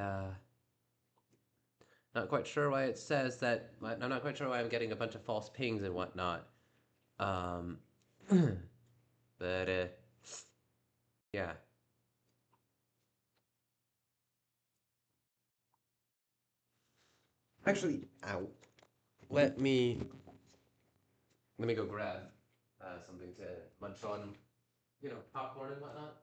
not quite sure why it says that. I'm not quite sure why I'm getting a bunch of false pings and whatnot. Um, but, yeah. Actually, ow. Let me go grab something to munch on, popcorn and whatnot.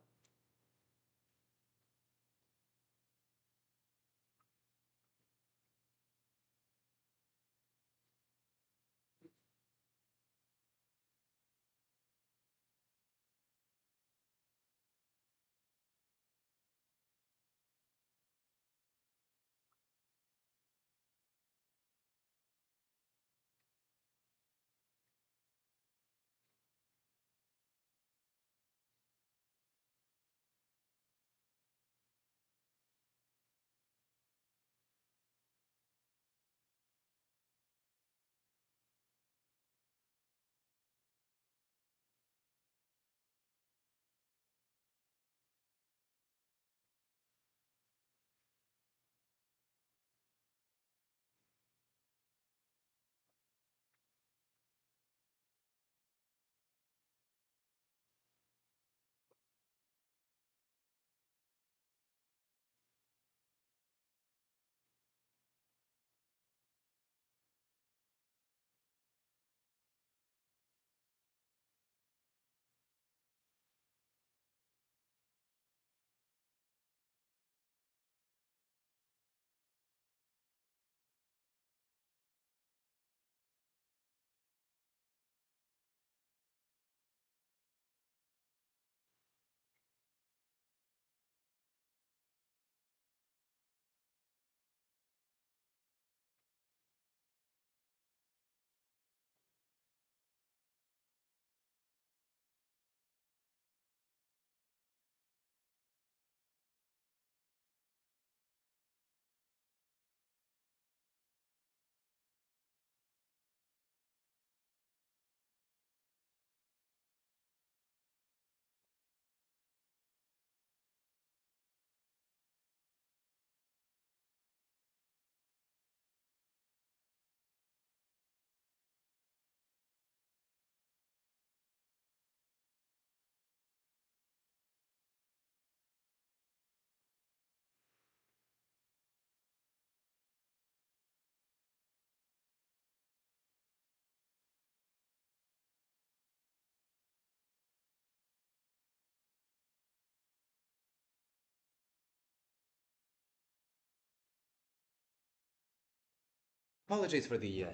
Apologies for the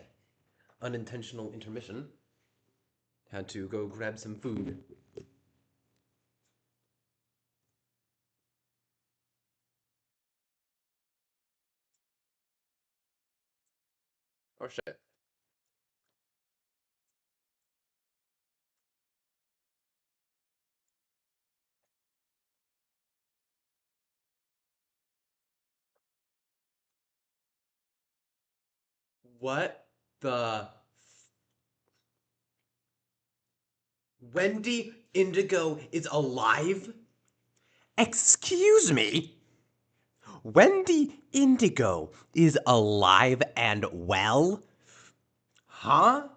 unintentional intermission. Had to go grab some food. Or shit. What the? Wendy Indigo is alive? Excuse me? Wendy Indigo is alive and well? Huh?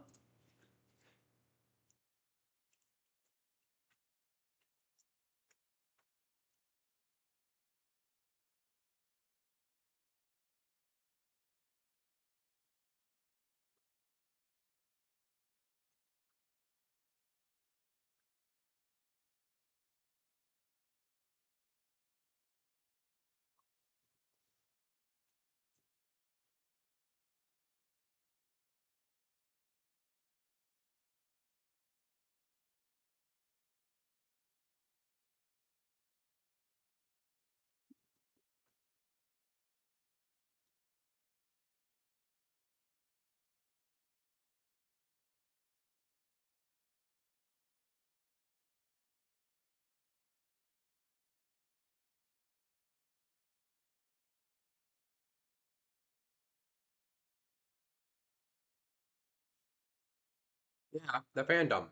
Yeah, the fandom.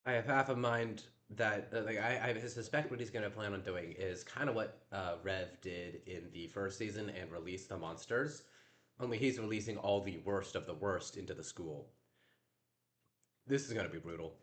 I have half a mind that like I suspect what he's going to plan on doing is kind of what Rev did in the first season and release the monsters. Only he's releasing all the worst of the worst into the school. This is going to be brutal.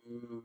Ooh.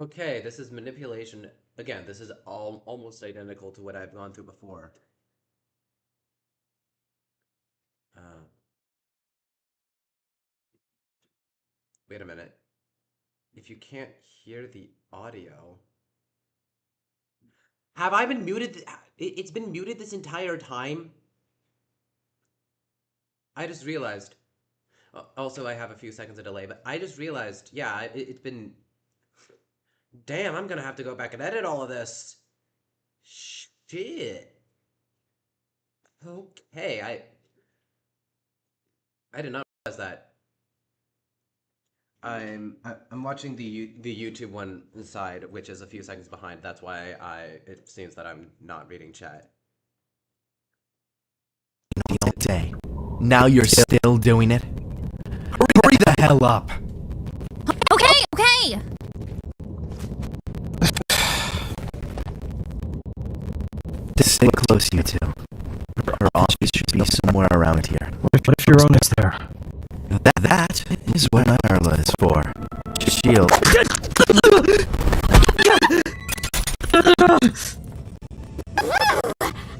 Okay, this is manipulation. Again, this is all almost identical to what I've gone through before. Uh, Wait a minute. If you can't hear the audio, have I been muted? It's been muted this entire time. I just realized. Also, I have a few seconds of delay, but I just realized. Yeah, it's been. Damn, I'm gonna have to go back and edit all of this. Shit. Okay, I did not realize that. I'm watching the YouTube one side, which is a few seconds behind. That's why it seems that I'm not reading chat. All day. Now you're still doing it? Hurry the hell up! Okay, okay! Stay close, you two. Her office should be somewhere around here. What if your own is there? That is what Ireland is for. Just shield.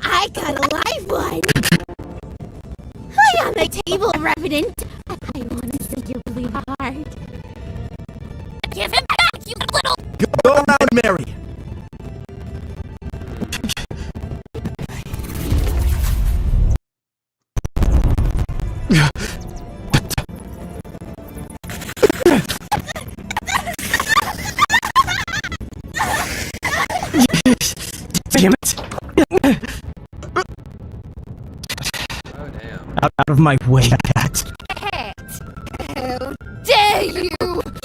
I got a live one! Lay on the table, Revenant! I want to see your bleed heart. Give him back, you little... Go around, Mary! Damn it! Oh, damn. Out of my way, cat. How dare you!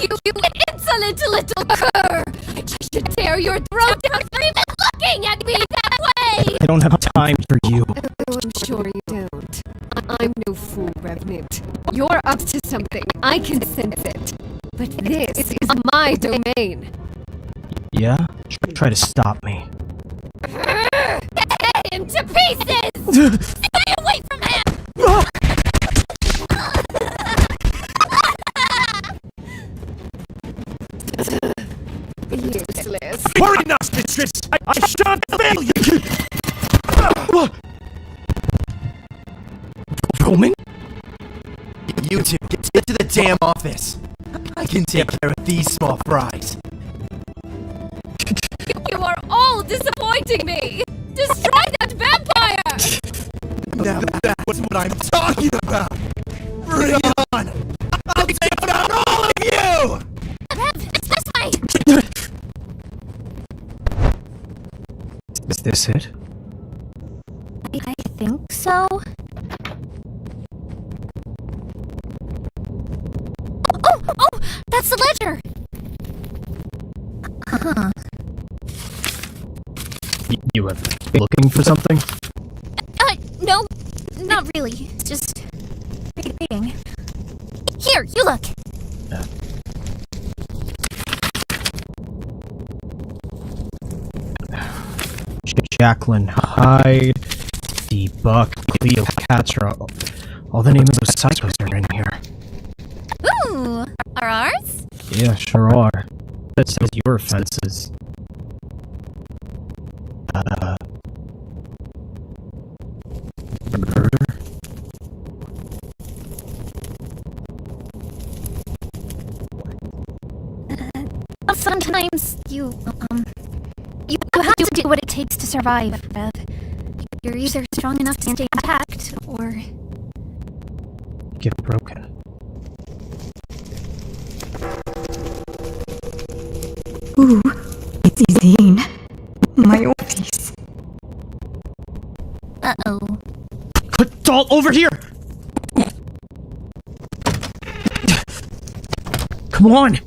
You insolent little cur! I should tear your throat out for even looking at me that way! I don't have time for you. Oh, I'm sure you don't. I'm no fool, Revenant. You're up to something. I can sense it. But this is my domain. Yeah? Try to stop me. Get him to pieces! Stay away from him! Useless. Hurry, mistress! I shan't fail you! Roman? You two, get to the damn office. I can take care of these small fries. You are all disappointing me! Destroy that vampire! Now that's what I'm talking about! Bring it on! I'll take down all of you! It's this way! Is this it? I think so. Oh! That's the ledger! Huh. You were looking for something? No, not really. Just reading. Here, you look! Jacqueline Hyde, the Buck, Cleopatra. All the names of those psychos are in here. Ooh! Are ours? Yeah, sure are. That says your offenses. Murder? Sometimes you have to do what it takes to survive, Rev. You're either strong enough to stay intact, or... Get broken. Ooh, it's Zane. My office. Uh-oh. Doll, over here! Come on!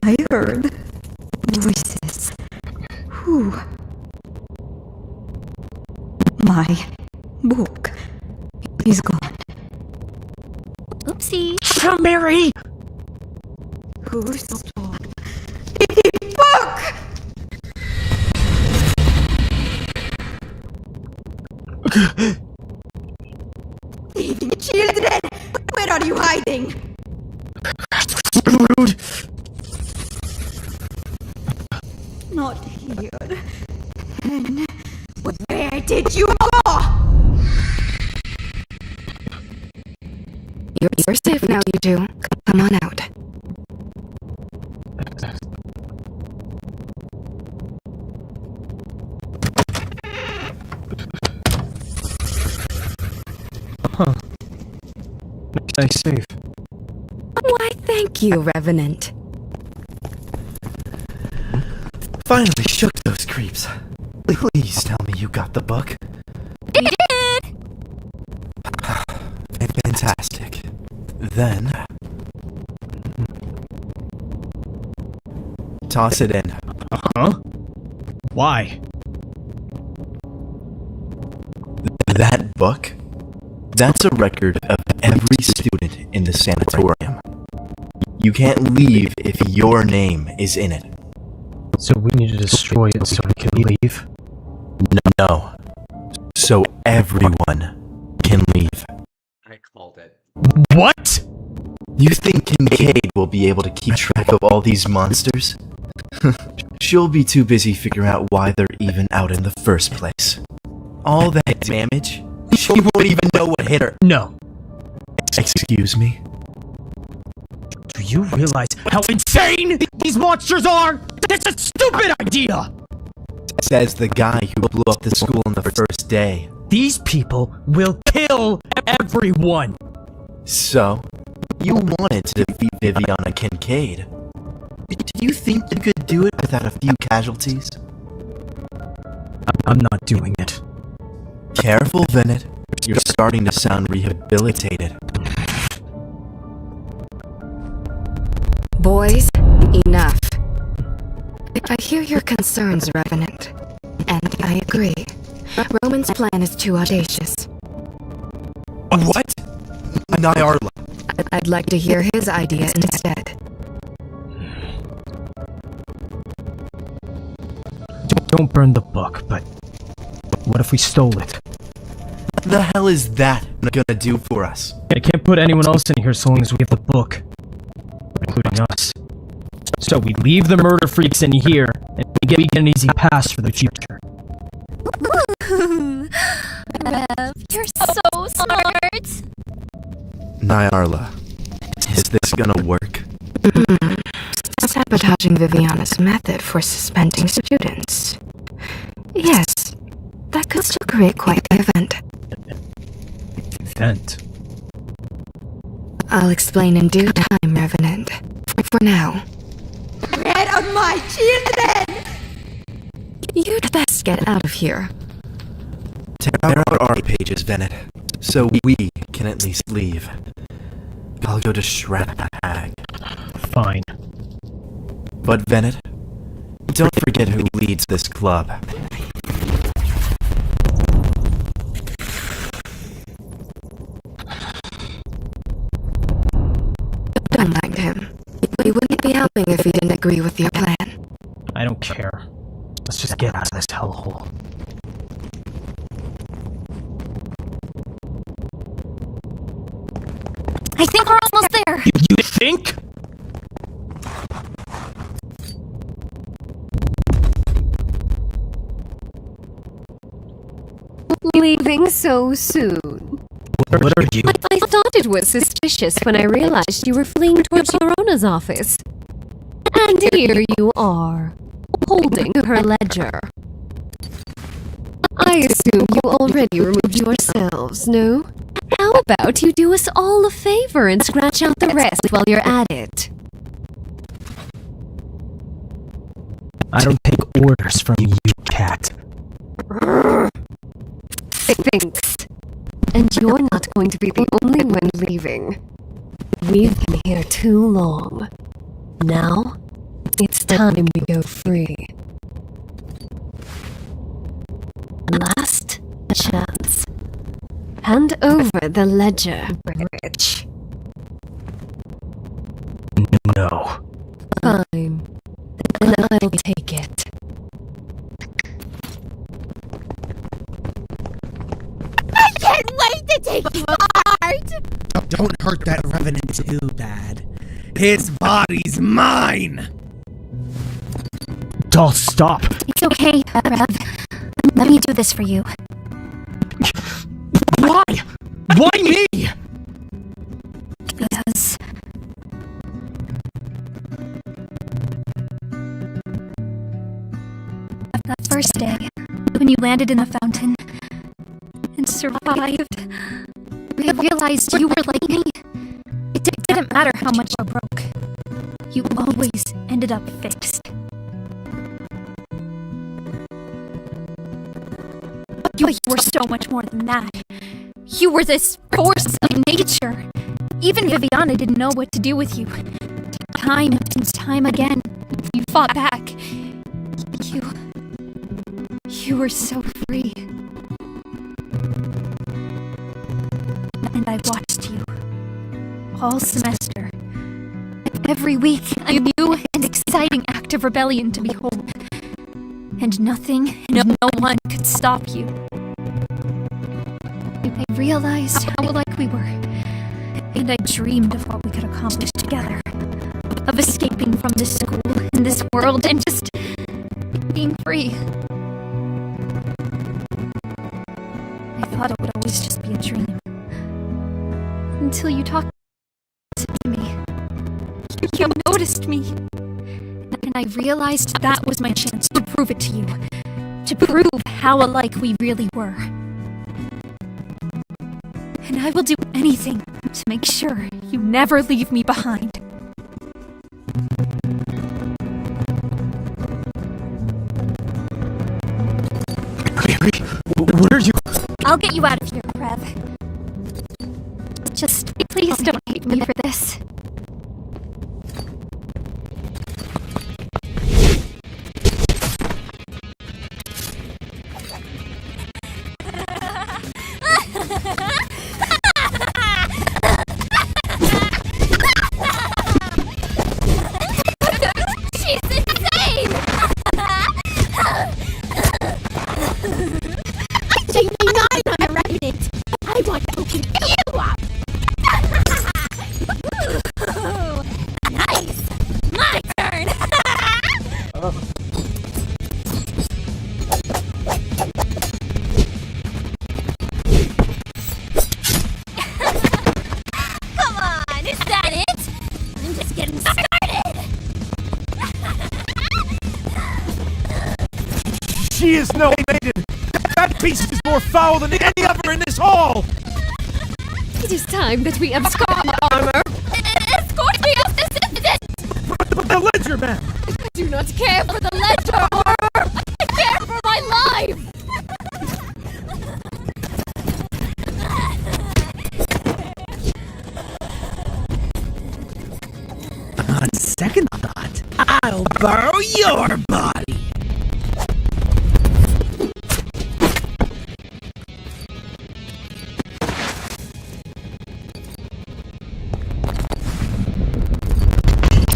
I heard voices. Who? My book is gone. Oopsie. Come, Mary! Who stole the book? Thieving children! Where are you hiding? Rude! Not here. Then where did you go? You're safe now, you two. Come on out. Huh. Nice save. Why, thank you, Revenant. Finally shook those creeps. Please tell me you got the book. You did! Fantastic. Then... toss it in. Huh? Why? That book? That's a record of every student in the sanatorium. You can't leave if your name is in it. So we need to destroy it so we can leave? No. So everyone can leave. I called it. What? You think Kincaid will be able to keep track of all these monsters? She'll be too busy figuring out why they're even out in the first place. All that damage? She won't even know what hit her. No. Excuse me? Do you realize how insane these monsters are? That's a stupid idea! Says the guy who blew up the school on the first day. These people will kill everyone! So, you wanted to defeat Viviana Kincaid. Do you think you could do it without a few casualties? I'm not doing it. Careful, Venet. You're starting to sound rehabilitated. Boys, enough. I hear your concerns, Revenant. And I agree. Roman's plan is too audacious. What? Nyarla. I'd like to hear his idea instead. Don't burn the book, but what if we stole it? What the hell is that gonna do for us? I can't put anyone else in here so long as we get the book. Including us. So we leave the murder freaks in here, and we get an easy pass for the future. Rev, you're so smart. Nyarla, is this gonna work? Sabotaging Viviana's method for suspending students. Yes, that could still create quite the event. Event? I'll explain in due time, Revenant. For now, Get on my children! you'd best get out of here. Tear out our pages, Venet, so we can at least leave. I'll go to Shrag. Fine. But Venet, don't forget who leads this club. Don't mind him. We wouldn't be helping if he didn't agree with your plan. I don't care. Let's just get out of this hellhole. I think we're almost there. You think? Leaving so soon. What are you? I thought it was suspicious when I realized you were fleeing towards Verona's office. And here you are, holding her ledger. I assume you already removed yourselves, no? How about you do us all a favor and scratch out the rest while you're at it? I don't take orders from you, cat. Thanks. And you're not going to be the only one leaving. We've been here too long. Now, it's time to go free. Last chance. Hand over the ledger, Rich. No. Fine. Then I'll take it. I can't wait to take you apart. Don't hurt that Revenant too bad. His body's mine! Doll, stop! It's okay, Rev. Let me do this for you. Why? Why me? Because... that first day, when you landed in the fountain and survived, I realized you were like me. It didn't matter how much you broke. You always ended up fixed. You were so much more than that. You were this force of nature. Even Viviana didn't know what to do with you. Time and time again, you fought back. You were so free. And I watched you. All semester. Every week, a new and exciting act of rebellion to behold. And nothing and no one could stop you. I realized how alike we were. And I dreamed of what we could accomplish together. Of escaping from this school and this world and just being free. I thought it would always just be a dream. Until you talked to me. You noticed me. And I realized that was my chance to prove it to you. To prove how alike we really were. And I will do anything to make sure you never leave me behind. What are you? I'll get you out of here, Rev. Just please don't hate me for this. She's insane! Take me not on a rabbit. I want to open you up. Ooh, nice. My turn. Come on, is that it? I'm just getting started. She is no maiden! That beast is more foul than any other in this hall! It is time that we abscond, armor. Escort me off this incident. But the ledger man! I do not care for the ledger, armor. I care for my life. On second thought, I'll borrow your body.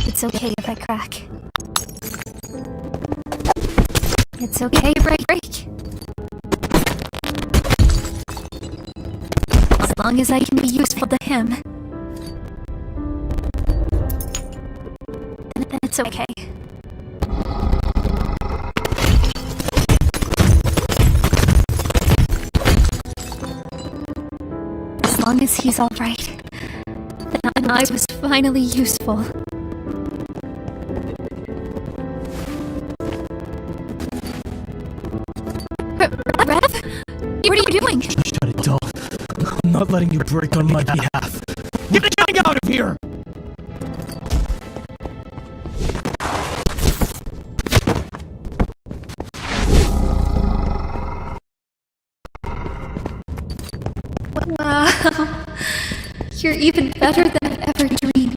It's okay if I crack. It's okay if I break. As long as I can be useful to him. Then it's okay. As long as he's alright. Then I was finally useful. Rev? What are you doing? Shut it, doll. I'm not letting you break on my behalf. Get the gang out of here! Wow. You're even better than I've ever dreamed.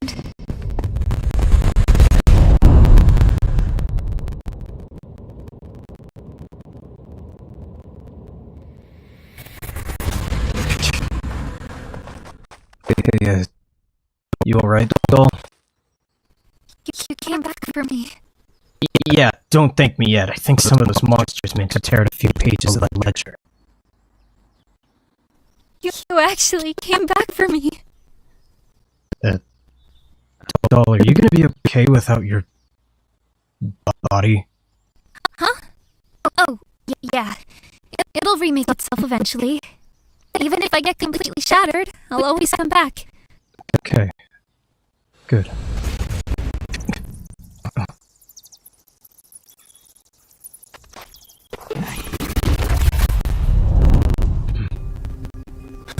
Hey, you alright, doll? You came back for me. Yeah, don't thank me yet. I think some of those monsters meant to tear out a few pages of that ledger. You actually came back for me. Doll, are you gonna be okay without your body? Huh? Oh, yeah. It'll remake itself eventually. Even if I get completely shattered, I'll always come back. Okay. Good.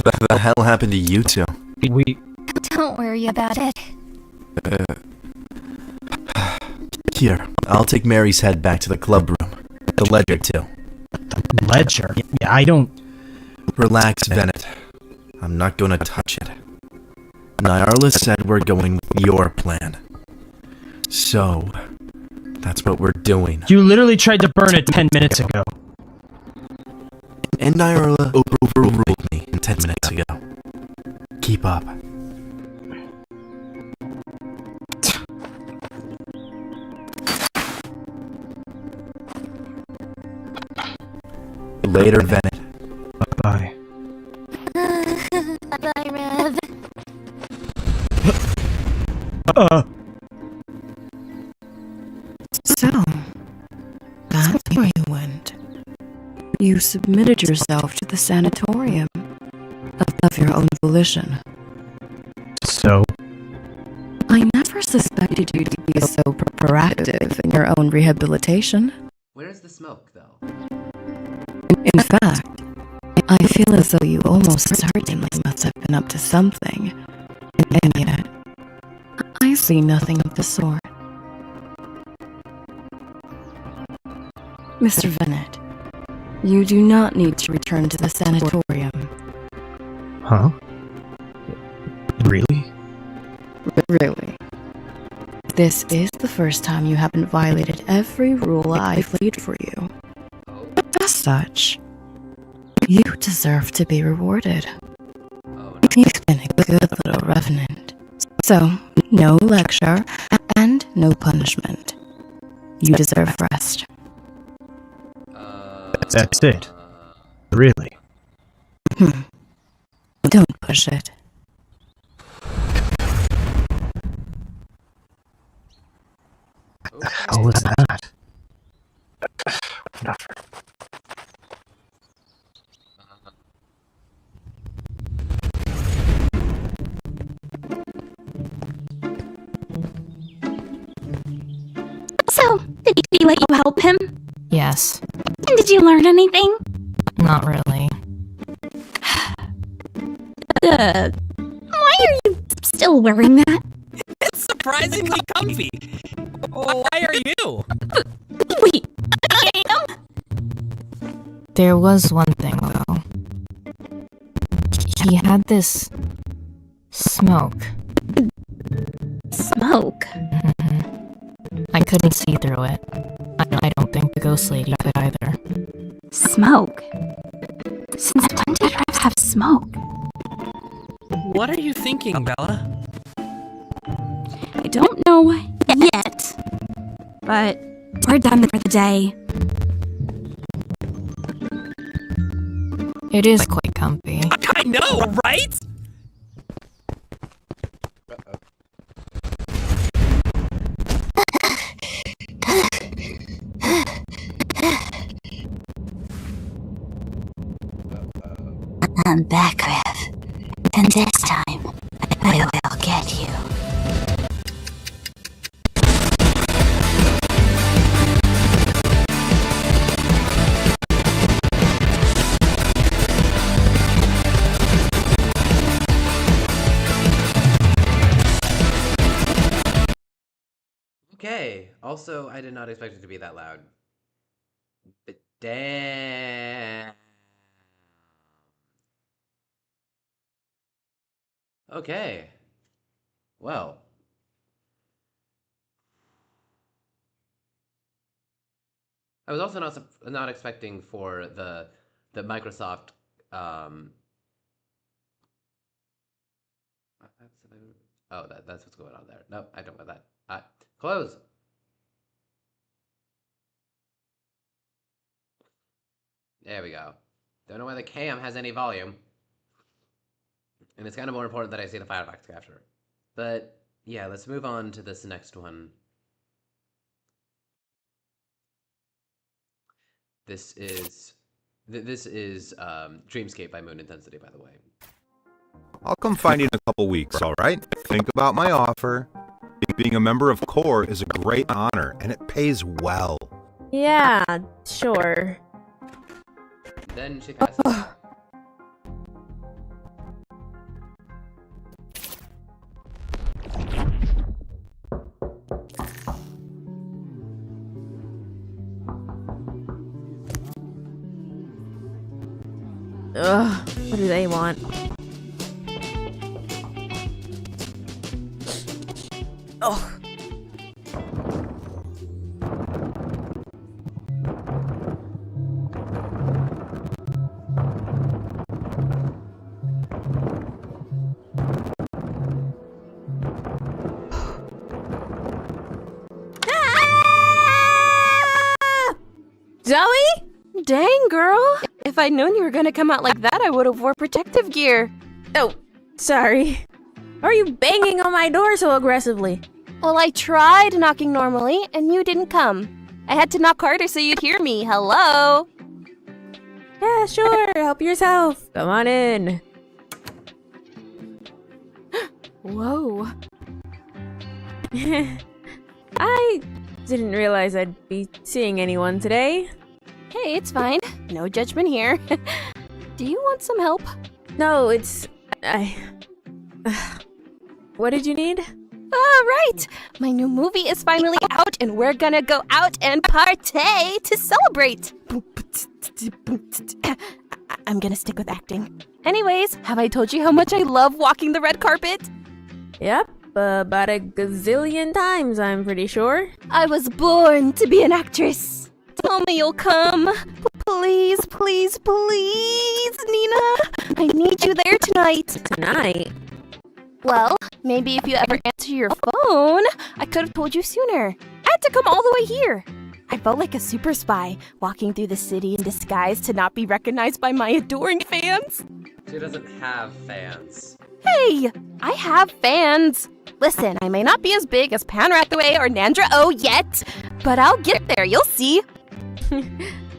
What the hell happened to you two? Don't worry about it. Here, I'll take Mary's head back to the club room. The ledger, too. The ledger? Yeah, I don't... Relax, Bennett. I'm not gonna touch it. Nyarla said we're going with your plan. So, that's what we're doing. You literally tried to burn it 10 minutes ago. And Nyarla overruled me 10 minutes ago. Keep up. Later, Bennett. Bye. Bye, Rev. So, that's where you went. You submitted yourself to the sanatorium of your own volition. So? I never suspected you to be so proactive in your own rehabilitation. Where's the smoke, though? In fact, I feel as though you almost certainly must have been up to something. And yet, I see nothing of the sort. Mr. Bennett, you do not need to return to the sanatorium. Huh? Really? Really. This is the first time you haven't violated every rule I've laid for you. As such, you deserve to be rewarded. You've been a good little revenant. So, no lecture and no punishment. You deserve rest. That's it. Really? Don't push it. What the hell was that? So, did he let you help him? Yes. And did you learn anything? Not really. Why are you still wearing that? It's surprisingly comfy. Why are you? Wait, I am? There was one thing, though. He had this smoke. Smoke? I couldn't see through it. I don't think the ghost lady could either. Smoke? Since when did Rex have smoke? What are you thinking, Bella? I don't know yet, but we're done for the day. It is quite comfy. I know, right? I'm back, Rev. And this time, I will get you. Okay. Also, I did not expect it to be that loud. But damn. Okay. Well. I was also not expecting for the Microsoft that's what's going on there. No, I don't want that. Close. There we go. Don't know why the cam has any volume. And it's kind of more important that I see the Firefox capture. But yeah, let's move on to this next one. This is Dreamscape by Moon Intensity, by the way. I'll come find you in a couple weeks, alright? Think about my offer. Being a member of CORE is a great honor, and it pays well. Yeah, sure. Then she passes. Ugh, what do they want? Oh. Zoe? Dang, girl. If I'd known you were gonna come out like that, I would have wore protective gear. Oh, sorry. Why are you banging on my door so aggressively? Well, I tried knocking normally, and you didn't come. I had to knock harder so you'd hear me. Hello? Yeah, sure. Help yourself. Come on in. Whoa. I didn't realize I'd be seeing anyone today. Hey, it's fine. No judgment here. Do you want some help? No, it's... What did you need? Right! My new movie is finally out, and we're gonna go out and partay to celebrate! I'm gonna stick with acting. Anyways, have I told you how much I love walking the red carpet? Yep, about a gazillion times, I'm pretty sure. I was born to be an actress. Tell me you'll come. Please, please, please, Nina. I need you there tonight. Tonight? Well, maybe if you ever answer your phone, I could have told you sooner. I had to come all the way here. I felt like a super spy, walking through the city in disguise to not be recognized by my adoring fans. She doesn't have fans. Hey, I have fans. Listen, I may not be as big as Pan Rathaway or Nandra O yet, but I'll get there, you'll see.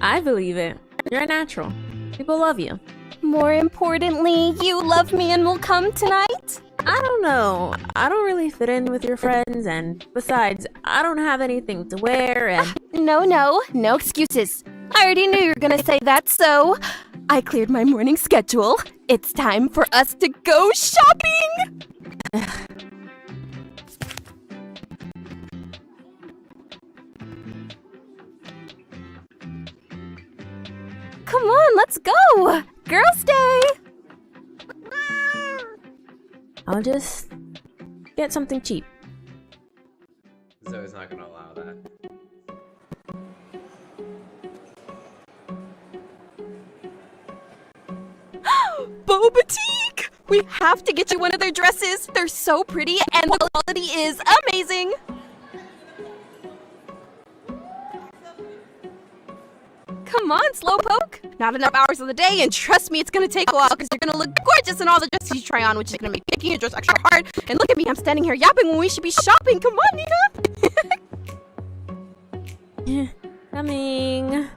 I believe it. You're a natural. People love you. More importantly, you love me and will come tonight? I don't know. I don't really fit in with your friends, and besides, I don't have anything to wear, and... No excuses. I already knew you were gonna say that, so I cleared my morning schedule. It's time for us to go shopping! Come on, let's go! Girls' Day! I'll just get something cheap. Zoe's not gonna allow that. Beau Boutique! We have to get you one of their dresses. They're so pretty and the quality is amazing. Come on, Slowpoke. Not enough hours of the day, and trust me, it's gonna take a while because you're gonna look gorgeous in all the dresses you try on, which is gonna make picking your dress extra hard. And look at me, I'm standing here yapping when we should be shopping. Come on, Nina. Coming.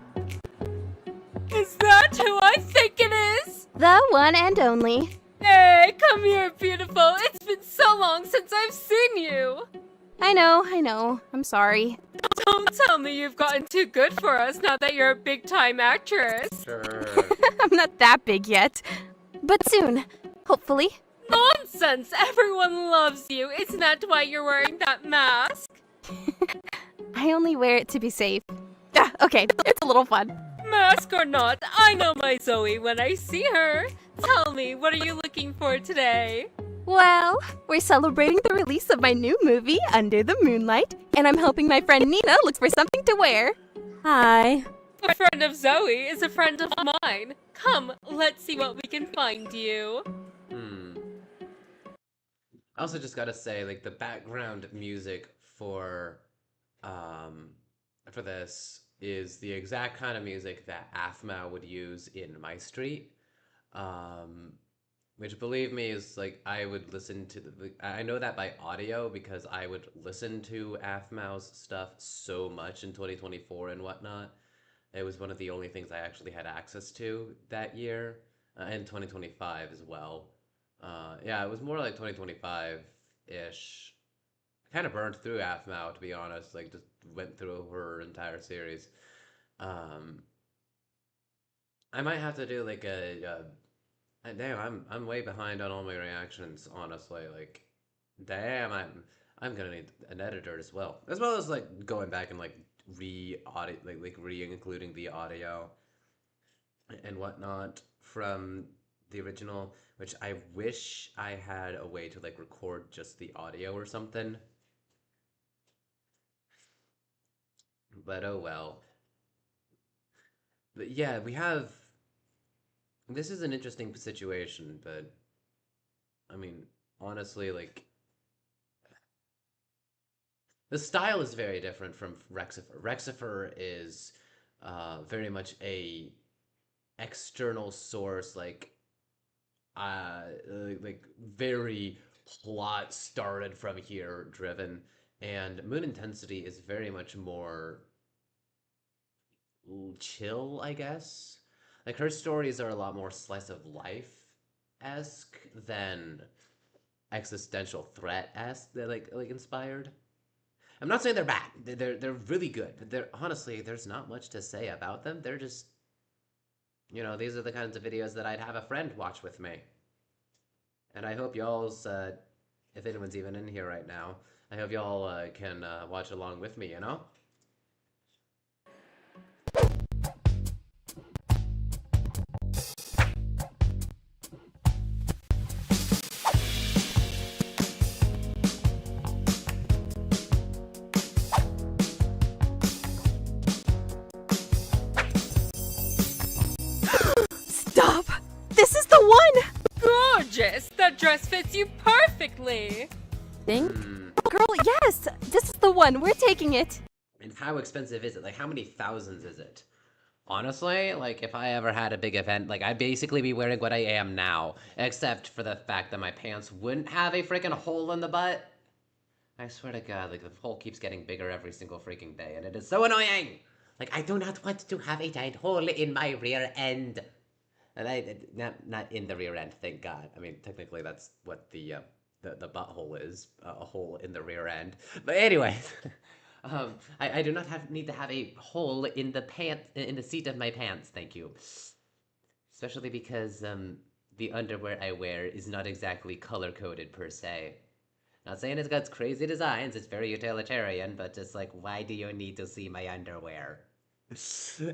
Is that who I think it is? The one and only. Hey, come here, beautiful. It's been so long since I've seen you. I know. I'm sorry. Don't tell me you've gotten too good for us now that you're a big-time actress. Sure. I'm not that big yet. But soon, hopefully. Nonsense! Everyone loves you. Isn't that why you're wearing that mask? I only wear it to be safe. Okay, it's a little fun. Mask or not, I know my Zoe when I see her. Tell me, what are you looking for today? Well, we're celebrating the release of my new movie, Under the Moonlight, and I'm helping my friend Nina look for something to wear. Hi. A friend of Zoe is a friend of mine. Come, let's see what we can find you. I also just gotta say, like, the background music for this is the exact kind of music that Aphmau would use in My Street. Which, believe me, is like, I would listen to I know that by audio because I would listen to Aphmau's stuff so much in 2024 and whatnot. It was one of the only things I actually had access to that year, and 2025 as well. Yeah, it was more like 2025-ish. I kind of burned through Aphmau, to be honest, like, just went through her entire series. I might have to do, like, damn, I'm way behind on all my reactions, honestly. Like, damn, I'm gonna need an editor as well as like going back and like re-including the audio and whatnot from the original, which I wish I had a way to like record just the audio or something. But oh well. But yeah, this is an interesting situation, but I mean, honestly, like, the style is very different from Rexifer. Rexifer is very much a external source, like very plot started from here driven, and Moon Intensity is very much more chill, I guess. Like her stories are a lot more slice of life esque than existential threat esque. They're like inspired. I'm not saying they're bad. They're really good, but they're honestly there's not much to say about them. They're just these are the kinds of videos that I'd have a friend watch with me. And I hope y'all's if anyone's even in here right now, I hope y'all can watch along with me, Stop! This is the one! Gorgeous! That dress fits you perfectly! Think? Girl, yes! This is the one. We're taking it. And how expensive is it? Like, how many thousands is it? Honestly, like, if I ever had a big event, like, I'd basically be wearing what I am now, except for the fact that my pants wouldn't have a freaking hole in the butt. I swear to God, like, the hole keeps getting bigger every single freaking day, and it is so annoying! Like, I do not want to have a giant hole in my rear end. And not in the rear end, thank God. I mean, technically that's what the butthole is, a hole in the rear end. But anyways, I do not need to have a hole in the seat of my pants, thank you. Especially because the underwear I wear is not exactly color-coded per se. Not saying it's got crazy designs, it's very utilitarian, but just like, why do you need to see my underwear?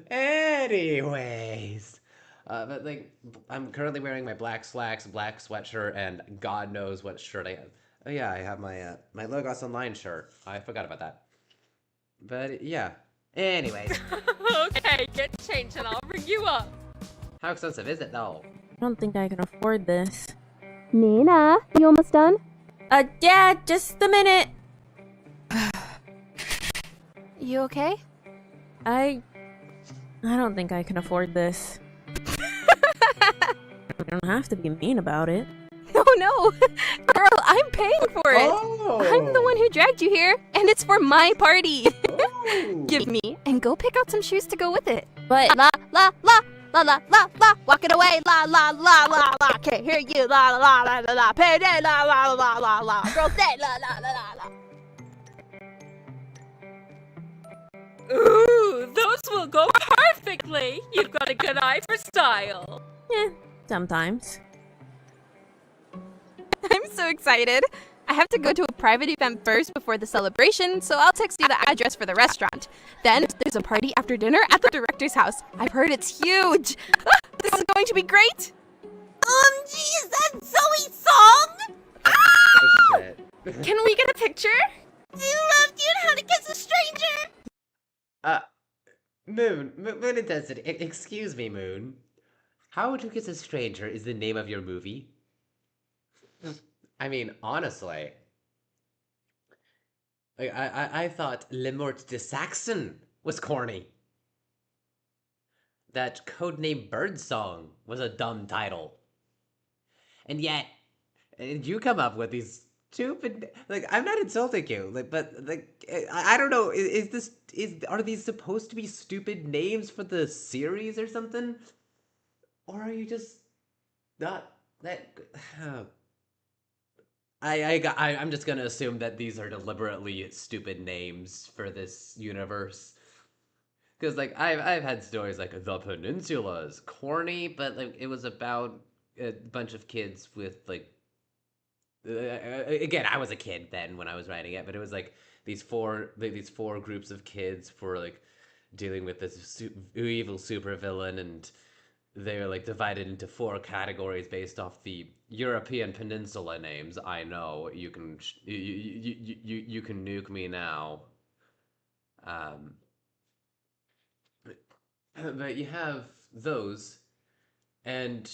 Anyways. But like, I'm currently wearing my black slacks, black sweatshirt, and God knows what shirt I have. Oh yeah, I have my my Logos Online shirt. I forgot about that. But yeah. Anyways. Okay, get changed and I'll ring you up. How expensive is it though? I don't think I can afford this. Nina, you almost done? Yeah, just a minute. You okay? I don't think I can afford this. You don't have to be mean about it. Oh no! Girl, I'm paying for it! Oh. I'm the one who dragged you here, and it's for my party! Give me, and go pick out some shoes to go with it. But La la la la la la la, walking away, la la la la la, can't hear you, la la la la la, payday, la la la la la, girl day, la la la la la. Ooh, those will go perfectly! You've got a good eye for style. yeah, sometimes. I'm so excited. I have to go to a private event first before the celebration, so I'll text you the address for the restaurant. Then there's a party after dinner at the director's house. I've heard it's huge. This is going to be great. OMG, is that Zoe's song? Oh shit. Can we get a picture? I loved you and How to Kiss a Stranger. Moon Intensity. Excuse me, Moon. How to Kiss a Stranger is the name of your movie? I mean, honestly, I thought Le Mort de Saxon was corny. That Codename Birdsong was a dumb title. And yet, you come up with these stupid, like, I'm not insulting you, like, but like, I don't know, are these supposed to be stupid names for the series or something? Or are you just not that? I'm just gonna assume that these are deliberately stupid names for this universe. Because like I've had stories like The Peninsula is corny, but like it was about a bunch of kids with like again, I was a kid then when I was writing it, but it was like these four groups of kids for like dealing with this evil supervillain, and they were like divided into 4 categories based off the European peninsula names. I know you can you can nuke me now. But you have those, and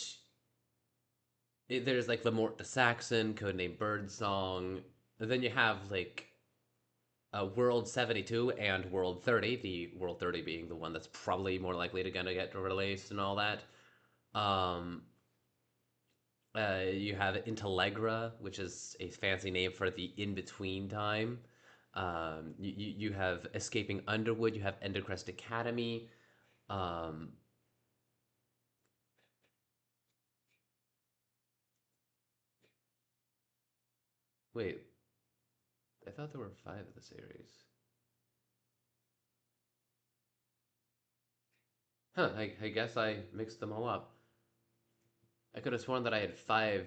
there's like Le Mort de Saxon, Codename Birdsong. And then you have like World 72 and World 30, the World 30 being the one that's probably more likely to gonna get released and all that. You have Intellegra, which is a fancy name for the in-between time. You have Escaping Underwood. You have Endercrest Academy. Wait, I thought there were 5 of the series. Huh, I guess I mixed them all up. I could have sworn that I had 5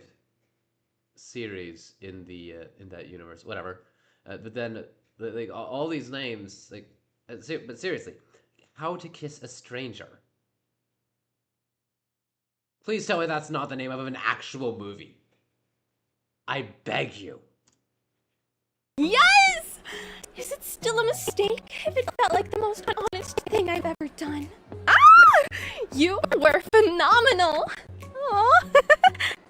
series in the in that universe. Whatever. But then like all these names, like, but seriously, How to Kiss a Stranger. Please tell me that's not the name of an actual movie. I beg you. Yes! Is it still a mistake? It felt like the most honest thing I've ever done. Ah! You were phenomenal! Aw,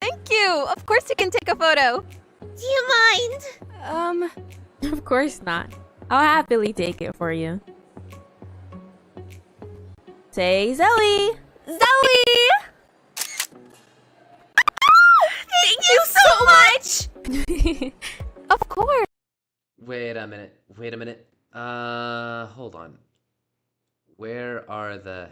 thank you! Of course you can take a photo. Do you mind? Of course not. I'll happily take it for you. Say Zoe! Zoe! Thank you so much! Of course. Wait a minute. Hold on. Where are the...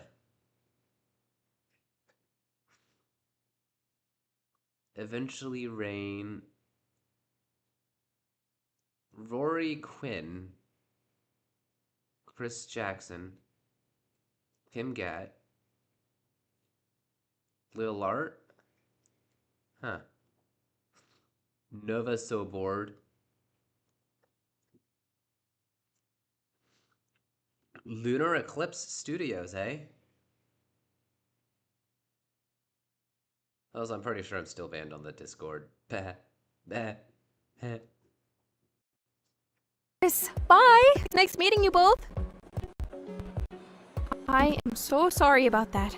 Eventually Rain... Rory Quinn... Chris Jackson... Kim Gatt... Lil Art? Huh. Nova So Bored... Lunar Eclipse Studios, eh? Also, I'm pretty sure I'm still banned on the Discord. Bye. Nice meeting you both. I am so sorry about that.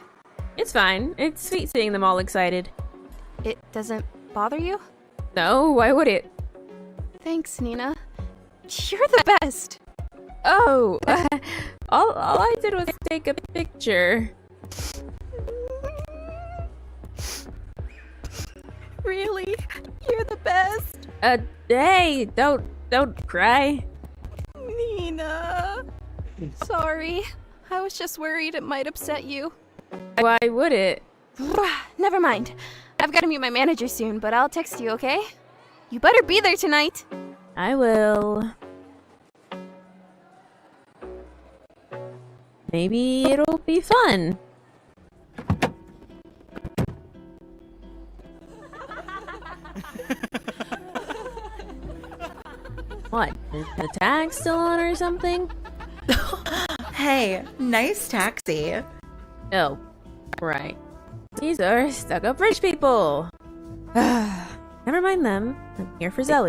It's fine. It's sweet seeing them all excited. It doesn't bother you? No, why would it? Thanks, Nina. You're the best. Oh, all I did was take a picture. Really? You're the best. Hey, don't cry. Nina. Sorry. I was just worried it might upset you. Why would it? Never mind. I've got to meet my manager soon, but I'll text you, okay? You better be there tonight. I will. Maybe it'll be fun. What? Is the tag still on or something? Hey, nice taxi. Oh, right. These are stuck-up rich people. Never mind them. I'm here for Zoe.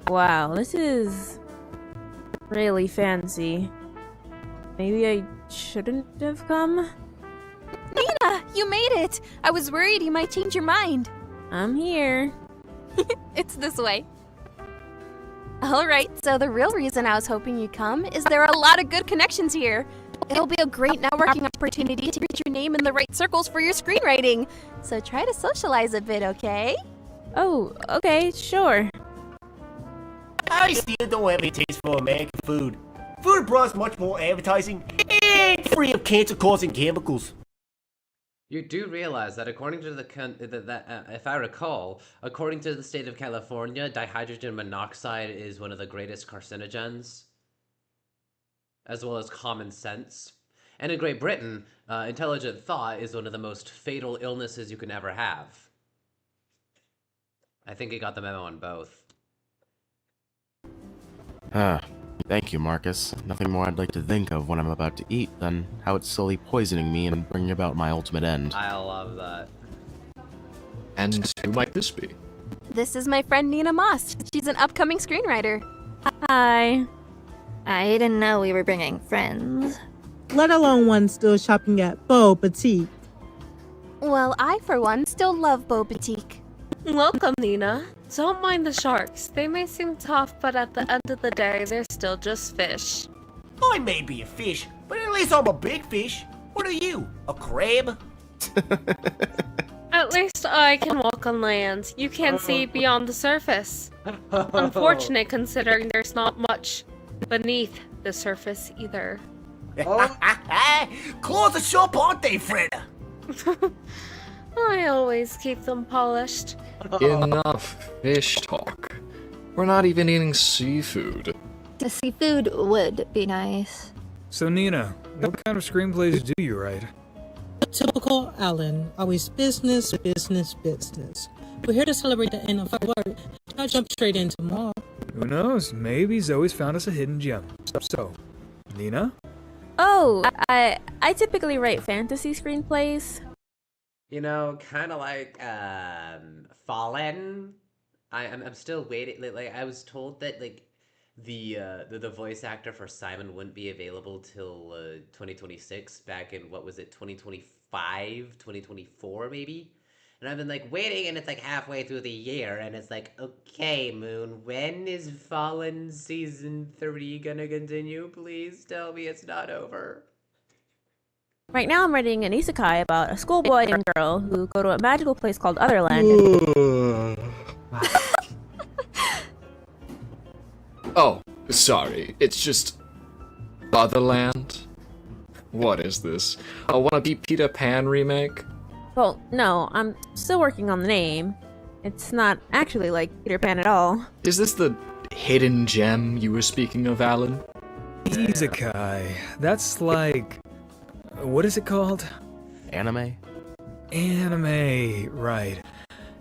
Wow, this is really fancy. Maybe I shouldn't have come? Nina, you made it! I was worried you might change your mind. I'm here. It's this way. Alright, so the real reason I was hoping you'd come is there are a lot of good connections here. It'll be a great networking opportunity to get your name in the right circles for your screenwriting. So try to socialize a bit, okay? Oh, okay, sure. I still don't have a taste for American food. Food abroad is much more advertising and free of cancer-causing chemicals. You do realize that according to if I recall, according to the state of California, dihydrogen monoxide is one of the greatest carcinogens, as well as common sense. And in Great Britain, intelligent thought is one of the most fatal illnesses you can ever have. I think he got the memo on both. Thank you, Marcus. Nothing more I'd like to think of when I'm about to eat than how it's slowly poisoning me and bringing about my ultimate end. I love that. And who might this be? This is my friend Nina Moss. She's an upcoming screenwriter. Hi. I didn't know we were bringing friends. Let alone one still shopping at Beau Boutique. Well, I, for one, still love Beau Boutique. Welcome, Nina. Don't mind the sharks. They may seem tough, but at the end of the day, they're still just fish. I may be a fish, but at least I'm a big fish. What are you, a crab? At least I can walk on land. You can't see beyond the surface. Unfortunate considering there's not much beneath the surface either. Claws are sharp, aren't they, Freda? I always keep them polished. Enough fish talk. We're not even eating seafood. The seafood would be nice. So Nina, what kind of screenplays do you write? Typical Alan, always business, business, business. We're here to celebrate the end of work, not jump straight into more. Who knows? Maybe Zoe's found us a hidden gem. So, Nina? Oh, I typically write fantasy screenplays. You know, kind of like Fallen. I'm still waiting. Like I was told that like the voice actor for Simon wouldn't be available till 2026. Back in what was it, 2025, 2024 maybe. And I've been like waiting, and it's like halfway through the year, and it's like, okay, Moon, when is Fallen season 3 gonna continue? Please tell me it's not over. Right now I'm writing an isekai about a schoolboy and girl who go to a magical place called Otherland. Oh, sorry. It's just... Otherland? What is this? A wannabe Peter Pan remake? Well, no, I'm still working on the name. It's not actually like Peter Pan at all. Is this the hidden gem you were speaking of, Alan? Isekai. That's like... What is it called? Anime? Anime, right.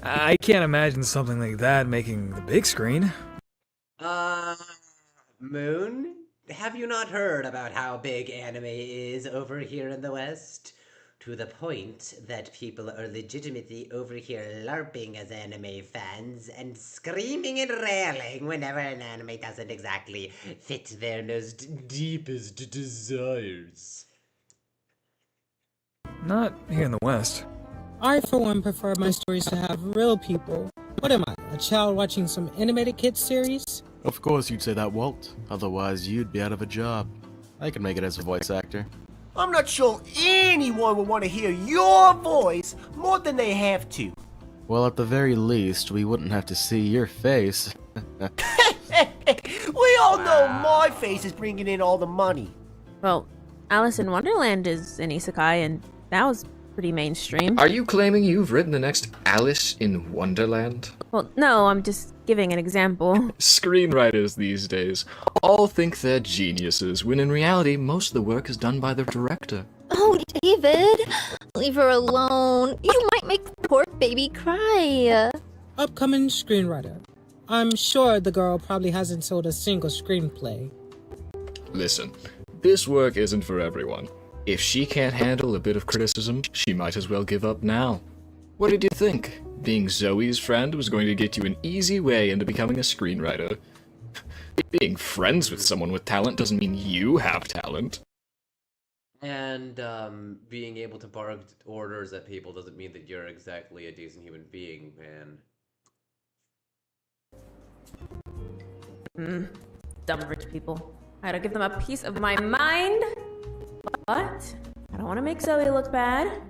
I can't imagine something like that making the big screen. Moon? Have you not heard about how big anime is over here in the West? To the point that people are legitimately over here LARPing as anime fans and screaming and railing whenever an anime doesn't exactly fit their most deepest desires. Not here in the West. I, for one, prefer my stories to have real people. What am I, a child watching some animated kids series? Of course you'd say that, Walt. Otherwise, you'd be out of a job. I can make it as a voice actor. I'm not sure anyone would want to hear your voice more than they have to. Well, at the very least, we wouldn't have to see your face. We all know my face is bringing in all the money. Well, Alice in Wonderland is an isekai, and that was pretty mainstream. Are you claiming you've written the next Alice in Wonderland? Well, no, I'm just giving an example. Screenwriters these days all think they're geniuses, when in reality, most of the work is done by their director. Oh, David! Leave her alone. You might make the poor baby cry. Upcoming screenwriter. I'm sure the girl probably hasn't sold a single screenplay. Listen, this work isn't for everyone. If she can't handle a bit of criticism, she might as well give up now. What did you think? Being Zoe's friend was going to get you an easy way into becoming a screenwriter. Being friends with someone with talent doesn't mean you have talent. And being able to bark orders at people doesn't mean that you're exactly a decent human being, man. Dumb rich people. I had to give them a piece of my mind. But I don't want to make Zoe look bad.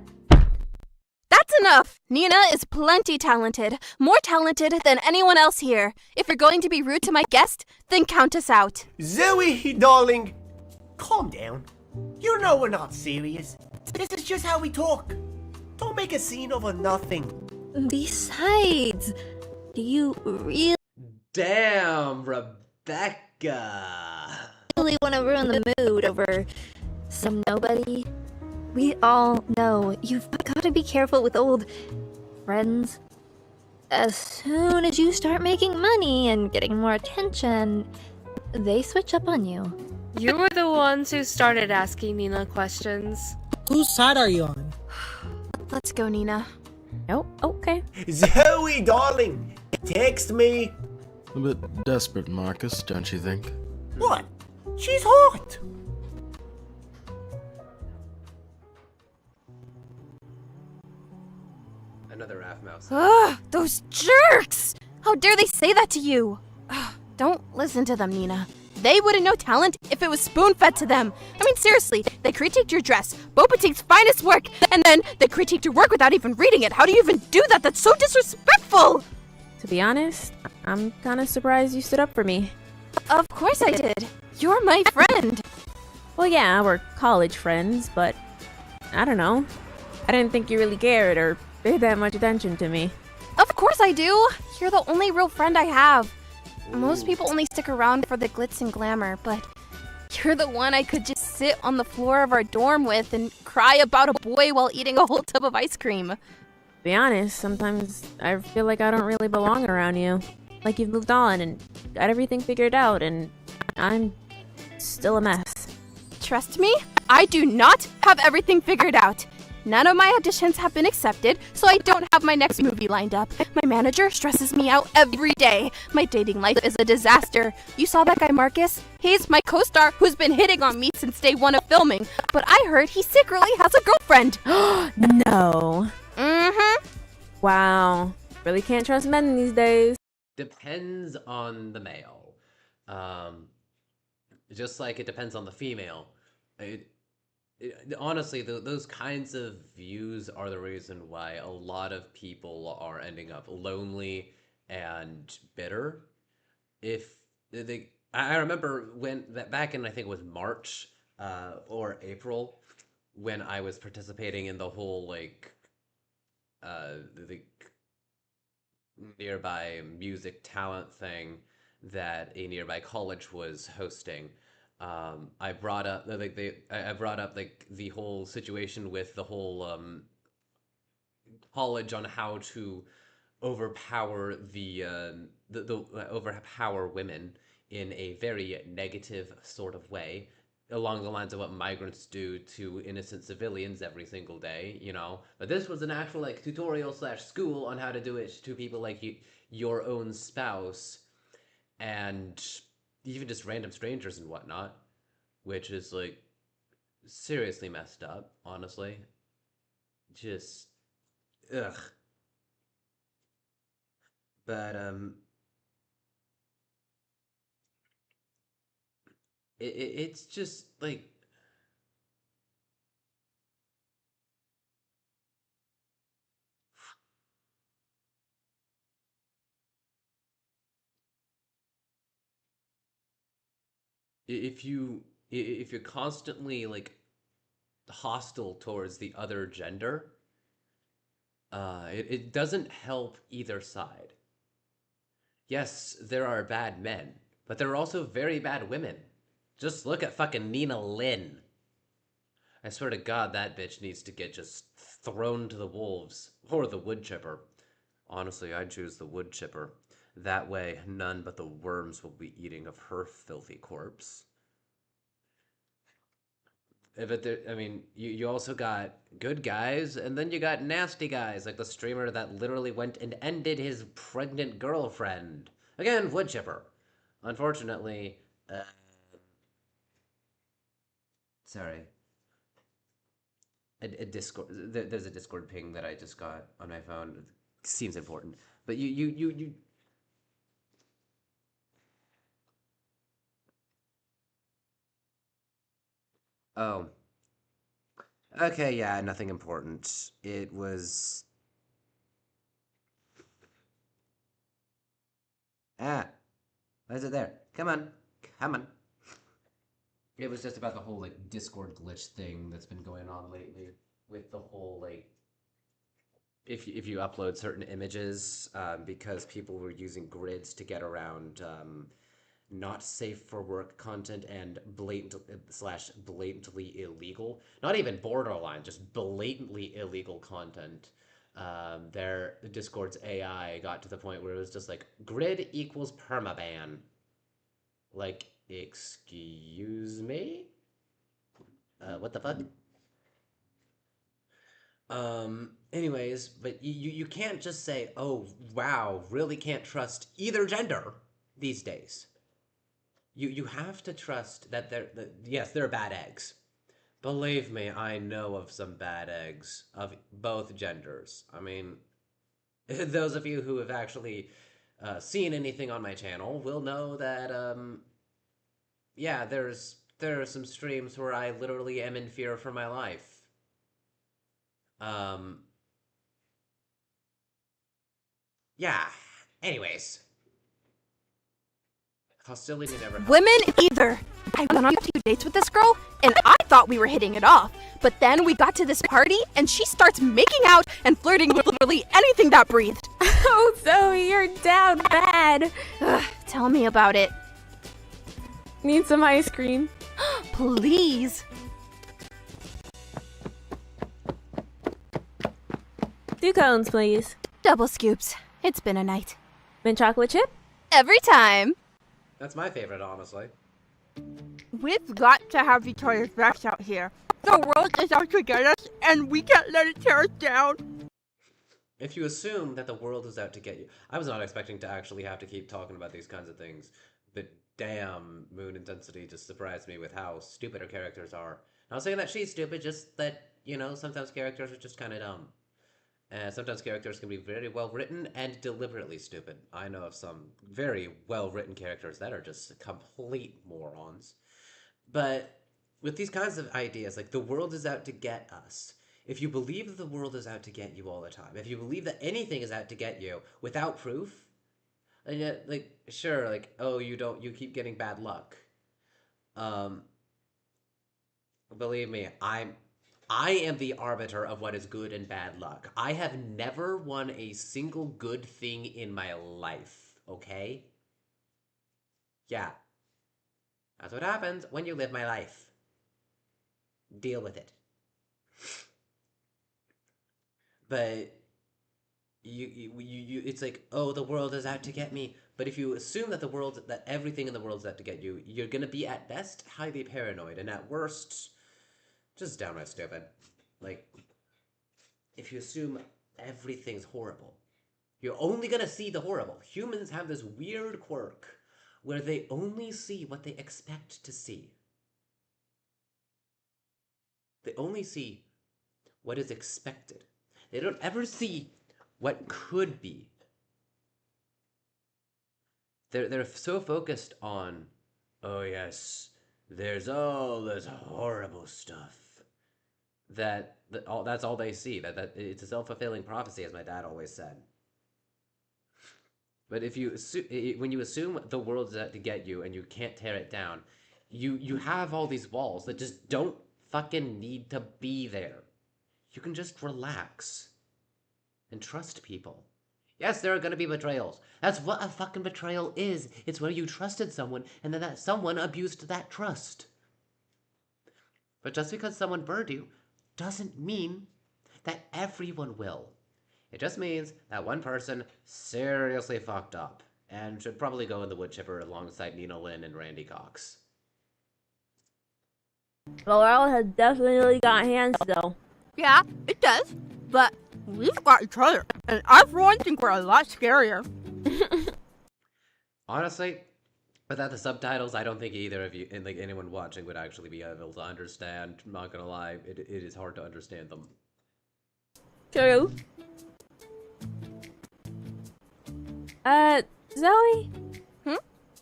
That's enough! Nina is plenty talented. More talented than anyone else here. If you're going to be rude to my guest, then count us out. Zoe, darling, calm down. You know we're not serious. This is just how we talk. Don't make a scene over nothing. Besides, do you really Damn, Rebecca! want to ruin the mood over some nobody? We all know you've got to be careful with old friends. As soon as you start making money and getting more attention, they switch up on you. You were the ones who started asking Nina questions. Whose side are you on? Let's go, Nina. Oh, okay. Zoe, darling, text me. A bit desperate, Marcus, don't you think? What? She's hot. Another Raph mouse. Ugh, those jerks! How dare they say that to you? Ugh, don't listen to them, Nina. They wouldn't know talent if it was spoon-fed to them. I mean, seriously, they critiqued your dress, Bo Boutique's finest work, and then they critiqued your work without even reading it. How do you even do that? That's so disrespectful! To be honest, I'm kinda surprised you stood up for me. Of course I did. You're my friend. Well, yeah, we're college friends, but I don't know. I didn't think you really cared or paid that much attention to me. Of course I do. You're the only real friend I have. Most people only stick around for the glitz and glamour, but you're the one I could just sit on the floor of our dorm with and cry about a boy while eating a whole tub of ice cream. To be honest, sometimes I feel like I don't really belong around you. Like you've moved on and got everything figured out, and I'm still a mess. Trust me, I do not have everything figured out. None of my auditions have been accepted, so I don't have my next movie lined up. My manager stresses me out every day. My dating life is a disaster. You saw that guy Marcus? He's my co-star who's been hitting on me since day one of filming, but I heard he secretly has a girlfriend. No. Mm-hmm. Wow. Really can't trust men these days. Depends on the male. Just like it depends on the female. Honestly, those kinds of views are the reason why a lot of people are ending up lonely and bitter. I remember back in, I think it was March or April, when I was participating in the whole the nearby music talent thing that a nearby college was hosting. I brought up the whole situation with the whole college on how to overpower overpower women in a very negative sort of way, along the lines of what migrants do to innocent civilians every single day, you know. But this was an actual tutorial / school on how to do it to people like your own spouse, and even just random strangers and whatnot, which is seriously messed up, honestly. Just ugh. But it's just if you're constantly hostile towards the other gender, it doesn't help either side. Yes, there are bad men, but there are also very bad women. Just look at fucking Nina Lynn. I swear to God, that bitch needs to get just thrown to the wolves. Or the wood chipper. Honestly, I'd choose the wood chipper. That way, none but the worms will be eating of her filthy corpse. But I mean, you also got good guys, and then you got nasty guys, like the streamer that literally went and ended his pregnant girlfriend. Again, wood chipper. Unfortunately, sorry. A Discord. There's a Discord ping that I just got on my phone. It seems important, but you. Oh. Okay, yeah, nothing important. It was. Ah. Why is it there? Come on. Come on. It was just about the whole Discord glitch thing that's been going on lately with the whole if you upload certain images because people were using grids to get around not safe for work content and blatantly illegal, not even borderline, just blatantly illegal content. The Discord's AI got to the point where it was just grid equals permaban. Excuse me? What the fuck? Anyways, but you can't just say, oh, wow, really can't trust either gender these days. You have to trust that yes, there are bad eggs. Believe me, I know of some bad eggs of both genders. I mean, those of you who have actually seen anything on my channel will know that, yeah, there are some streams where I literally am in fear for my life. Yeah. Anyways. Hostility never helps. Women either. I went on 2 dates with this girl, and I thought we were hitting it off. But then we got to this party, and she starts making out and flirting with literally anything that breathed. Oh, Zoe, you're down bad. Ugh, tell me about it. Need some ice cream? Please. 2 cones, please. Double scoops. It's been a night. Mint chocolate chip? Every time. That's my favorite, honestly. We've got to have each other's backs out here. The world is out to get us, and we can't let it tear us down. If you assume that the world is out to get you... I was not expecting to actually have to keep talking about these kinds of things, but damn, Moon Intensity just surprised me with how stupid her characters are. Not saying that she's stupid, just that, you know, sometimes characters are just kind of dumb. And sometimes characters can be very well written and deliberately stupid. I know of some very well written characters that are just complete morons. But with these kinds of ideas, like the world is out to get us. If you believe that the world is out to get you all the time, if you believe that anything is out to get you without proof, and yet, like, sure, like, oh, you keep getting bad luck. Believe me, I am the arbiter of what is good and bad luck. I have never won a single good thing in my life, okay? Yeah. That's what happens when you live my life. Deal with it. But you it's like, oh, the world is out to get me. But if you assume that everything in the world is out to get you, you're gonna be at best highly paranoid, and at worst, just downright stupid. Like, if you assume everything's horrible, you're only gonna see the horrible. Humans have this weird quirk where they only see what they expect to see. They only see what is expected. They don't ever see what could be. They're so focused on, oh yes, there's all this horrible stuff, that's all they see. That it's a self-fulfilling prophecy, as my dad always said. But if you when you assume the world's out to get you and you can't tear it down, you have all these walls that just don't fucking need to be there. You can just relax and trust people. Yes, there are gonna be betrayals. That's what a fucking betrayal is. It's where you trusted someone and then that someone abused that trust. But just because someone burned you doesn't mean that everyone will. It just means that one person seriously fucked up and should probably go in the wood chipper alongside Nina Lynn and Randy Cox. Laurel has definitely got hands, though. Yeah, it does. But we've got each other, and I for one think we're a lot scarier. Honestly, without the subtitles, I don't think either of you, and like anyone watching, would actually be able to understand. I'm not gonna lie, it is hard to understand them. True. Zoe?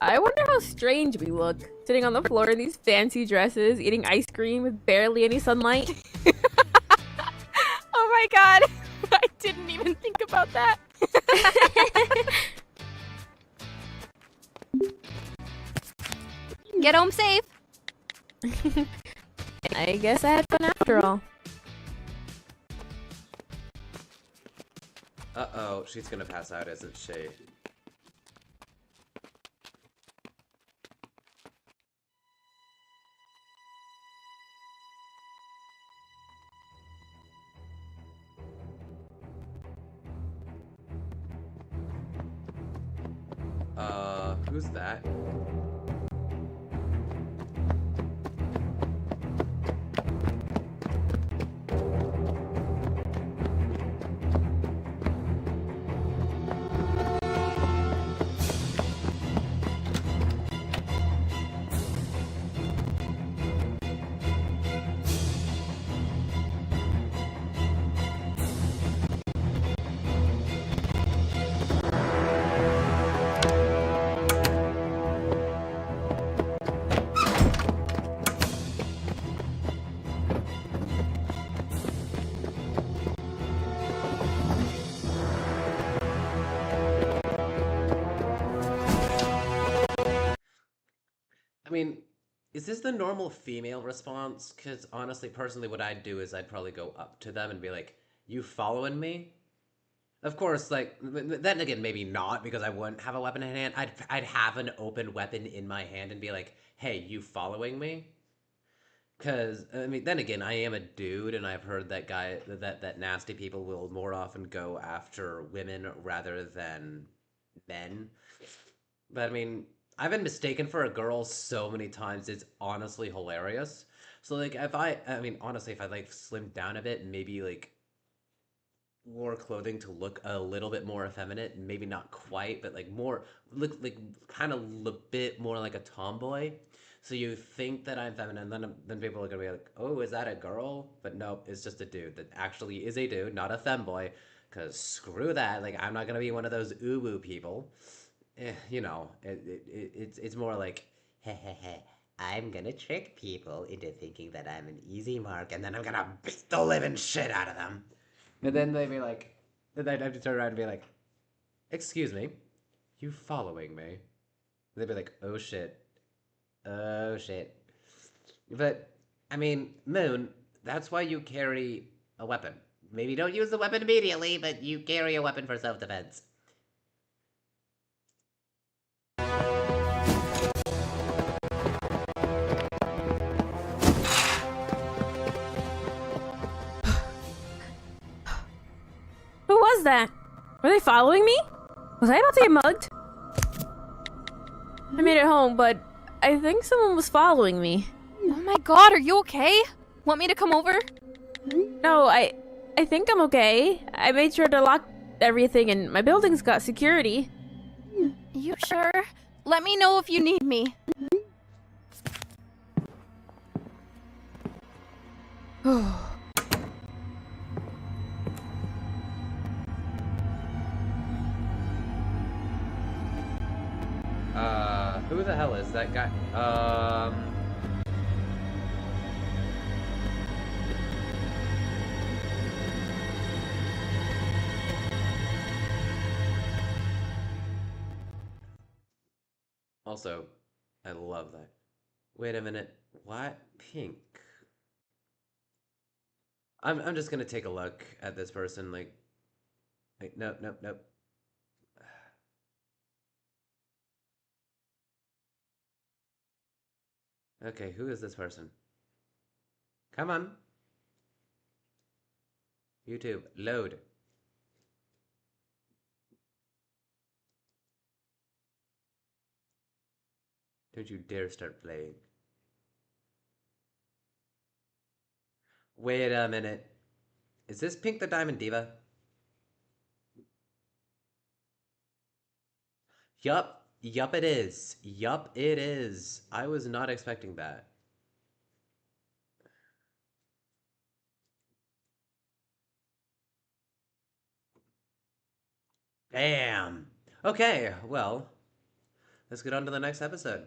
I wonder how strange we look, sitting on the floor in these fancy dresses, eating ice cream with barely any sunlight. Oh my god, I didn't even think about that. Get home safe. I guess I had fun after all. Uh-oh, she's gonna pass out, isn't she? Who's that? I mean, is this the normal female response? Because honestly, personally, what I'd do is I'd probably go up to them and be like, "You following me?" Of course, like then again, maybe not because I wouldn't have a weapon in hand. I'd have an open weapon in my hand and be like, "Hey, you following me?" Because I mean, then again, I am a dude, and I've heard that nasty people will more often go after women rather than men. But I mean, I've been mistaken for a girl so many times. It's honestly hilarious. So like, I mean, honestly, if I like slimmed down a bit, and maybe like wore clothing to look a little bit more effeminate, maybe not quite, but like more look like kind of a bit more like a tomboy. So you think that I'm feminine, then people are gonna be like, "Oh, is that a girl?" But nope, it's just a dude that actually is a dude, not a femboy. Cause screw that. Like I'm not gonna be one of those uwu people. You know, it's more like, "Heh heh heh. I'm gonna trick people into thinking that I'm an easy mark, and then I'm gonna beat the living shit out of them." And then they'd be like, then I'd have to turn around and be like, "Excuse me, you following me?" And they'd be like, "Oh shit. Oh shit." But, I mean, Moon, that's why you carry a weapon. Maybe don't use the weapon immediately, but you carry a weapon for self-defense. Who was that? Were they following me? Was I about to get mugged? I made it home, but I think someone was following me. Oh my god, are you okay? Want me to come over? No, I think I'm okay. I made sure to lock everything and my building's got security. You sure? Let me know if you need me. Who the hell is that guy? Also, I love that. Wait a minute. What? Pink. I'm just gonna take a look at this person, like nope. Okay, who is this person? Come on. YouTube, load. Don't you dare start playing. Wait a minute. Is this Pink the Diamond Diva? Yup it is. Yup it is. I was not expecting that. Damn. Okay, well, let's get on to the next episode.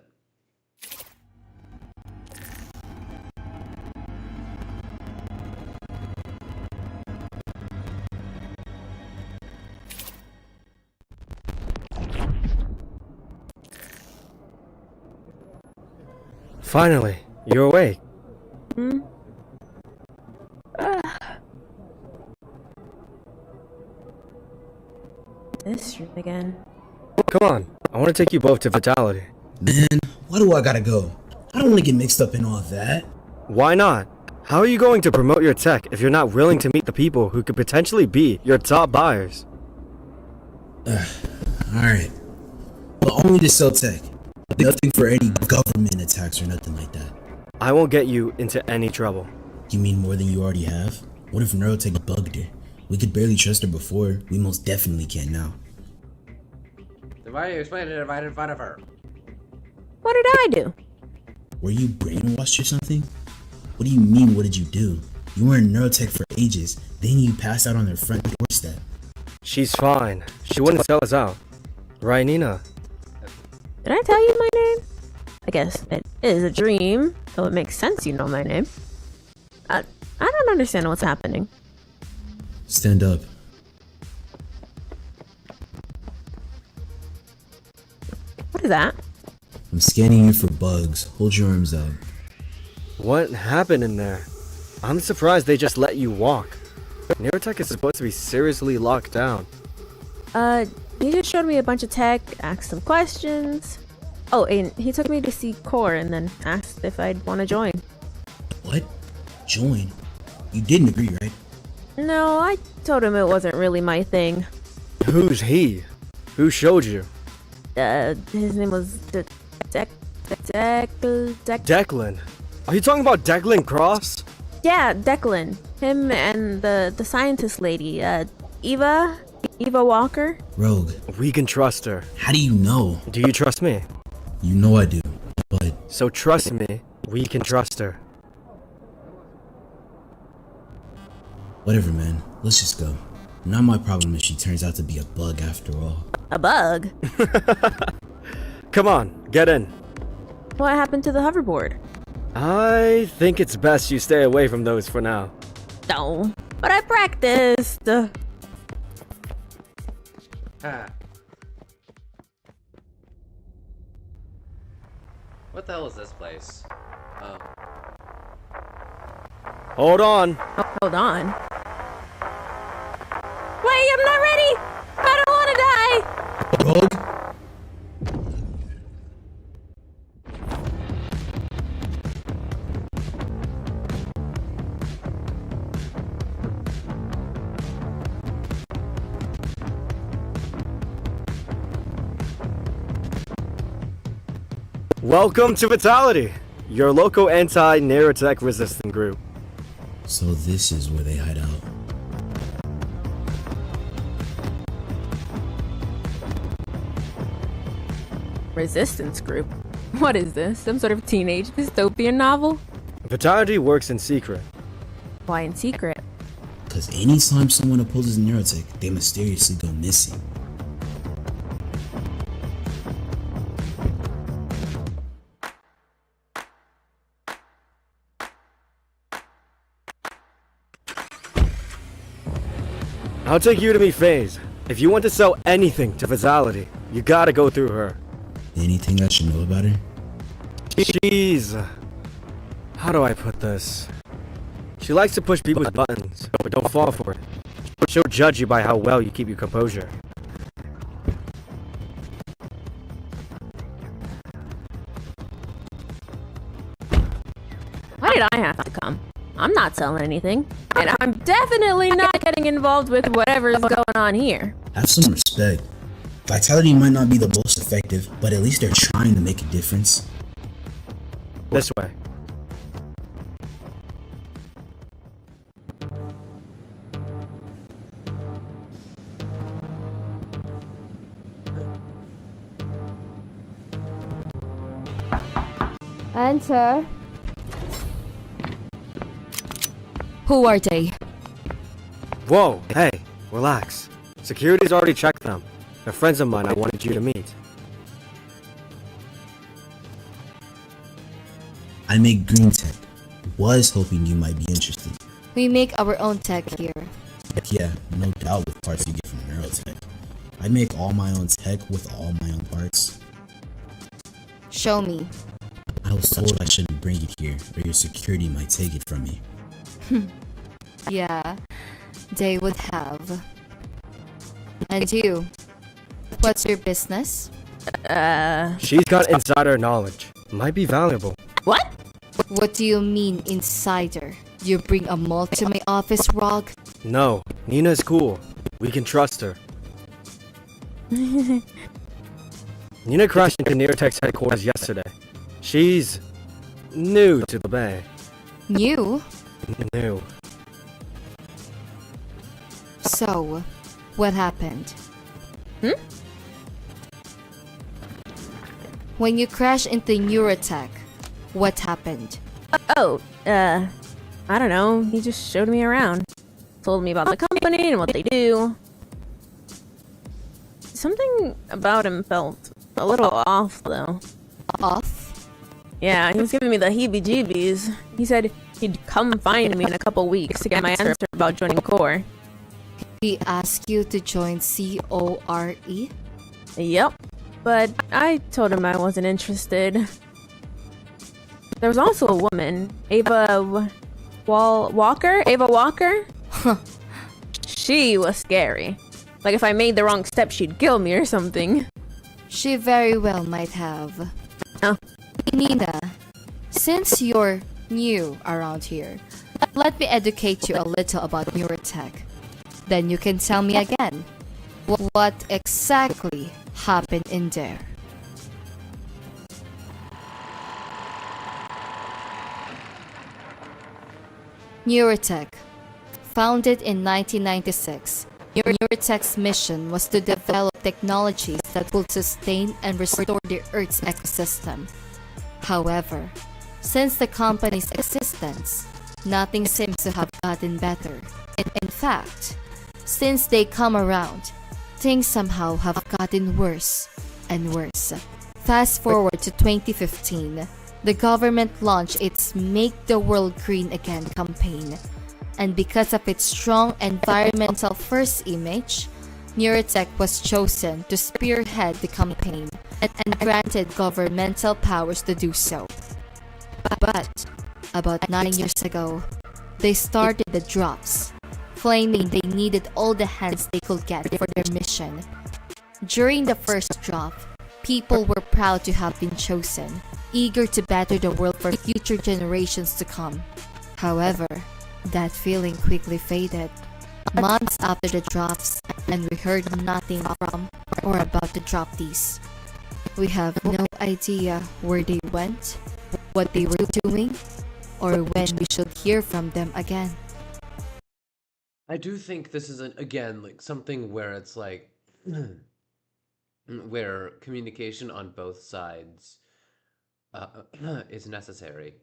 Finally, you're awake. This room again. Come on, I want to take you both to Vitality. Man, why do I gotta go? I don't want to get mixed up in all that. Why not? How are you going to promote your tech if you're not willing to meet the people who could potentially be your top buyers? Alright. But only to sell tech. Nothing for any government attacks or nothing like that. I won't get you into any trouble. You mean more than you already have? What if Neurotech bugged her? We could barely trust her before. We most definitely can now. Then why are you explaining it right in front of her? What did I do? Were you brainwashed or something? What do you mean, what did you do? You were in Neurotech for ages, then you passed out on their front doorstep. She's fine. She wouldn't sell us out. Right, Nina? Did I tell you my name? I guess it is a dream, so it makes sense you know my name. I don't understand what's happening. Stand up. What is that? I'm scanning you for bugs. Hold your arms out. What happened in there? I'm surprised they just let you walk. Neurotech is supposed to be seriously locked down. He just showed me a bunch of tech, asked some questions. Oh, and he took me to see Core and then asked if I'd want to join. What? Join? You didn't agree, right? No, I told him it wasn't really my thing. Who's he? Who showed you? His name was Declan. Are you talking about Declan Cross? Yeah, Declan. Him and the scientist lady, Eva Walker. Rogue. We can trust her. How do you know? Do you trust me? You know I do, but... So trust me, we can trust her. Whatever, man. Let's just go. Not my problem if she turns out to be a bug after all. A bug? Come on, get in. What happened to the hoverboard? I think it's best you stay away from those for now. No, but I practiced. What the hell is this place? Oh. Hold on. Oh, hold on. Wait, I'm not ready! I don't want to die! Rogue? Welcome to Vitality, your local anti-Neurotech resistant group. So this is where they hide out. Resistance group? What is this? Some sort of teenage dystopian novel? Vitality works in secret. Why in secret? Because anytime someone opposes Neurotech, they mysteriously go missing. I'll take you to meet FaZe. If you want to sell anything to Vitality, you gotta go through her. Anything I should know about her? She's... how do I put this? She likes to push people's buttons, but don't fall for it. She'll judge you by how well you keep your composure. Why did I have to come? I'm not selling anything. And I'm definitely not getting involved with whatever's going on here. Have some respect. Vitality might not be the most effective, but at least they're trying to make a difference. This way. Enter. Who are they? Whoa, hey, relax. Security's already checked them. They're friends of mine I wanted you to meet. I make green tech. Was hoping you might be interested. We make our own tech here. Heck yeah, no doubt with parts you get from Neurotech. I make all my own tech with all my own parts. Show me. I was told I shouldn't bring it here, or your security might take it from me. Yeah, they would have. And you? What's your business? She's got insider knowledge. Might be valuable. What? What do you mean, insider? You bring a mole to my office, Rog? No, Nina's cool. We can trust her. Nina crashed into Neurotech's headquarters yesterday. She's new to the Bay. New? New. So, what happened? When you crashed into Neurotech, what happened? Oh, I don't know. He just showed me around. Told me about the company and what they do. Something about him felt a little off, though. Off? Yeah, he was giving me the heebie-jeebies. He said he'd come find me in a couple weeks to get my answer about joining Core. He asked you to join CORE? Yep. but I told him I wasn't interested. There was also a woman, Ava Walker? Ava Walker? She was scary. Like if I made the wrong step, she'd kill me or something. She very well might have. Oh. Nina, since you're new around here, let me educate you a little about neurotech. Then you can tell me again, what exactly happened in there? Neurotech. Founded in 1996, Neurotech's mission was to develop technologies that will sustain and restore the Earth's ecosystem. However, since the company's existence, nothing seems to have gotten better. In fact, since they come around, things somehow have gotten worse and worse. Fast forward to 2015, the government launched its Make the World Green Again campaign. And because of its strong environmental first image, Neurotech was chosen to spearhead the campaign and granted governmental powers to do so. But about 9 years ago, they started the drops, claiming they needed all the hands they could get for their mission. During the first drop, people were proud to have been chosen, eager to better the world for future generations to come. However, that feeling quickly faded. Months after the drops, and we heard nothing from or about the droptees. We have no idea where they went, what they were doing, or when we should hear from them again. I do think this is again like something where it's like where communication on both sides is necessary.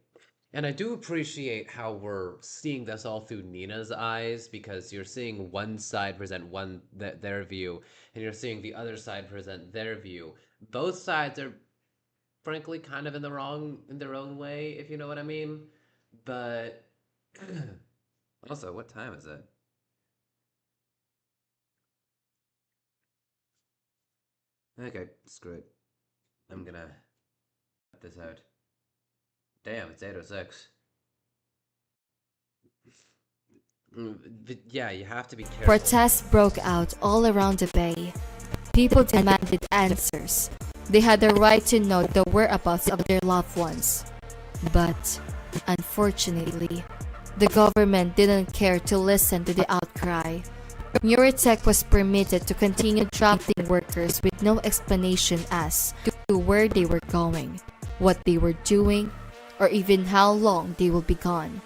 And I do appreciate how we're seeing this all through Nina's eyes, because you're seeing one side present their view, and you're seeing the other side present their view. Both sides are frankly kind of in their own way, if you know what I mean. But also, what time is it? Okay, screw it. I'm gonna cut this out. Damn, it's 8:06. Yeah, you have to be careful. Protests broke out all around the bay. People demanded answers. They had the right to know the whereabouts of their loved ones. But, unfortunately, the government didn't care to listen to the outcry. Neurotech was permitted to continue drafting workers with no explanation as to where they were going, what they were doing, or even how long they will be gone.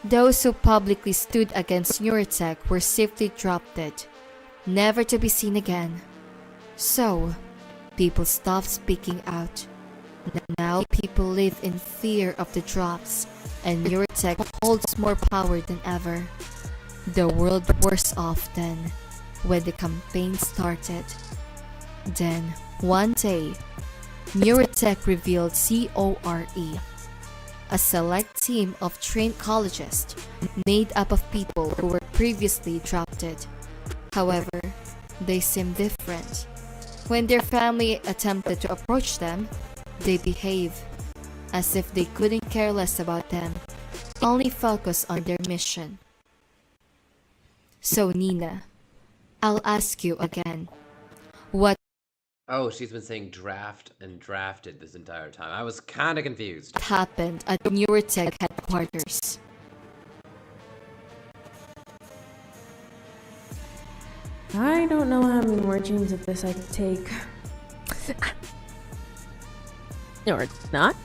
Those who publicly stood against Neurotech were safely dropped, never to be seen again. So, people stopped speaking out. Now people live in fear of the drops, and Neurotech holds more power than ever. The world worse off then, when the campaign started. Then, one day, Neurotech revealed CORE, a select team of trained collegists made up of people who were previously drafted. However, they seemed different. When their family attempted to approach them, they behaved as if they couldn't care less about them, only focus on their mission. So Nina, I'll ask you again, what Oh, she's been saying draft and drafted this entire time. I was kind of confused. happened at Neurotech headquarters? I don't know how many more dreams of this I could take. Or not.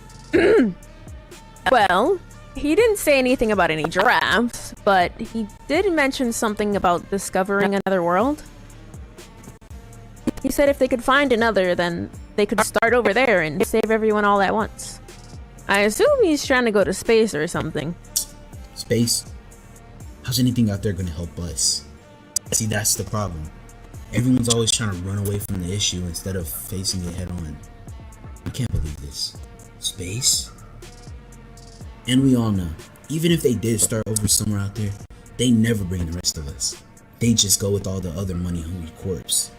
Well, he didn't say anything about any drafts, but he did mention something about discovering another world. He said if they could find another, then they could start over there and save everyone all at once. I assume he's trying to go to space or something. Space? How's anything out there gonna help us? See, that's the problem. Everyone's always trying to run away from the issue instead of facing it head on. I can't believe this. Space? And we all know, even if they did start over somewhere out there, they never bring the rest of us. They just go with all the other money-hungry corpse.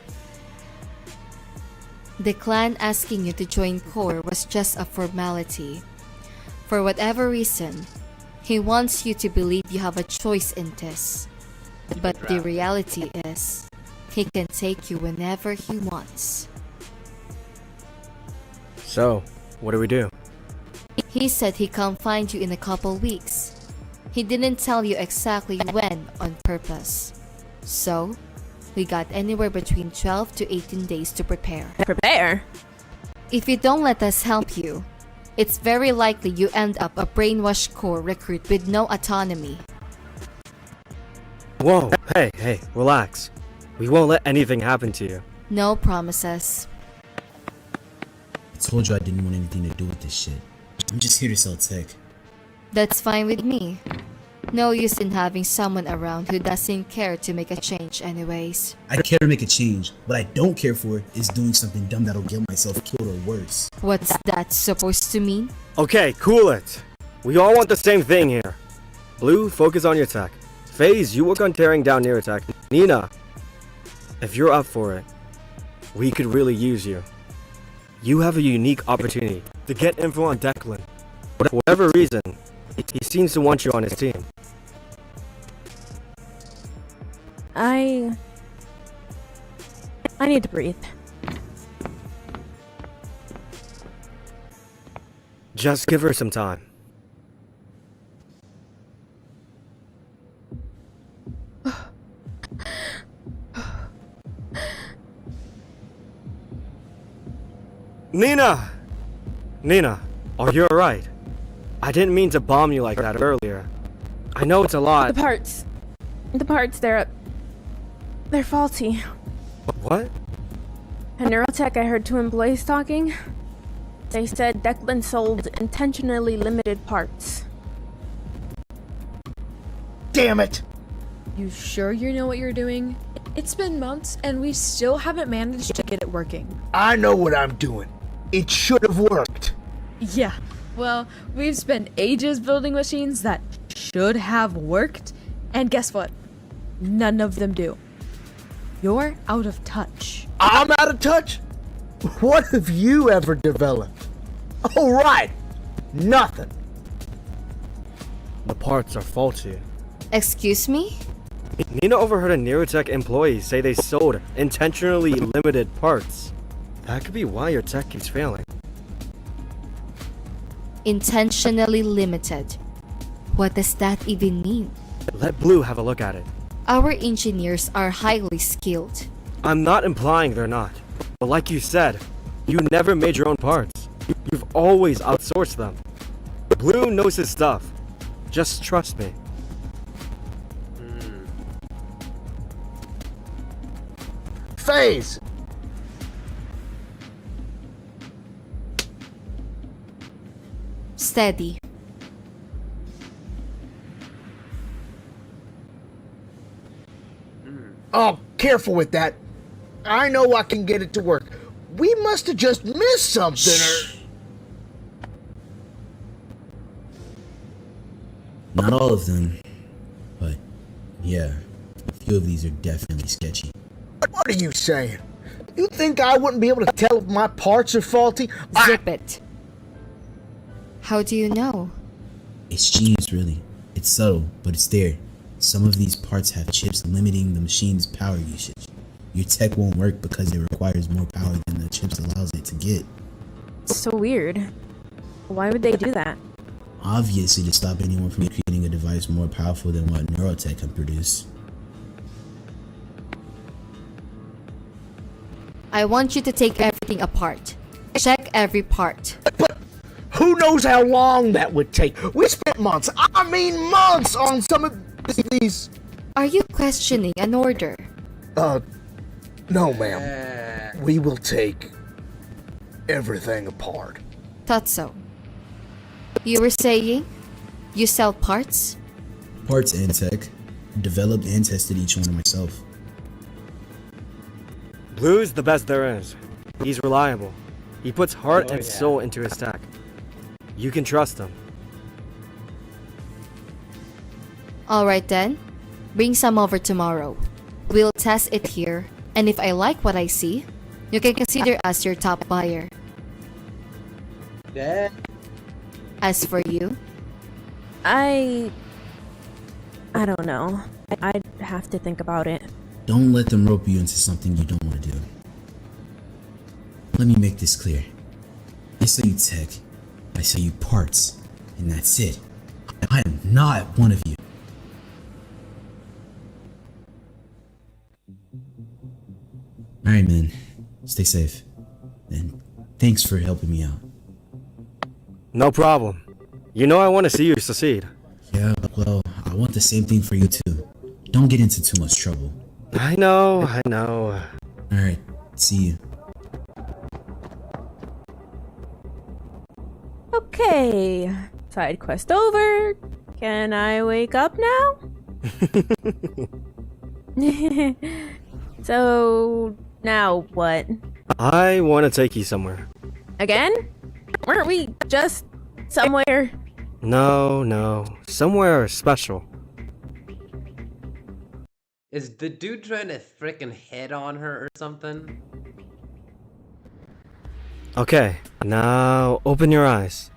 The clan asking you to join Core was just a formality. For whatever reason, he wants you to believe you have a choice in this. But the reality is, he can take you whenever he wants. So, what do we do? He said he'd come find you in a couple weeks. He didn't tell you exactly when on purpose. So, we got anywhere between 12 to 18 days to prepare. Prepare? If you don't let us help you, it's very likely you end up a brainwashed core recruit with no autonomy. Whoa, hey, relax. We won't let anything happen to you. No promises. I told you I didn't want anything to do with this shit. I'm just here to sell tech. That's fine with me. No use in having someone around who doesn't care to make a change anyways. I care to make a change. What I don't care for is doing something dumb that'll get myself killed or worse. What's that supposed to mean? Okay, cool it. We all want the same thing here. Blue, focus on your tech. FaZe, you work on tearing down Neurotech. Nina, if you're up for it, we could really use you. You have a unique opportunity to get info on Declan. For whatever reason, he seems to want you on his team. I need to breathe. Just give her some time. Nina, are you alright? I didn't mean to bomb you like that earlier. I know it's a lot. The parts, they're faulty. What? At Neurotech, I heard 2 employees talking. They said Declan sold intentionally limited parts. Damn it! You sure you know what you're doing? It's been months and we still haven't managed to get it working. I know what I'm doing. It should have worked. Yeah, well, we've spent ages building machines that should have worked, and guess what? None of them do. You're out of touch. I'm out of touch? What have you ever developed? Oh, right. Nothing. The parts are faulty. Excuse me? Nina overheard a Neurotech employee say they sold intentionally limited parts. That could be why your tech keeps failing. Intentionally limited. What does that even mean? Let Blue have a look at it. Our engineers are highly skilled. I'm not implying they're not. But like you said, you never made your own parts. You've always outsourced them. Blue knows his stuff. Just trust me. FaZe! Steady. Oh, careful with that. I know I can get it to work. We must have just missed something Not all of them, but yeah, a few of these are definitely sketchy. What are you saying? You think I wouldn't be able to tell if my parts are faulty? Zip it. How do you know? It's genius, really. It's subtle, but it's there. Some of these parts have chips limiting the machine's power usage. Your tech won't work because it requires more power than the chips allows it to get. So weird. Why would they do that? Obviously to stop anyone from creating a device more powerful than what Neurotech can produce. I want you to take everything apart. Check every part. But who knows how long that would take? We spent months, months on some of these. Are you questioning an order? No, ma'am. We will take everything apart. Thought so. You were saying you sell parts? Parts and tech. Developed and tested each one myself. Blue's the best there is. He's reliable. He puts heart and soul into his tech. You can trust him. Alright then. Bring some over tomorrow. We'll test it here, and if I like what I see, You can consider us your top buyer. Yeah. As for you, I don't know. I'd have to think about it. Don't let them rope you into something you don't want to do. Let me make this clear. I sell you tech, I sell you parts, and that's it. I am not one of you. Alright, man. Stay safe. And thanks for helping me out. No problem. You know I want to see you succeed. Yeah, well, I want the same thing for you too. Don't get into too much trouble. I know. Alright, see you. Okay. Side quest over. Can I wake up now? So, now what? I want to take you somewhere. Again? Weren't we just somewhere? No. Somewhere special. Is the dude trying to frickin' hit on her or something? Okay, now open your eyes.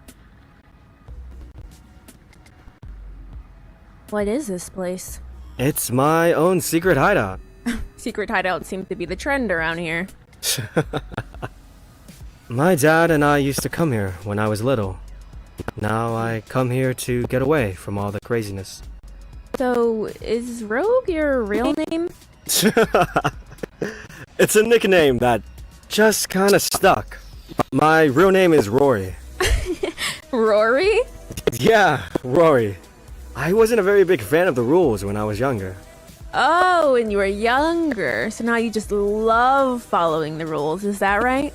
What is this place? It's my own secret hideout. Secret hideouts seem to be the trend around here. My dad and I used to come here when I was little. Now I come here to get away from all the craziness. So, is Rogue your real name? It's a nickname that just kind of stuck. My real name is Rory. Rory? Yeah, Rory. I wasn't a very big fan of the rules when I was younger. Oh, when you were younger. So now you just love following the rules, is that right?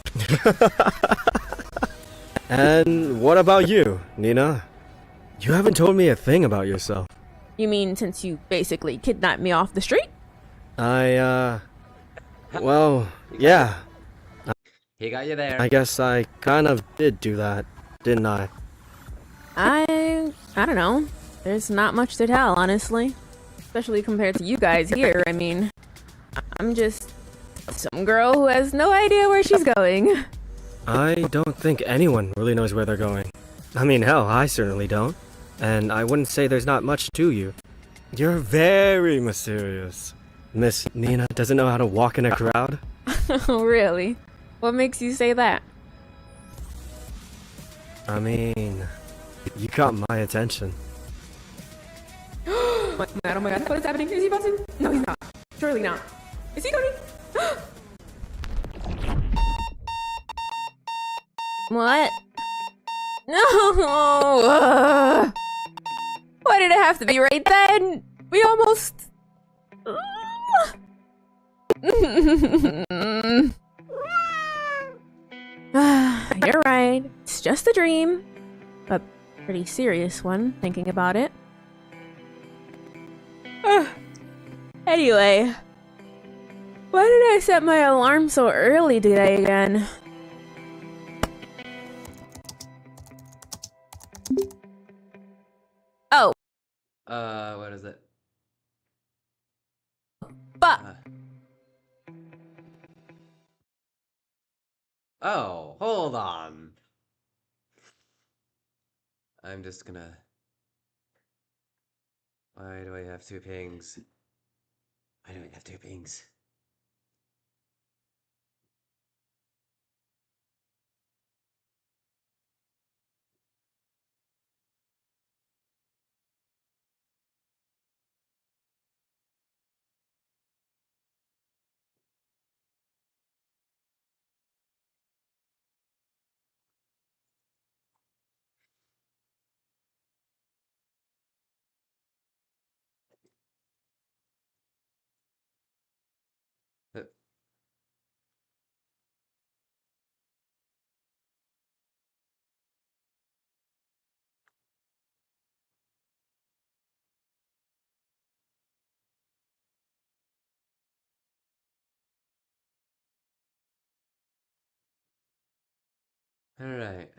And what about you, Nina? You haven't told me a thing about yourself. You mean since you basically kidnapped me off the street? Well, yeah. He got you there. I guess I kind of did do that, didn't I? I don't know. There's not much to tell, honestly. Especially compared to you guys here. I mean, I'm just some girl who has no idea where she's going. I don't think anyone really knows where they're going. I mean, hell, I certainly don't. And I wouldn't say there's not much to you. You're very mysterious. Miss Nina doesn't know how to walk in a crowd? Oh, really? What makes you say that? I mean, you got my attention. Oh my god, what is happening? Is he buzzing? No, he's not. Surely not. Is he going? What? No! Why did it have to be right then? We almost... You're right. It's just a dream. A pretty serious one, thinking about it. Anyway. Why did I set my alarm so early today again? Oh. What is it? But. Oh, hold on. I'm just gonna... Why do I have two pings? Why do I have two pings? Alright.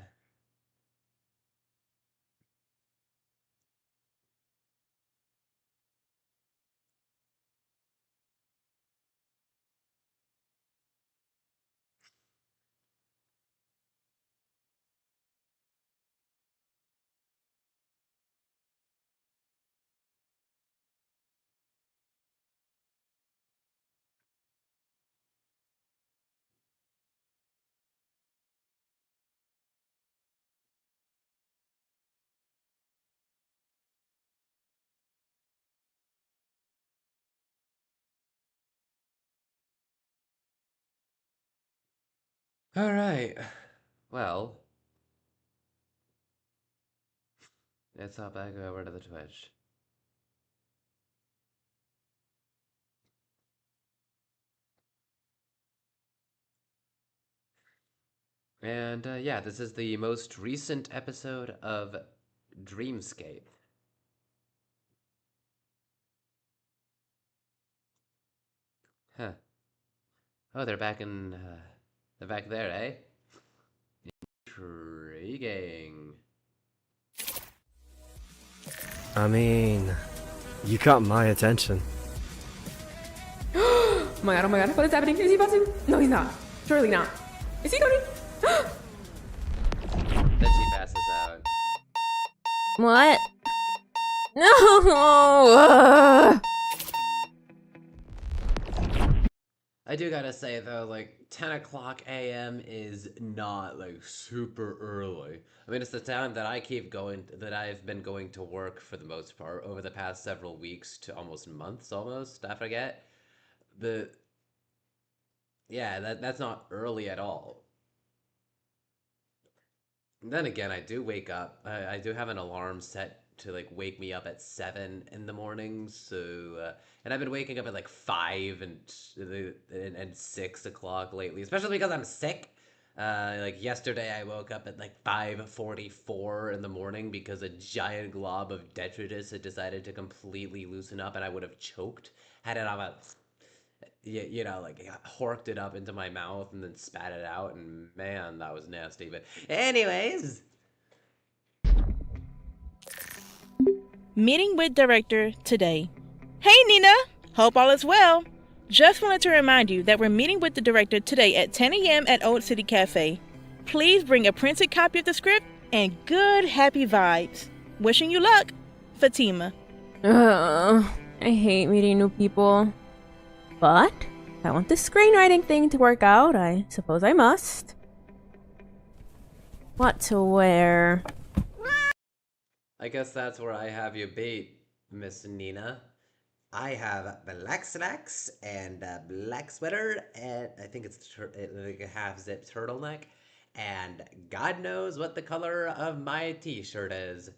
Alright. Well. Let's hop back over to the Twitch. And yeah, this is the most recent episode of Dreamscape. Huh. Oh, they're back there, eh? Intriguing. I mean, you got my attention. Oh my god, what is happening? Is he buzzing? No, he's not. Surely not. Is he going? Then she passes out. What? No! I do gotta say though, like 10 o'clock a.m. is not like super early. I mean, it's the time that I've been going to work for the most part over the past several weeks to almost months almost, I forget. Yeah, that's not early at all. And then again, I do wake up. I do have an alarm set to like wake me up at 7 in the morning. So, and I've been waking up at like 5 and 6 o'clock lately, especially because I'm sick. Like yesterday, I woke up at like 5:44 in the morning because a giant glob of detritus had decided to completely loosen up, and I would have choked had it not like horked it up into my mouth and then spat it out, and man, that was nasty. But anyways, Meeting with director today. Hey Nina, hope all is well. Just wanted to remind you that we're meeting with the director today at 10 a.m. at Old City Cafe. Please bring a printed copy of the script and good happy vibes. Wishing you luck, Fatima. I hate meeting new people. But if I want this screenwriting thing to work out, I suppose I must. What to wear? I guess that's where I have you beat, Miss Nina. I have black slacks and a black sweater, and I think it's like a half-zip turtleneck, and God knows what the color of my t-shirt is.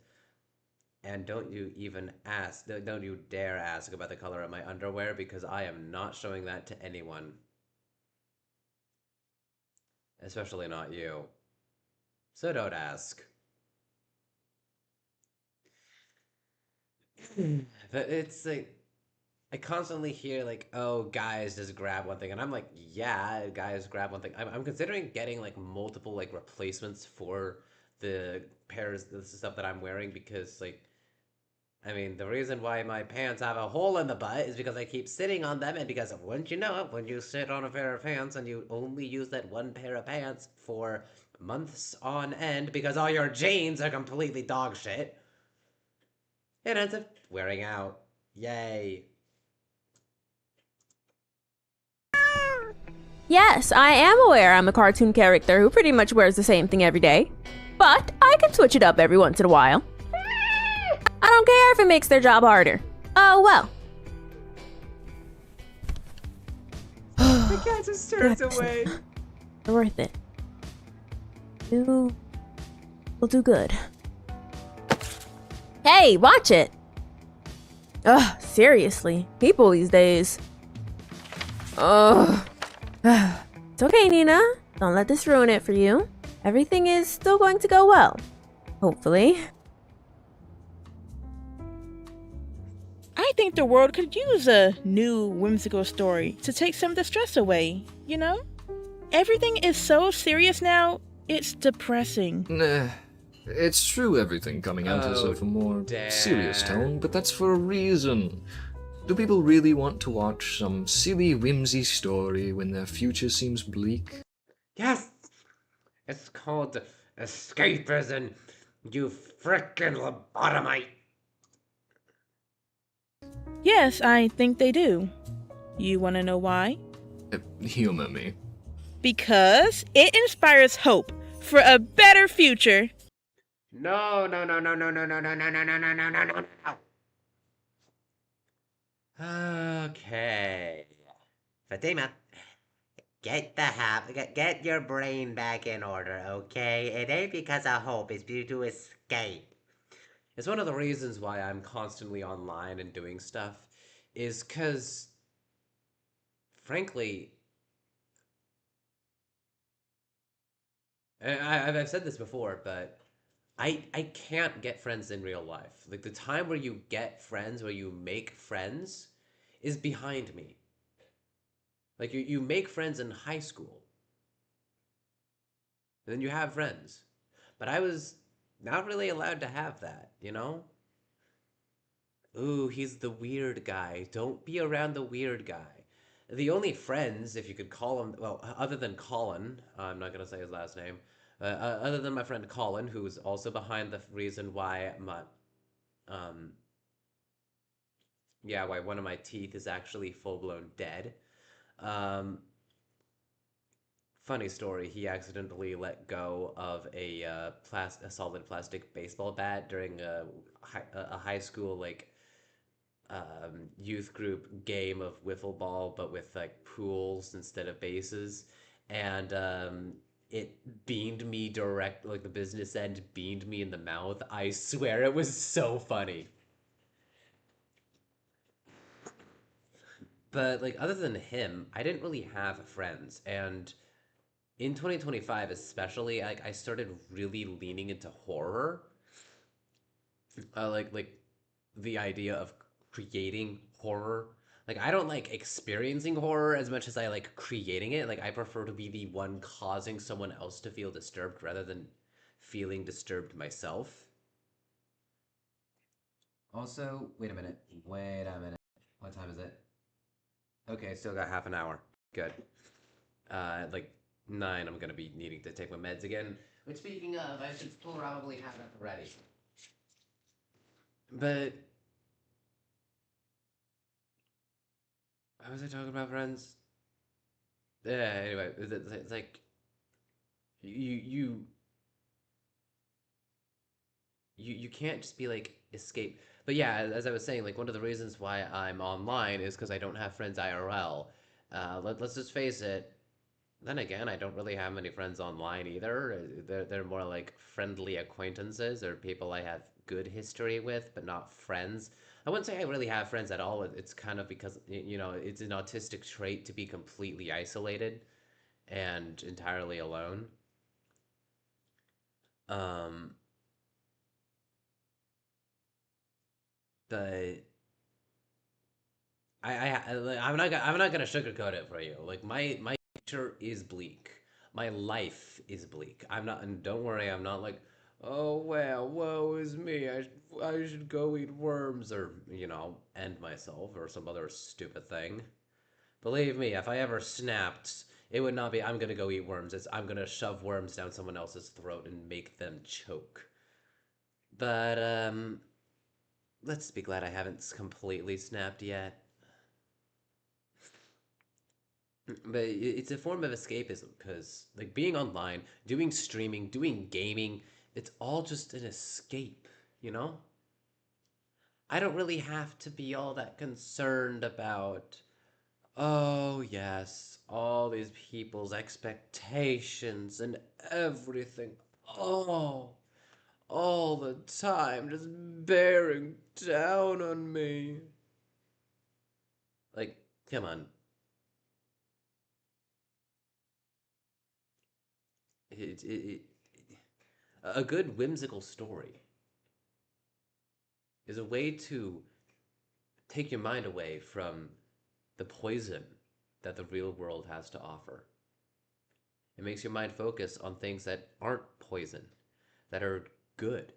And don't you even ask, don't you dare ask about the color of my underwear, because I am not showing that to anyone. Especially not you. So don't ask. But it's like, I constantly hear like, oh, guys just grab one thing, and I'm like, yeah, guys grab one thing. I'm considering getting like multiple like replacements for the pairs, the stuff that I'm wearing, because like, I mean, the reason why my pants have a hole in the butt is because I keep sitting on them, and because wouldn't you know it, when you sit on a pair of pants and you only use that one pair of pants for months on end because all your jeans are completely dog shit, it ends up wearing out. Yay. Yes, I am aware I'm a cartoon character who pretty much wears the same thing every day. But I can switch it up every once in a while. I don't care if it makes their job harder. Oh well. The cat just turns away. They're worth it. We'll do good. Hey, watch it! Ugh, seriously. People these days. Ugh. It's okay, Nina. Don't let this ruin it for you. Everything is still going to go well. Hopefully. I think the world could use a new whimsical story to take some of the stress away, you know? Everything is so serious now, it's depressing. Nah, it's true everything coming out is of a more serious tone, but that's for a reason. Do people really want to watch some silly whimsy story when their future seems bleak? Yes! It's called escapism, you frickin' lobotomite! Yes, I think they do. You want to know why? Humor me. Because it inspires hope for a better future. No. Okay. Fatima, Get your brain back in order, okay? It ain't because of hope, it's due to escape. It's one of the reasons why I'm constantly online and doing stuff, is because, frankly, and I've said this before, but I can't get friends in real life. Like, the time where you get friends, where you make friends, is behind me. Like, you make friends in high school, and then you have friends. But I was not really allowed to have that, you know? Ooh, he's the weird guy. Don't be around the weird guy. The only friends, if you could call him, well, other than Colin, I'm not gonna say his last name, other than my friend Colin, who's also behind the reason why um, yeah, why one of my teeth is actually full-blown dead. Um, Funny story, he accidentally let go of a solid plastic baseball bat during a high school, like, youth group game of wiffle ball, but with like pools instead of bases, and it beamed me direct, like the business end beamed me in the mouth. I swear it was so funny. But like, other than him, I didn't really have friends, and in 2025 especially, like, I started really leaning into horror. Like the idea of creating horror. Like, I don't like experiencing horror as much as I like creating it. Like, I prefer to be the one causing someone else to feel disturbed rather than feeling disturbed myself. Also, wait a minute. Wait a minute. What time is it? Okay, still got half an hour. Good. Like 9, I'm gonna be needing to take my meds again. Which, speaking of, I should probably have it ready. But how was I talking about, friends? Yeah. Anyway, it's like you you you can't just be like escape. But yeah, as I was saying, like, one of the reasons why I'm online is because I don't have friends IRL. Let's just face it. Then again, I don't really have many friends online either. They're more like friendly acquaintances or people I have good history with, but not friends. I wouldn't say I really have friends at all. It's kind of because, it's an autistic trait to be completely isolated and entirely alone. Um, but I'm not gonna sugarcoat it for you. Like, my future is bleak. My life is bleak. I'm not, and don't worry, I'm not like, oh well, woe is me. I should go eat worms, or end myself or some other stupid thing. Believe me, if I ever snapped, it would not be I'm gonna go eat worms. It's I'm gonna shove worms down someone else's throat and make them choke. But let's be glad I haven't completely snapped yet. But it's a form of escapism because, like, being online, doing streaming, doing gaming, it's all just an escape, you know? I don't really have to be all that concerned about, oh, yes, all these people's expectations and everything. Oh, all the time just bearing down on me. Like, come on. It, a good whimsical story is a way to take your mind away from the poison that the real world has to offer. It makes your mind focus on things that aren't poison, that are good,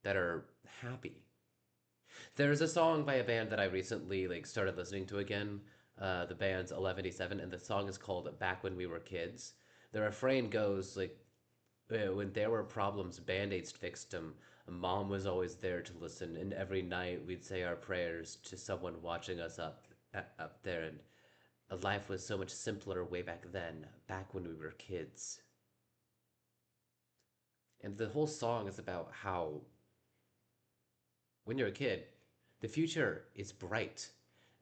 that are happy. There's a song by a band that I recently like started listening to again. The band's 1187, and the song is called "Back When We Were Kids." The refrain goes like, when there were problems, band-aids fixed them. Mom was always there to listen, and every night we'd say our prayers to someone watching us up there. And life was so much simpler way back then, back when we were kids. And the whole song is about how, when you're a kid, the future is bright,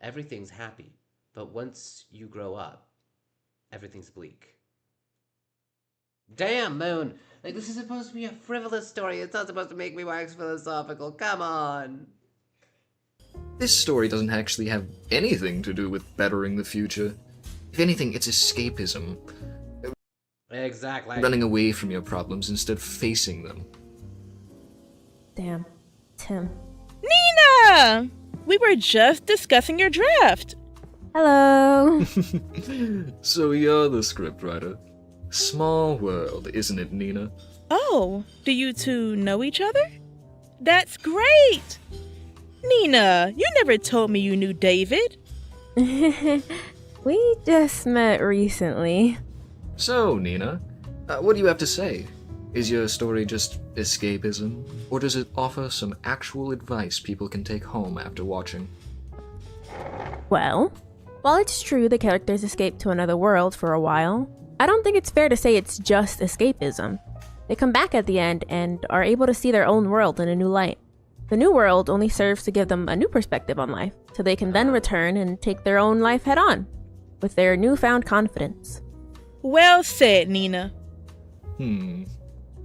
everything's happy. But once you grow up, everything's bleak. Damn, Moon! Like, this is supposed to be a frivolous story. It's not supposed to make me wax philosophical. Come on! This story doesn't actually have anything to do with bettering the future. If anything, it's escapism. Exactly. Running away from your problems instead of facing them. Damn. Tim. Nina! We were just discussing your draft. Hello. So you're the scriptwriter. Small world, isn't it, Nina? Oh, do you two know each other? That's great! Nina, you never told me you knew David. We just met recently. So, Nina, what do you have to say? Is your story just escapism, or does it offer some actual advice people can take home after watching? Well, while it's true the characters escape to another world for a while, I don't think it's fair to say it's just escapism. They come back at the end and are able to see their own world in a new light. The new world only serves to give them a new perspective on life, so they can then return and take their own life head on, with their newfound confidence. Well said, Nina.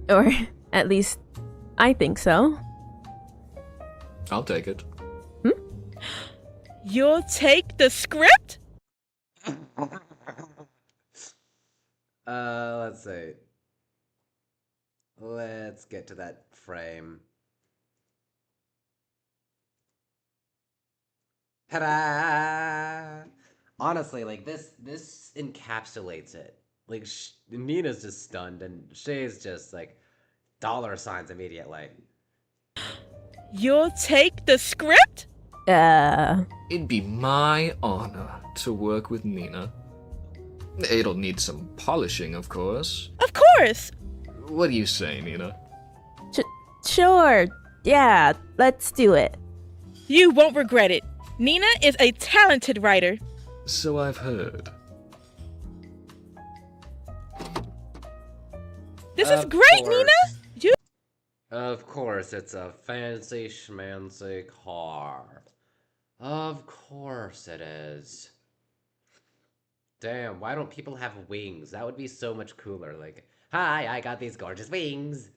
Or, at least, I think so. I'll take it. You'll take the script? Let's see. Let's get to that frame. Ta-da! Honestly, like, this encapsulates it. Like, Nina's just stunned, and Shay's just, like, dollar signs immediately. You'll take the script? It'd be my honor to work with Nina. It'll need some polishing, of course. Of course! What do you say, Nina? Sure. Yeah, let's do it. You won't regret it. Nina is a talented writer. So I've heard. This is great, Nina! Of course, it's a fancy schmancy car. Of course it is. Damn, why don't people have wings? That would be so much cooler. Like, hi, I got these gorgeous wings.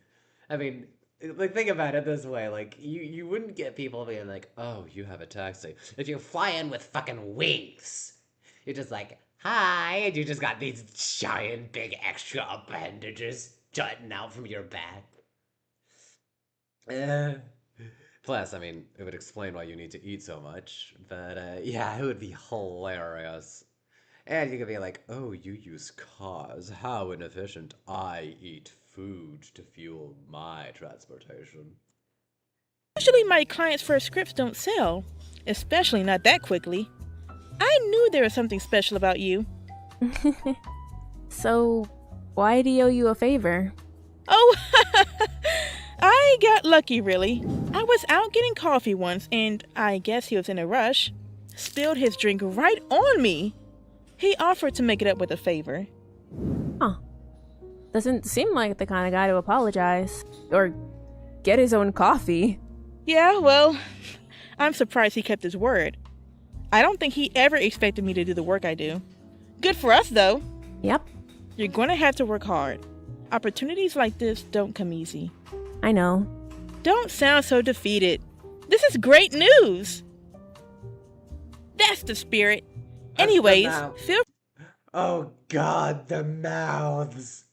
I mean, like, think about it this way. Like, you wouldn't get people being like, oh, you have a taxi. If you fly in with fucking wings, you're just like, hi, and you just got these giant, big, extra appendages jutting out from your back. Plus, I mean, it would explain why you need to eat so much. But, yeah, it would be hilarious. And you could be like, oh, you use cars. How inefficient. I eat food to fuel my transportation. Usually my clients' first scripts don't sell. Especially not that quickly. I knew there was something special about you. So, why do he owe you a favor? Oh, I got lucky, really. I was out getting coffee once, and I guess he was in a rush. Spilled his drink right on me. He offered to make it up with a favor. Huh. Doesn't seem like the kind of guy to apologize. Or get his own coffee. Yeah, well, I'm surprised he kept his word. I don't think he ever expected me to do the work I do. Good for us, though. Yep. You're going to have to work hard. Opportunities like this don't come easy. I know. Don't sound so defeated. This is great news. That's the spirit. Anyways, feel... Oh god, the mouths.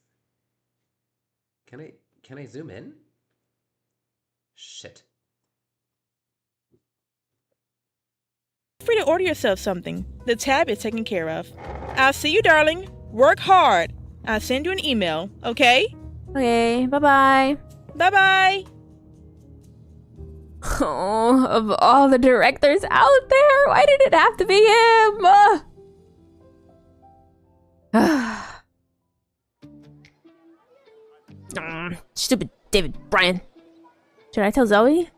Can I zoom in? Shit. free to order yourself something. The tab is taken care of. I'll see you, darling. Work hard. I'll send you an email, okay? Okay, bye-bye. Bye-bye. Oh, of all the directors out there, why did it have to be him? Stupid David Bryan. Should I tell Zoe?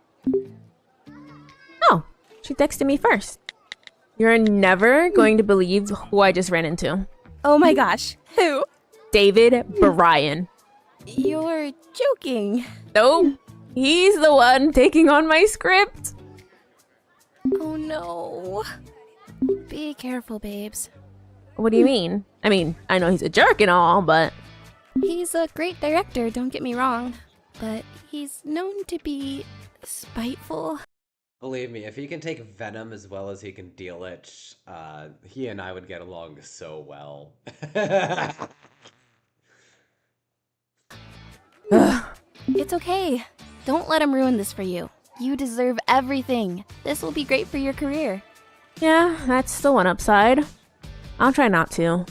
Oh, she texted me first. You're never going to believe who I just ran into. Oh my gosh, who? David Bryan. You're joking. Nope. He's the one taking on my script. Oh no. Be careful, babes. What do you mean? I mean, I know he's a jerk and all, but... He's a great director, don't get me wrong. But he's known to be spiteful. Believe me, if he can take venom as well as he can deal it, he and I would get along so well. It's okay. Don't let him ruin this for you. You deserve everything. This will be great for your career. Yeah, that's the one upside. I'll try not to.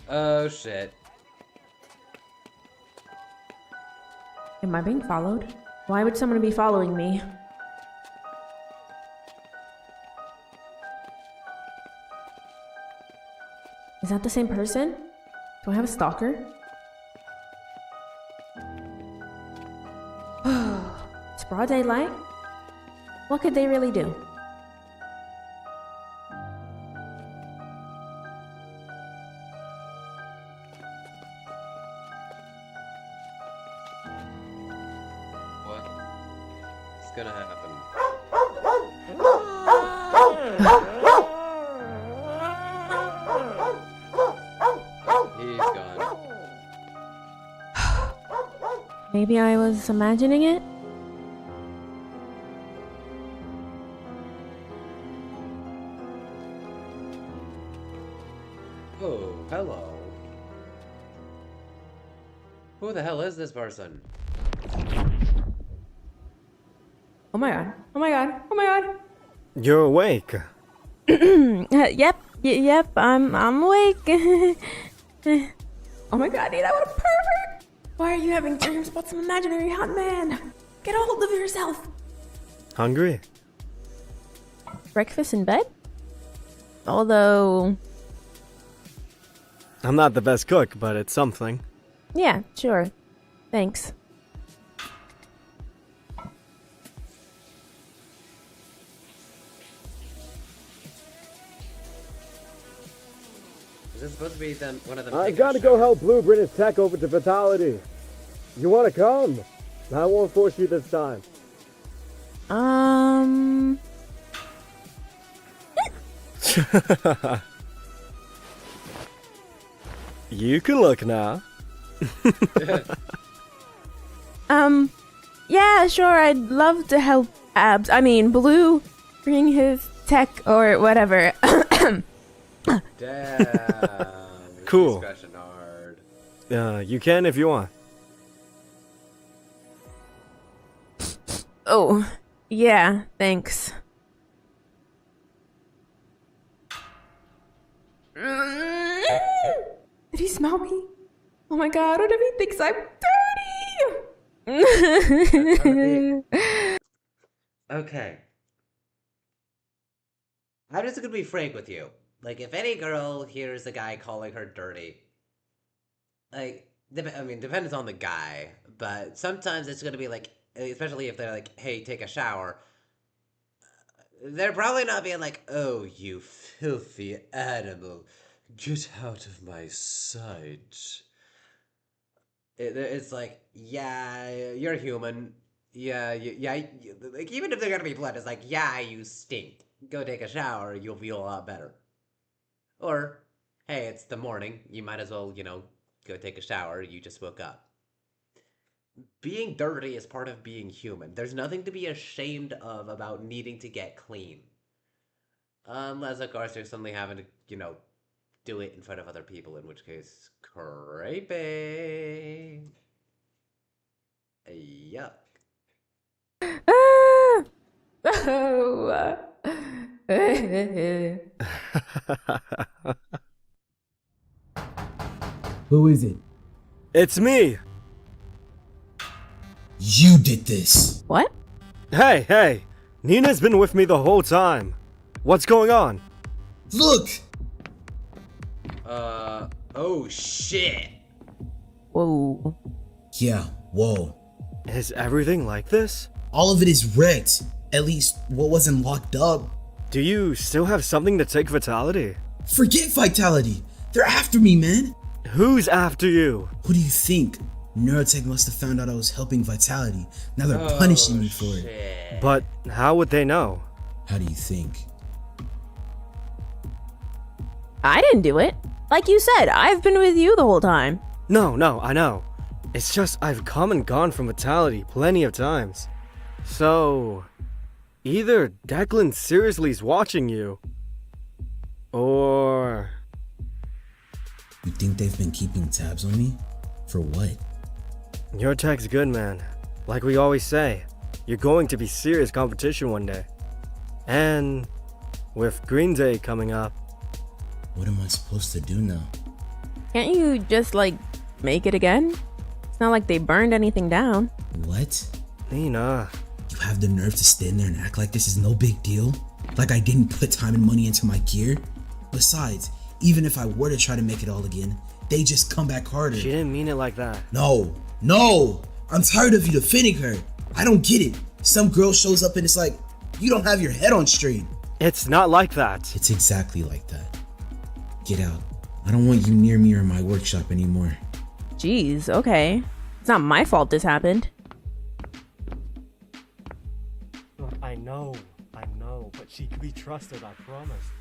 Oh shit. Am I being followed? Why would someone be following me? Is that the same person? Do I have a stalker? It's broad daylight. What could they really do? What's gonna happen? He's gone. Maybe I was imagining it? Oh, hello. Who the hell is this person? Oh my god. Oh my god. Oh my god. You're awake. Yep, I'm awake. Oh my god, Nina, what a pervert! Why are you having dreams about some imaginary hot man? Get a hold of yourself. Hungry? Breakfast in bed? Although... I'm not the best cook, but it's something. Yeah, sure. Thanks. Is this supposed to be them, one of them? I gotta go help Blue bring his tech over to Vitality. You wanna come? I won't force you this time. You can look now. Yeah, sure, I'd love to help Blue bring his tech or whatever. Damn. Cool. Discussion hard. You can if you want. Oh, yeah, thanks. Did he smell me? Oh my god, what if he thinks I'm dirty? Okay. I'm just gonna be frank with you. Like, if any girl hears a guy calling her dirty, like, depends on the guy, but sometimes it's gonna be like, especially if they're like, hey, take a shower, they're probably not being like, oh, you filthy animal, get out of my sight. It's like, yeah, you're human. Yeah, like, even if they're gonna be blunt, it's like, yeah, you stink. Go take a shower, you'll feel a lot better. Or, hey, it's the morning, you might as well, go take a shower, you just woke up. Being dirty is part of being human. There's nothing to be ashamed of about needing to get clean. Unless, of course, you're suddenly having to, do it in front of other people, in which case, creepy. Yuck. Oh. Who is it? It's me! You did this! What? Hey! Nina's been with me the whole time. What's going on? Look! Oh shit! Whoa. Yeah, whoa. Is everything like this? All of it is wrecked. At least what wasn't locked up. Do you still have something to take Vitality? Forget Vitality! They're after me, man! Who's after you? Who do you think? Neurotech must have found out I was helping Vitality. Now they're punishing me for it. But how would they know? How do you think? I didn't do it. Like you said, I've been with you the whole time. No, I know. It's just I've come and gone from Vitality plenty of times. So, either Declan seriously is watching you, or... You think they've been keeping tabs on me? For what? Your tech's good, man. Like we always say, you're going to be serious competition one day. And with Green Day coming up... What am I supposed to do now? Can't you just, like, make it again? It's not like they burned anything down. What? Nina. You have the nerve to stand there and act like this is no big deal? Like I didn't put time and money into my gear? Besides, even if I were to try to make it all again, they just come back harder. She didn't mean it like that. No! I'm tired of you defending her. I don't get it. Some girl shows up and it's like, you don't have your head on straight. It's not like that. It's exactly like that. Get out. I don't want you near me or my workshop anymore. Jeez, okay. It's not my fault this happened. I know, but she can be trusted, I promise.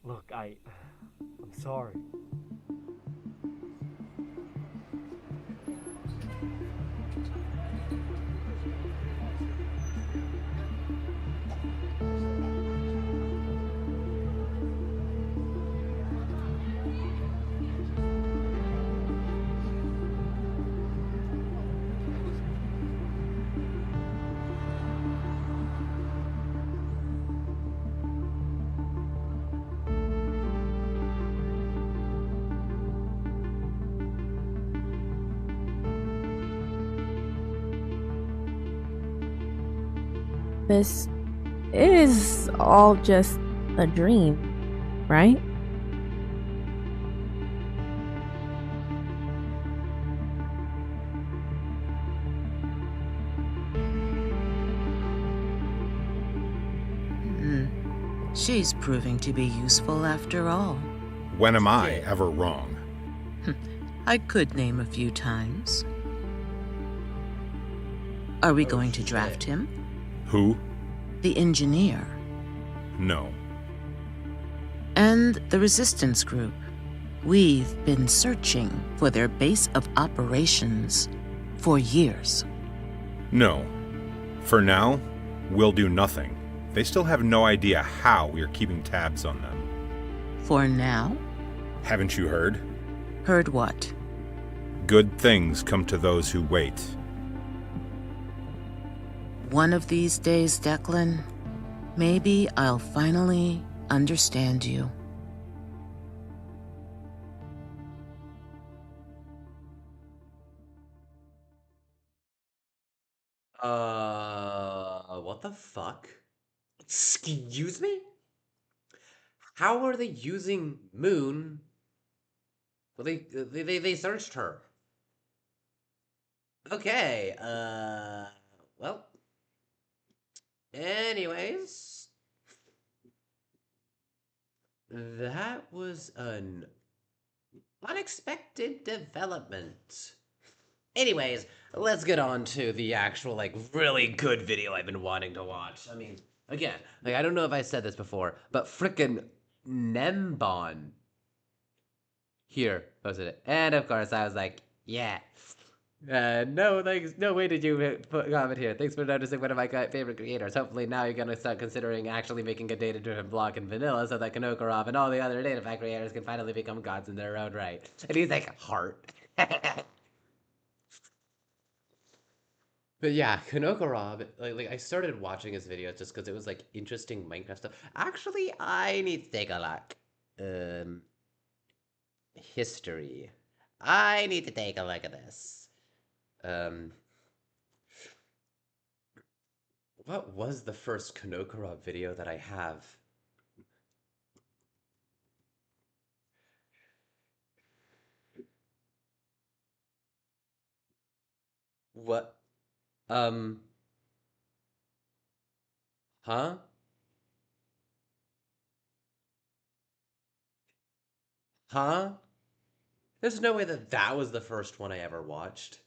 Look, I'm sorry. This is all just a dream, right? She's proving to be useful after all. When am I ever wrong? I could name a few times. Are we going to draft him? Who? The engineer. No. And the resistance group. We've been searching for their base of operations for years. No. For now, we'll do nothing. They still have no idea how we are keeping tabs on them. For now? Haven't you heard? Heard what? Good things come to those who wait. One of these days, Declan, maybe I'll finally understand you. What the fuck? Excuse me? How are they using Moon? Well, they searched her. Okay, well. Anyways. That was an unexpected development. Anyways, let's get on to the actual, like, really good video I've been wanting to watch. I mean, again, like, I don't know if I said this before, but frickin' Gnembon here posted it. And of course, I was like, yeah. No, thanks. No way did you put a comment here. Thanks for noticing one of my favorite creators. Hopefully now you're going to start considering actually making a data-driven block in vanilla so that kano'd and all the other data pack creators can finally become gods in their own right. And he's like, heart. But yeah, kano'd, like I started watching his videos just because it was like interesting Minecraft stuff. Actually, I need to take a look. History. I need to take a look at this. What was the first kano'd video that I have? What? Huh? Huh? There's no way that that was the first one I ever watched.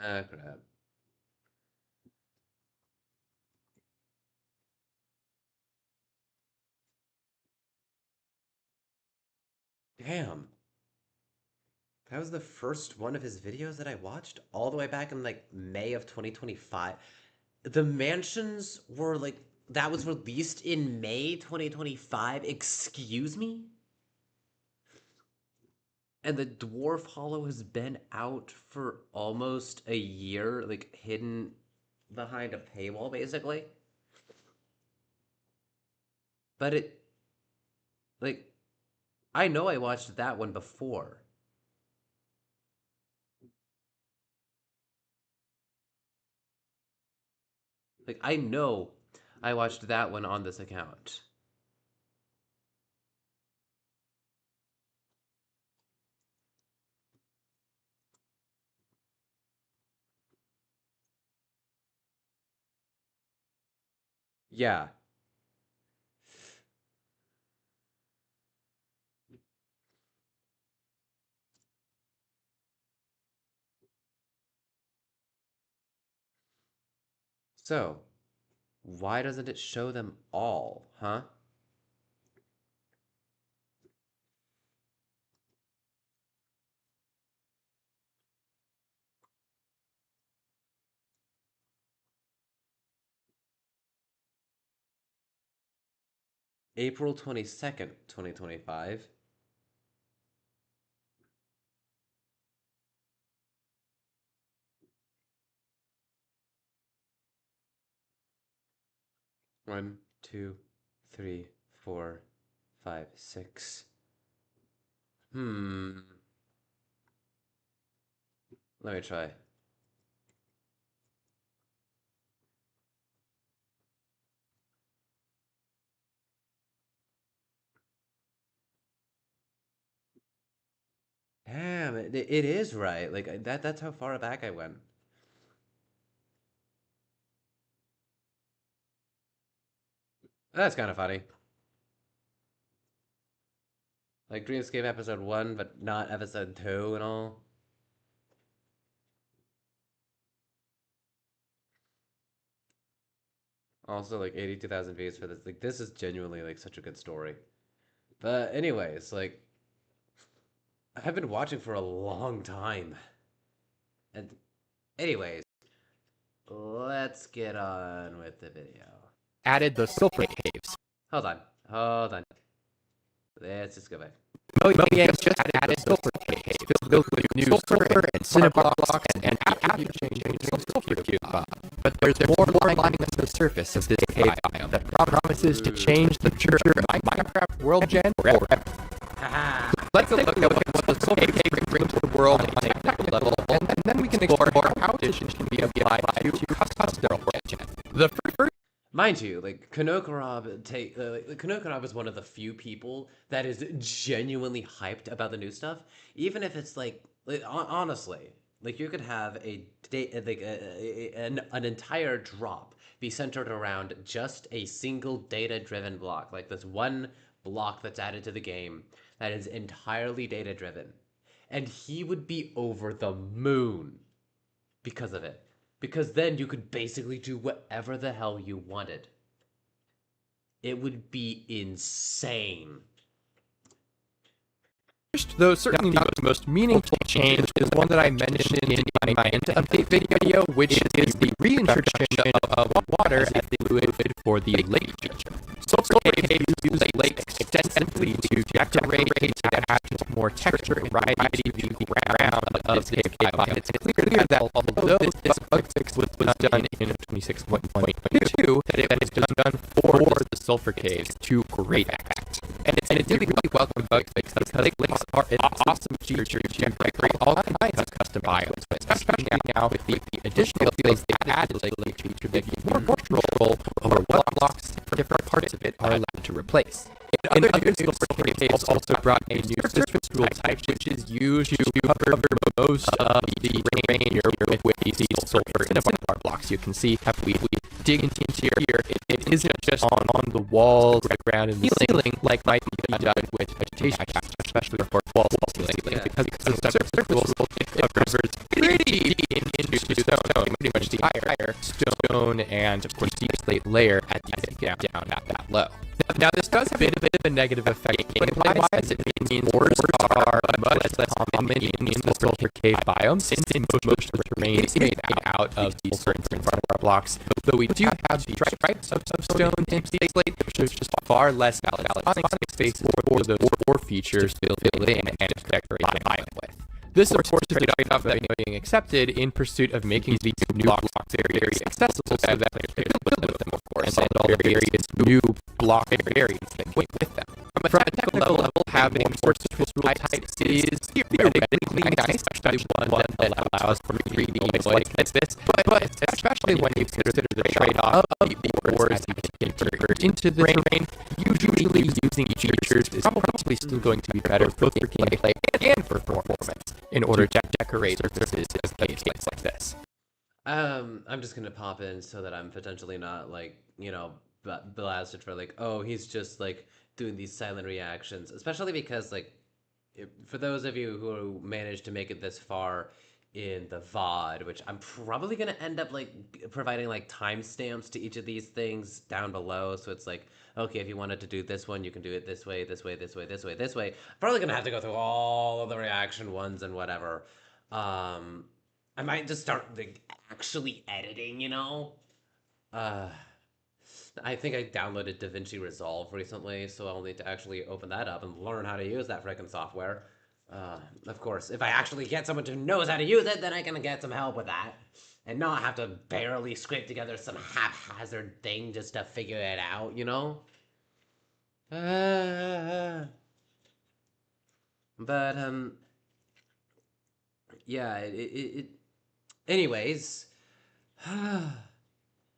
Ah, crap. Damn. That was the first one of his videos that I watched all the way back in like May of 2025. The mansions were like, that was released in May 2025. Excuse me? And the Dwarf Hollow has been out for almost a year, like hidden behind a paywall, basically. But it, like, I know I watched that one before. Like, I know I watched that one on this account. Yeah. So, why doesn't it show them all, huh? April 22nd, 2025. One, two, three, four, five, six. Let me try. Damn, it is right. Like that's how far back I went. That's kind of funny. Like Dreamscape episode 1, but not episode 2 and all. Also, like 82,000 views for this. Like this is genuinely like such a good story. But anyways, like I've been watching for a long time. And anyways, let's get on with the video. Added the sulfur caves. Hold on. Let's just go back. Mojang just added sulfur caves filled with new sulfur and cinnabar blocks and attribute changes from sulfur cube. But there's more lying on the surface of this cave biome that promises to change the future of Minecraft world gen forever. Let's take a look at what the sulfur cave brings to the world on a technical level, and then we can explore how additions can be applied to custom world gen. The first. Mind you, like Kano'd is one of the few people that is genuinely hyped about the new stuff, even if it's like honestly, like you could have an entire drop be centered around just a single data-driven block, like this one block that's added to the game that is entirely data-driven, and he would be over the moon because of it. Because then you could basically do whatever the hell you wanted. It would be insane. Though certainly not the most meaningful change, is one that I mentioned in my update video, which is the reintroduction of water as a fluid for the lake feature. Sulfur caves use lake extensively to decorate and add more texture and variety to the ground of the cave biome. It's clear that although this bug fix was done in 26.2, that it was done for the sulfur caves to great effect. And it's a really welcome bug fix because lakes are an awesome feature to create all kinds of custom biomes, especially now with the additional fields they added to the lake feature that give more control control over what blocks different parts of it are allowed to replace. In other sulfur caves also brought a new surface rule type, which is used to cover most of the terrain with these sulfur innerbar blocks. You can see if we dig into here, it isn't just on the walls, the ground, and the ceiling like might be done with vegetation caps, especially for wall ceiling, because the surface rule covers pretty deep into the stone, pretty much the higher stone and, of course, deep slate layer at the down that low. Now, this does have a bit of a negative effect gameplay-wise. It means ores are much less common in the sulfur cave biome, since most of the terrain is made out of these sulfur innerbar blocks. Though we do have the stripes of stone and slate, which is just far less valid space for those ore features to fill in and decorate the biome with. This, of course, is a trade-off that being accepted in pursuit of making these new blocks very accessible so that players can build with them, of course, and all the various new block areas that came with them. From a technical level, having more surface rule types is theoretically nice, especially one that allows for 3D like this, but especially when you consider the trade-off of the ores as you enter into the terrain, usually using features is probably still going to be better both for gameplay and for performance in order to decorate surfaces of caves like this. I'm just gonna pop in so that I'm potentially not like, blasted for like, oh, he's just like doing these silent reactions, especially because like, for those of you who managed to make it this far in the VOD, which I'm probably gonna end up like providing like timestamps to each of these things down below, so it's like, okay, if you wanted to do this one, you can do it this way, this way, this way, this way, this way. Probably gonna have to go through all of the reaction ones and whatever. I might just start like actually editing, I think I downloaded DaVinci Resolve recently, so I'll need to actually open that up and learn how to use that frickin' software. Of course, if I actually get someone who knows how to use it, then I can get some help with that. And not have to barely scrape together some haphazard thing just to figure it out, But, yeah, anyways,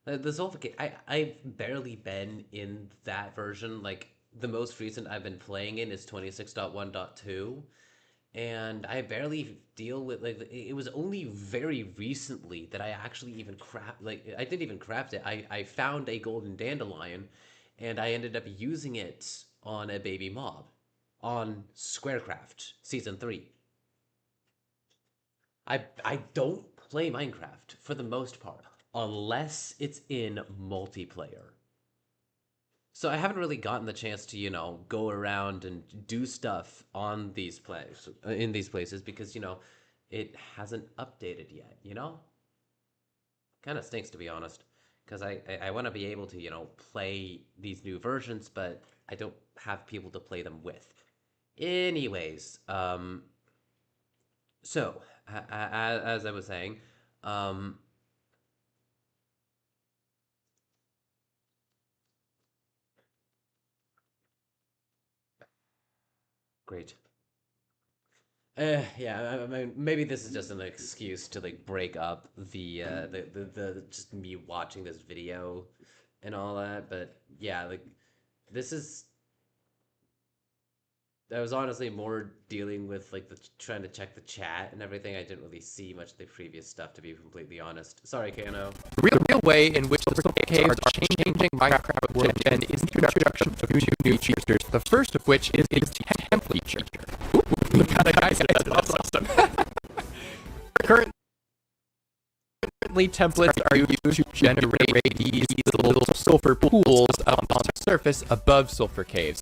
the sulfur cave, I've barely been in that version. Like, the most recent I've been playing in is 26.1.2, and I barely deal with, like, it was only very recently that I actually even I didn't even craft it. I found a golden dandelion, and I ended up using it on a baby mob on Squarecraft Season 3. I don't play Minecraft for the most part, unless it's in multiplayer. So I haven't really gotten the chance to, go around and do stuff on these places because, it hasn't updated yet, Kind of stinks, to be honest, because I want to be able to, play these new versions, but I don't have people to play them with. Anyways, so, as I was saying, great. Yeah, I mean, maybe this is just an excuse to like break up the just me watching this video and all that, but yeah, like I was honestly more dealing with like trying to check the chat and everything. I didn't really see much of the previous stuff, to be completely honest. Sorry, Kano. The real way in which the sulfur caves are changing Minecraft world gen is the introduction of two new features. The first of which is its template feature. Ooh, that's awesome. Currently, templates are used to generate these little sulfur pools on the surface above sulfur caves.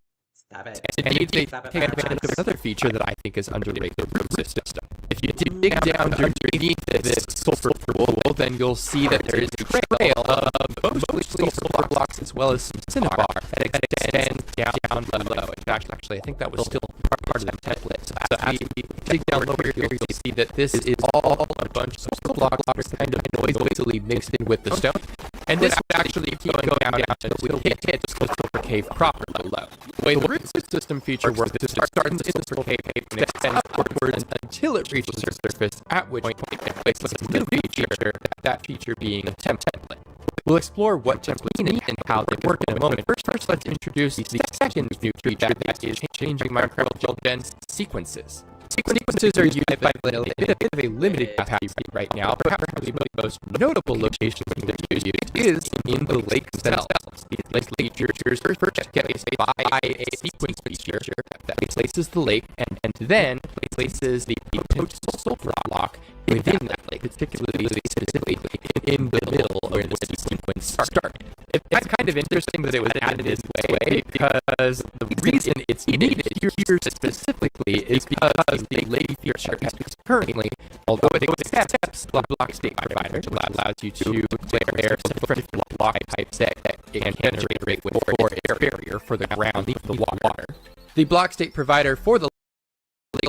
Stop it. And they take advantage of another feature that I think is underrated in the system. If you dig down underneath this sulfur pool, then you'll see that there is a trail of mostly sulfur blocks as well as some cinnabar that extends down below. In fact, actually, I think that was still part of the template. So as you dig down lower here, you'll see that this is all a bunch of sulfur blocks that are kind of noisily mixed in with the stone. And this would actually keep going down until we hit the sulfur cave proper below. The way the root system feature works is it starts in the sulfur cave and extends upwards until it reaches the surface, at which point it places a new feature, that feature being a template. We'll explore what templates mean and how they work in a moment. First, let's introduce the second new feature that is changing Minecraft Gen sequences. Sequences are used by a bit of a limited capacity right now. Perhaps the most notable location for them to use is in the lake themselves. These lake features first get placed by a sequence feature that places the lake and then places the potential sulfur block within that lake, particularly specifically in the middle of where the sequence started. It's kind of interesting that it was added this way because the reason it's needed here specifically is because the lake feature currently, although it accepts the block state provider, which allows you to declare different block types that it can generate with for air barrier for the ground beneath the water. The block state provider for the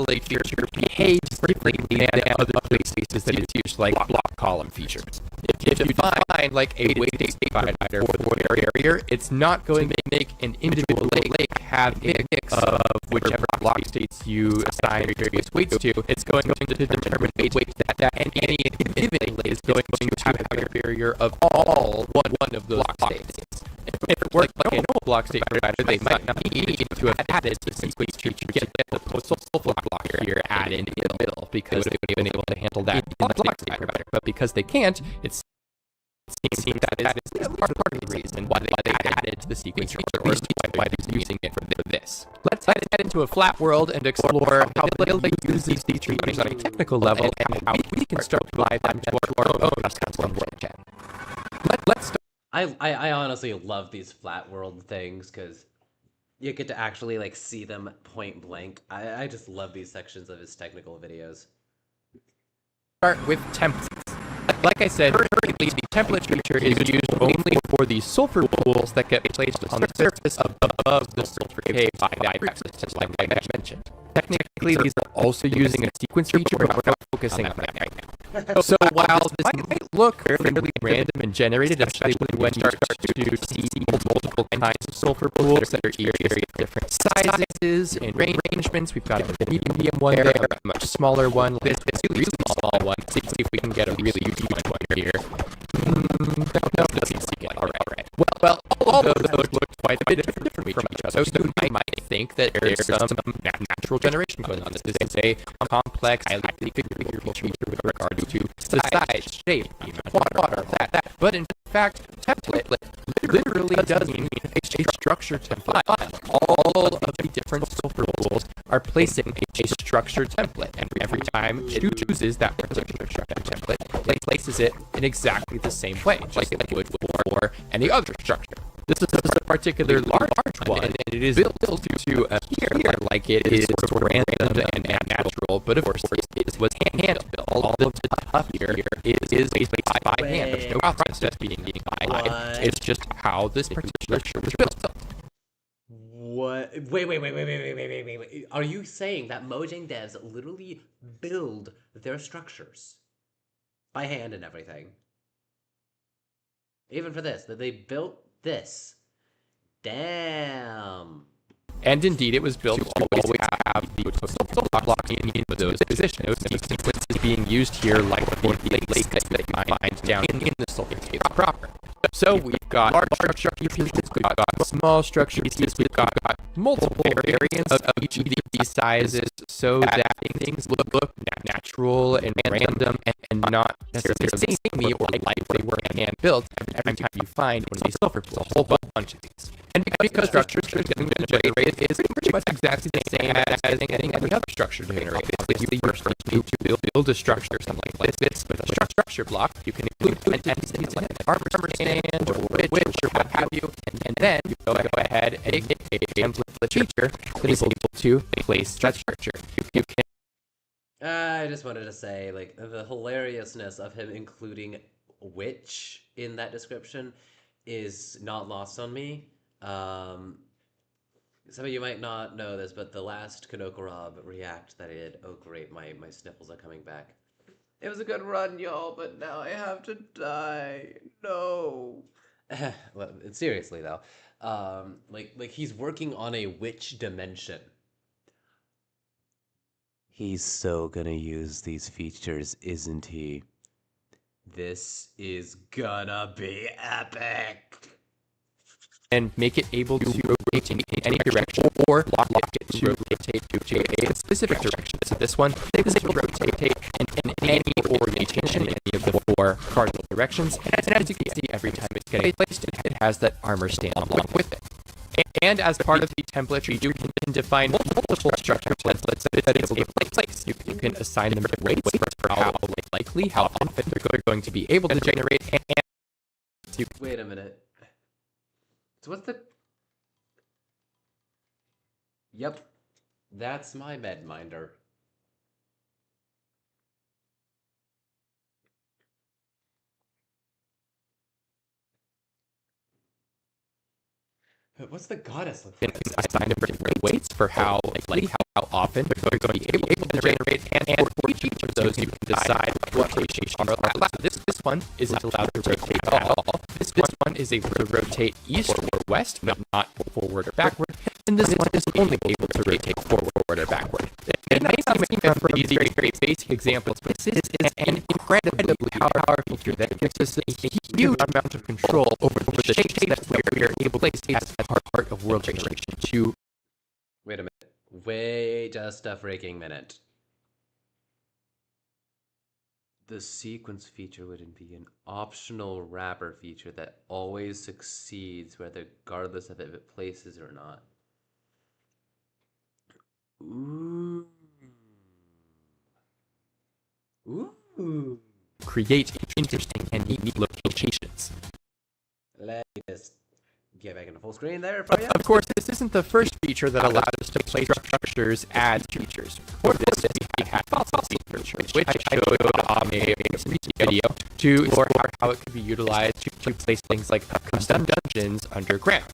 lake feature behaves differently than other places that it's used, like block column features. If you define like a weight state provider for the barrier, it's not going to make an individual lake have a mix of whichever block states you assign various weights to. It's going to determine weight that any given lake is going to have a barrier of all one of those block states. If it worked like a normal block state provider, they might not need to have added the sequence feature to get the sulfur block here added in the middle, because they would have been able to handle that in the block state provider. But because they can't, it seems that is part of the reason why they added the sequence feature, or why they're using it for this. Let's head into a flat world and explore how they use these features on a technical level and how we can start to apply them to our own custom world chat. Let's start. I honestly love these flat world things because you get to actually like see them point blank. I just love these sections of his technical videos. Start with templates. Like I said, currently the template feature is used only for the sulfur pools that get placed on the surface above the sulfur cave by the IIRC, just like I mentioned. Technically, these are also using a sequence feature, but we're not focusing on that right now. So while this might look fairly random and generated, especially when you start to see multiple kinds of sulfur pools that are very different sizes and arrangements, we've got a medium one there, a much smaller one, this really small one. See if we can get a really huge one here. No, doesn't seem like. All right. Well, all of those look quite a bit different from each other. So you might think that there's some natural generation going on. This is a complex, highly configurable feature with regard to the size, shape, water, that. But in fact, template literally does mean a structured template. All of the different sulfur pools are placing a structured template, and every time it chooses that particular structured template, it places it in exactly the same way, just like it would for any other structure. This is a particularly large one, and it is built to appear like it is sort of random and natural, but of course it was hand built. All of the stuff here is placed by hand. There's no process being by. It's just how this particular structure was built. What? Wait. Are you saying that Mojang devs literally build their structures by hand and everything? Even for this, that they built this. Damn. And indeed, it was built to always have the blocks in those positions. No sequence is being used here like for the lake that you find down in the sulfur cave proper. So we've got large structure pieces, we've got small structure pieces, we've got multiple variants of each of these sizes, so that things look natural and random and not necessarily samey or like they were hand built every time you find one of these sulfur pools, a whole bunch of these. And because structures are getting generated is pretty much exactly the same as any other structure generated. If you first need to build a structure, something like this, with a structure block, you can include entities like armor stand or witch or what have you, and then you go ahead and make a template feature that is able to place that structure. You can. I just wanted to say, like, the hilariousness of him including witch in that description is not lost on me. Some of you might not know this, but the last Kano'd react that I did, oh great, my sniffles are coming back. It was a good run, y'all, but now I have to die. No. Well, seriously though, like he's working on a witch dimension. He's so gonna use these features, isn't he? This is gonna be epic. And make it able to rotate in any direction or lock it to rotate to a specific direction. So this one is able to rotate in any orientation in any of the 4 cardinal directions. And as you can see, every time it's getting placed, it has that armor stand along with it. And as part of the template, you can define multiple structure templates that it's able to place. You can assign them weights for how likely, how often they're going to be able to generate. And wait a minute. So what's the... Yep, that's my MedMinder. But what's the goddess look like? Assign different weights for how likely, how often they're going to be able to generate, and for each of those you can decide what rotations are allowed. This one isn't allowed to rotate at all. This one is able to rotate east or west, but not forward or backward. And this one is only able to rotate forward or backward. It may seem from these very basic examples, but this is an incredibly powerful feature that gives us a huge amount of control over the shapes that we are able to place as part of world generation. Wait a minute. Wait just a freaking minute. The sequence feature wouldn't be an optional wrapper feature that always succeeds regardless of if it places or not. Ooh. Ooh. Create interesting and unique locations. Let me just get back into full screen there for you. Of course, this isn't the first feature that allows us to place structures as features. For this, we have fossil features, which I showed on a recent video to explore how it could be utilized to place things like custom dungeons underground.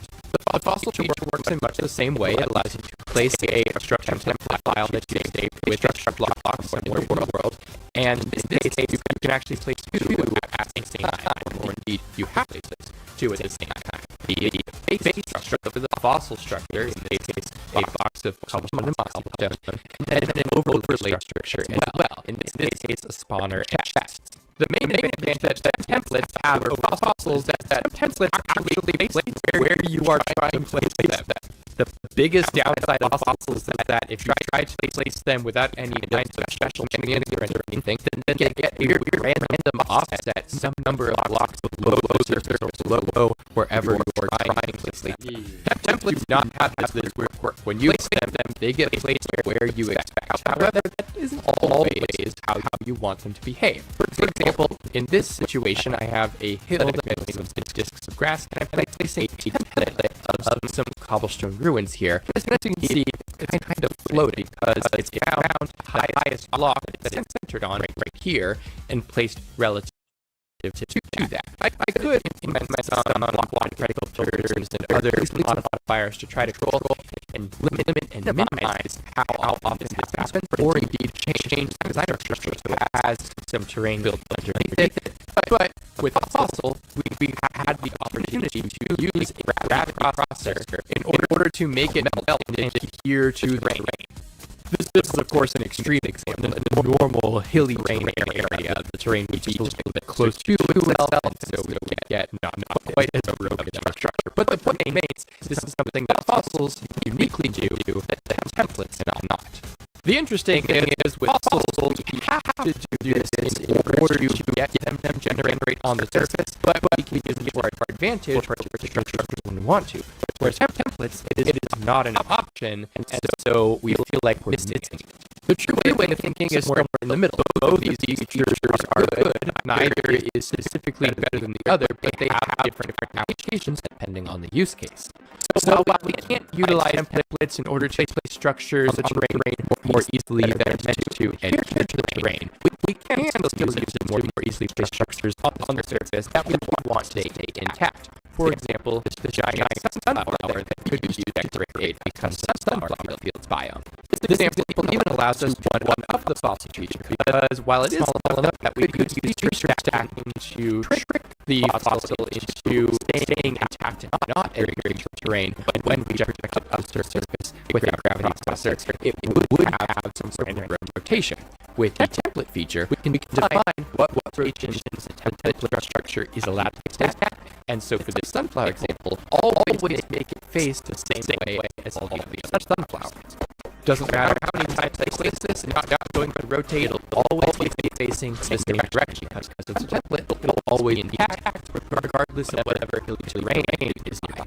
The fossil feature works in much the same way. It allows you to place a structure template file that you save with structure blocks in your world. And in this case, you can actually place 2 at the same time, or indeed, you have to place 2 at the same time. The base structure of the fossil structure, in this case, a box of cobblestone and milestone, and then an overlay structure as well. In this case, a spawner and chest. The main advantage that templates have over fossils is that templates actually place where you are trying to place them. The biggest downside of fossils is that if you try to place them without any kind of special shenanigans or anything, then you get a weird random offset, some number of blocks below the surface or below wherever you are trying to place them. Templates do not have this weird quirk. When you place them, they get placed where you expect. However, that isn't always how you want them to behave. For example, in this situation, I have a hill that contains some discs of grass, and I place a template of some cobblestone ruins here. As you can see, it's kind of floating because it's found the highest block that it's centered on right here and placed relative to that. I could implement some block particle filters and other modifiers to try to control and limit and minimize how often this happens, or indeed change the design structure so it has some terrain built underneath it. But with Fossil, we had the opportunity to use a gravity processor in order to make it melt and adhere to the rain. This is, of course, an extreme example. In a normal hilly rain area, the terrain would be a little bit close to itself, so we get not quite as a broken structure. But the point remains, this is something that fossils uniquely do that templates not. The interesting thing is, with fossils, you have to do this in order to get them to generate on the surface, but we can use it to our advantage for structures when we want to. Whereas templates, it is not an option, and so we feel like we're missing. The true way of thinking is somewhere in the middle. Both these features are good. Neither is specifically better than the other, but they have different applications depending on the use case. So while we can't utilize templates in order to place structures that terrain more easily that are meant to adhere to the terrain, we can still use it more easily place structures on the surface that we want to stay intact. For example, the giant sunflower that could be used to decorate a custom sunflower fields biome. This example even allows us to one up the fossil feature, because while it is small enough that we could use feature stacking to trick the fossil into staying intact and not adhering to terrain, but when we project up the surface with a gravity processor, it would have some sort of rotation. With the template feature, we can define what rotations, the template structure is allowed to stay static. And so for this sunflower example, always make it face the same way as all the other sunflowers. Doesn't matter how many times I place this, and not going to rotate, it'll always be facing the same direction because it's a template. It'll always be intact, regardless of whatever terrain is nearby.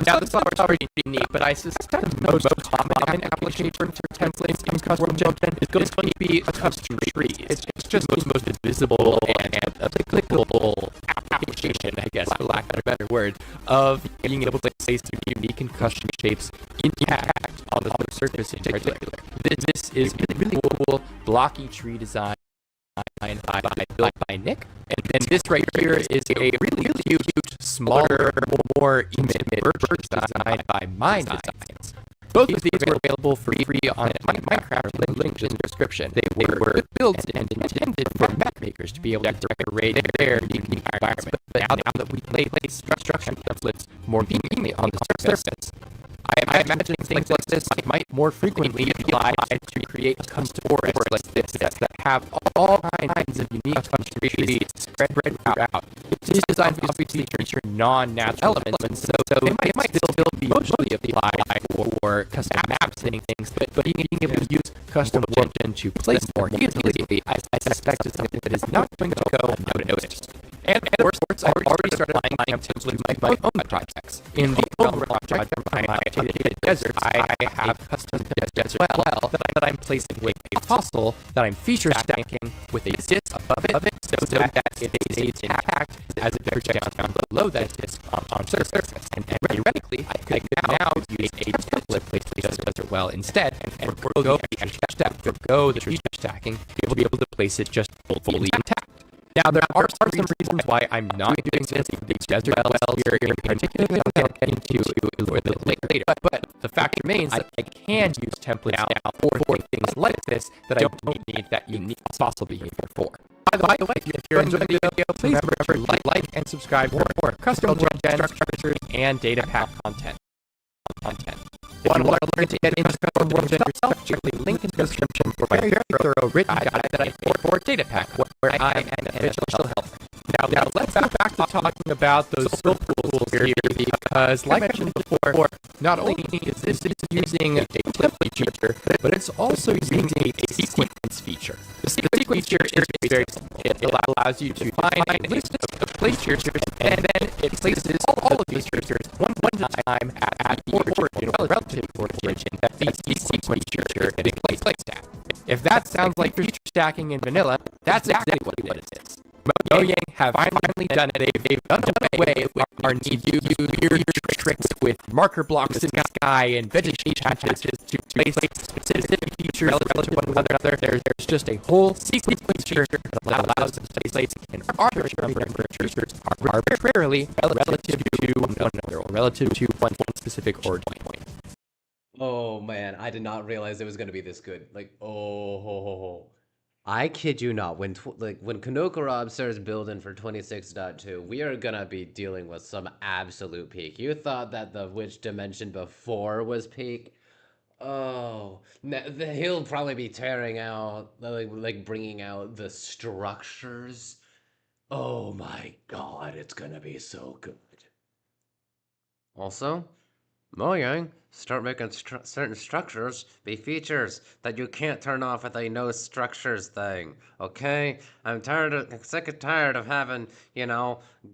Now this is already neat, but I suspect the most common application for templates in custom Gnembon is going to be a custom tree. It's just the most visible and applicable application, I guess, for lack of a better word, of being able to place unique and custom shapes intact on the surface in particular. This is a really cool blocky tree design built by Nick, and then this right here is a really cute, smaller, more intimate version designed by Mind Designs. Both of these were available for free on Minecraft, linked in the description. They were built and intended for map makers to be able to decorate their unique environment. But now that we lay structure templates more conveniently on the surface, I imagine things like this might more frequently be applied to create custom forests like this that have all kinds of unique custom trees spread out. These designs obviously feature non-natural elements, so they might still be mostly applied for custom maps and things, but being able to use custom Gnembon to place more easily, I suspect is something that is not going to go unnoticed. And of course, I've already started applying templates my own projects. In the Overrun project, my deserts, I have custom deserts as well that I'm placing with a fossil that I'm feature stacking with a disc above it so that it stays intact as it projects down below that disc on surface. And theoretically, I could now use a template placed desert well instead and forgo the feature stacking to be able to place it just fully intact. Now, there are some reasons why I'm not doing this with desert wells here in particular that I'll get into a little bit later. But the fact remains that I can use templates now for things like this that I don't need that unique fossil behavior for. By the way, if you're enjoying the video, please remember to like and subscribe for more custom Gnembon structures and data pack content. If you want to learn to get into custom Gnembon yourself, check the link in the description for my very thorough written guide that I made for data pack, where I am an official helper. Now let's go back to talking about those skill pools here, because like I mentioned before, not only is this using a template feature, but it's also using a sequence feature. The sequence feature is very simple. It allows you to find a list of place features, and then it places all of these features one time at the origin, relative origin that the sequence feature is placed at. If that sounds like feature stacking in vanilla, that's exactly what it is. Mojang have finally done it. They've done away with our need to use weird tricks with marker blocks in the sky and vegetation patches to place specific features relative to one another. There's just a whole sequence feature that allows us to place an arbitrary number of features arbitrarily relative to one another, or relative to one specific origin point. Oh man, I did not realize it was gonna be this good. I kid you not, when kano'd starts building for 26.2, we are gonna be dealing with some absolute peak. You thought that the Witch Dimension before was peak? Oh, he'll probably be tearing out, bringing out the structures. Oh my god, it's gonna be so good. Also, Mojang, start making certain structures be features that you can't turn off with a no structures thing, okay? I'm sick and tired of having,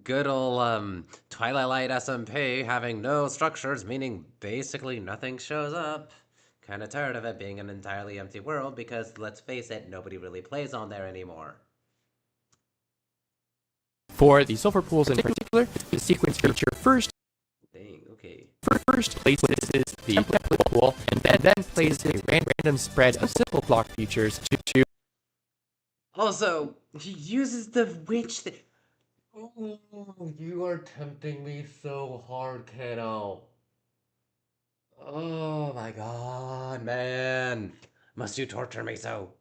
good old Twilight SMP having no structures, meaning basically nothing shows up. Kinda tired of it being an entirely empty world because, let's face it, nobody really plays on there anymore. For the sulfur pools in particular, the sequence feature first places the template pool, and then places a random spread of simple block features to. Also, he uses the witch thing. Oh, you are tempting me so hard, kiddo. Oh my god, man. Must you torture me so?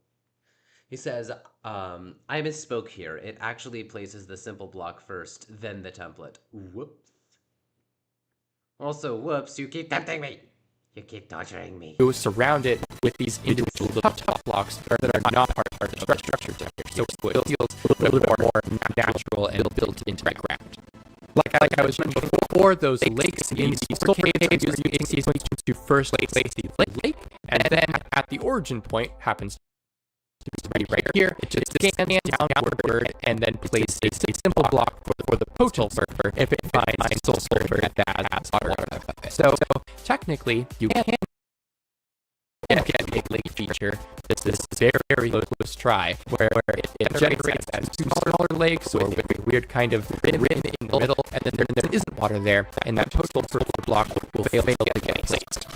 He says, I misspoke here. It actually places the simple block first, then the template. Whoops. Also, whoops, you keep tempting me. You keep torturing me. Surround it with these individual top blocks that are not part of the structure texture. So it feels a little bit more natural and built into the ground. Like I was mentioning before, those lakes in these sulfate caves are using to first place the lake, and then at the origin point happens to be right here. It just scans downward and then places a simple block for the potent sulfur if it finds sulfur that has water. So technically, you can get a lake feature. This is very close try where it generates as two smaller lakes or with a weird kind of rim in the middle, and then there isn't water there, and that total sulfur block will fail to get placed.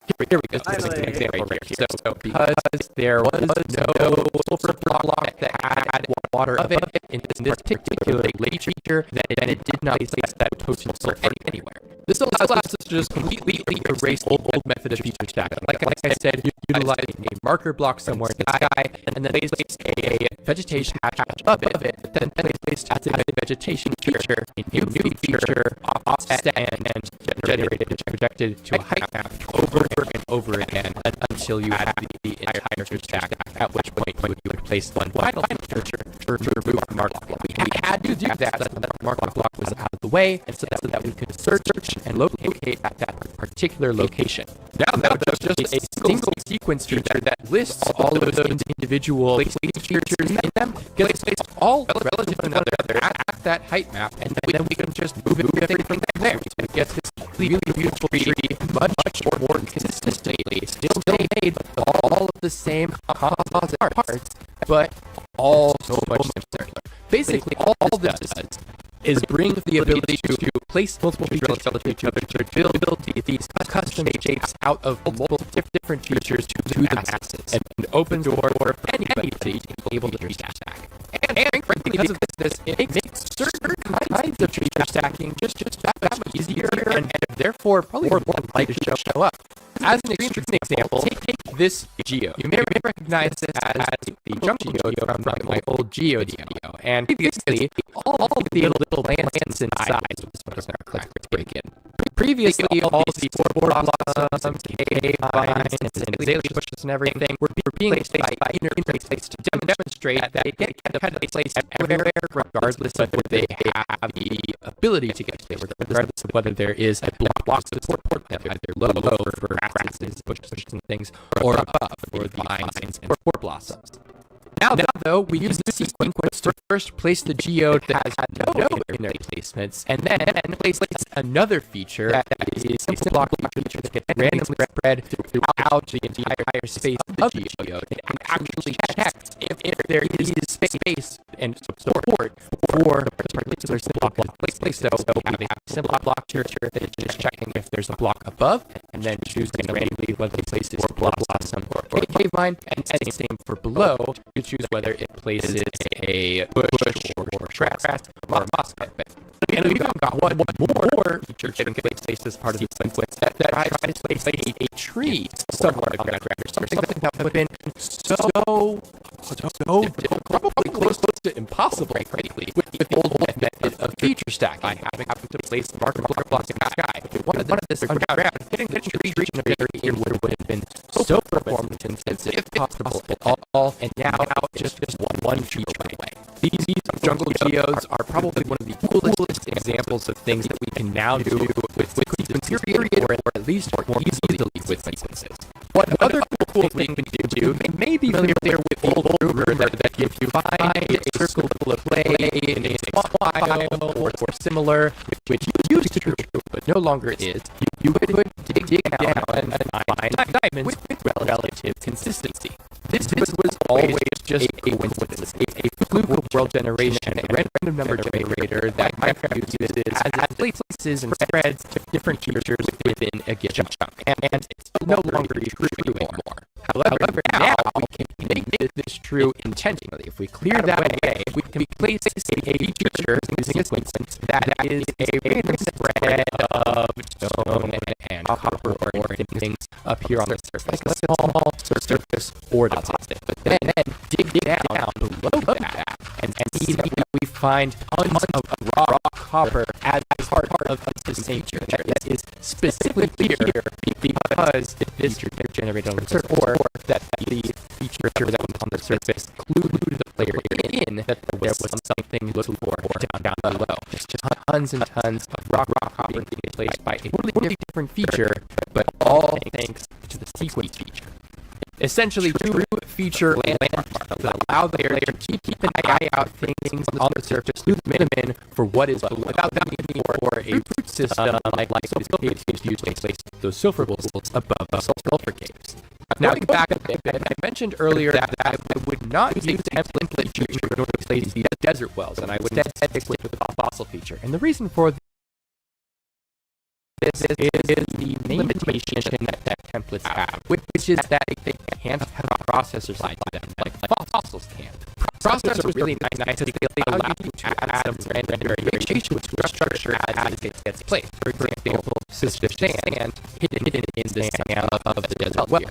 Here we go. This is an example right here. So because there was no sulfur block that had water of it in this particular lake feature, then it did not place that total sulfur anywhere. This allows us to just completely erase the old method of feature stacking. Like I said, utilizing a marker block somewhere in the sky, and then place a vegetation patch above it, then place a vegetation feature, a new feature, offset and generated and projected to a height map over and over again until you had the entire feature stack, at which point you would place one final feature to remove the marker block. We had to do that so that the marker block was out of the way, and so that we could search and locate at that particular location. Now there's just a single sequence feature that lists all of those individual features in them, gets placed all relative to one another at that height map, and then we can just move everything from there. So it gets this really beautiful tree much more consistently, still made all of the same composite parts, but all so much simpler. Basically, all this does is bring the ability to place multiple features relative to each other to build these custom shapes out of multiple different features to the masses, and open door for anybody to be able to feature stack. And frankly, because of this, it makes certain kinds of feature stacking just that much easier, and therefore probably more likely to show up. As an extreme example, take this geo. You may recognize this as the jump geode from my old geode video, and previously all of the little lands inside was not correct break in. Previously, all of the spore blossoms, cave vines, and azalea bushes and everything were being placed by interface to demonstrate that they get kind of placed everywhere, regardless of whether they have the ability to get there, regardless of whether there is a block to support them, either low for grasses, bushes, and things, or above for the vines and spore blossoms. Now, though, we use this sequence to first place the geode that has no inner placements, and then place another feature that is a block feature that gets randomly spread throughout the entire space of the geode, and actually checks if there is space and support for the particular block in place. So we have a simple block feature that is just checking if there's a block above, and then choosing randomly whether it places a blossom or a cave vine, and same for below. You choose whether it places a bush or grass or moss pit. And we've got one more feature that can place as part of the sequence that tries to place a tree somewhere on that ground, or something that would have been so difficult, probably close to impossible, frankly, with the old method of feature stacking, having to place marker blocks in the sky. If you wanted this underground, getting a tree in a area would have been so performance intensive, if possible at all, and now just one feature away. These jungle geodes are probably one of the coolest examples of things that we can now do with sequence period, or at least more easily with sequences. One other cool thing we can do, you may be familiar with the old ruler that if you find a circle full of clay in a swamp pile or similar, which used to be true but no longer is, you could dig down and find diamonds with relative consistency. This was always just a coincidence, a fluke of world generation, a random number generator that Minecraft uses as places and spreads different features within a given chunk, and it's no longer true anymore. However, now we can make this true intentionally. If we clear that away, we can place a feature using a sequence that is a random spread of stone and copper or things up here on the surface, like a small surface ore deposit. But then dig down below that and see that we find tons of rock copper as part of the same feature that is specifically here because this feature generated on the surface, or that the feature that was on the surface clued the player in that there was something to look for down below. There's just tons and tons of rock copper being replaced by a totally different feature, but all thanks to the sequence feature. Essentially, true feature landmarks that allow the player to keep an eye out things on the surface, clue them in for what is below, without the need for a root system like sulfur caves used to place those sulfur bubbles above the sulfur caves. Now, going back a bit, I mentioned earlier that I would not use the template feature in order to place these desert wells, and I would instead stick with the fossil feature. And the reason for this is the limitation that templates have, which is that they can't have processors like them, like fossils can. Processors are really nice because they allow you to add some random variation to a structure as it gets placed. For example, system sand hidden in the sand of the desert well.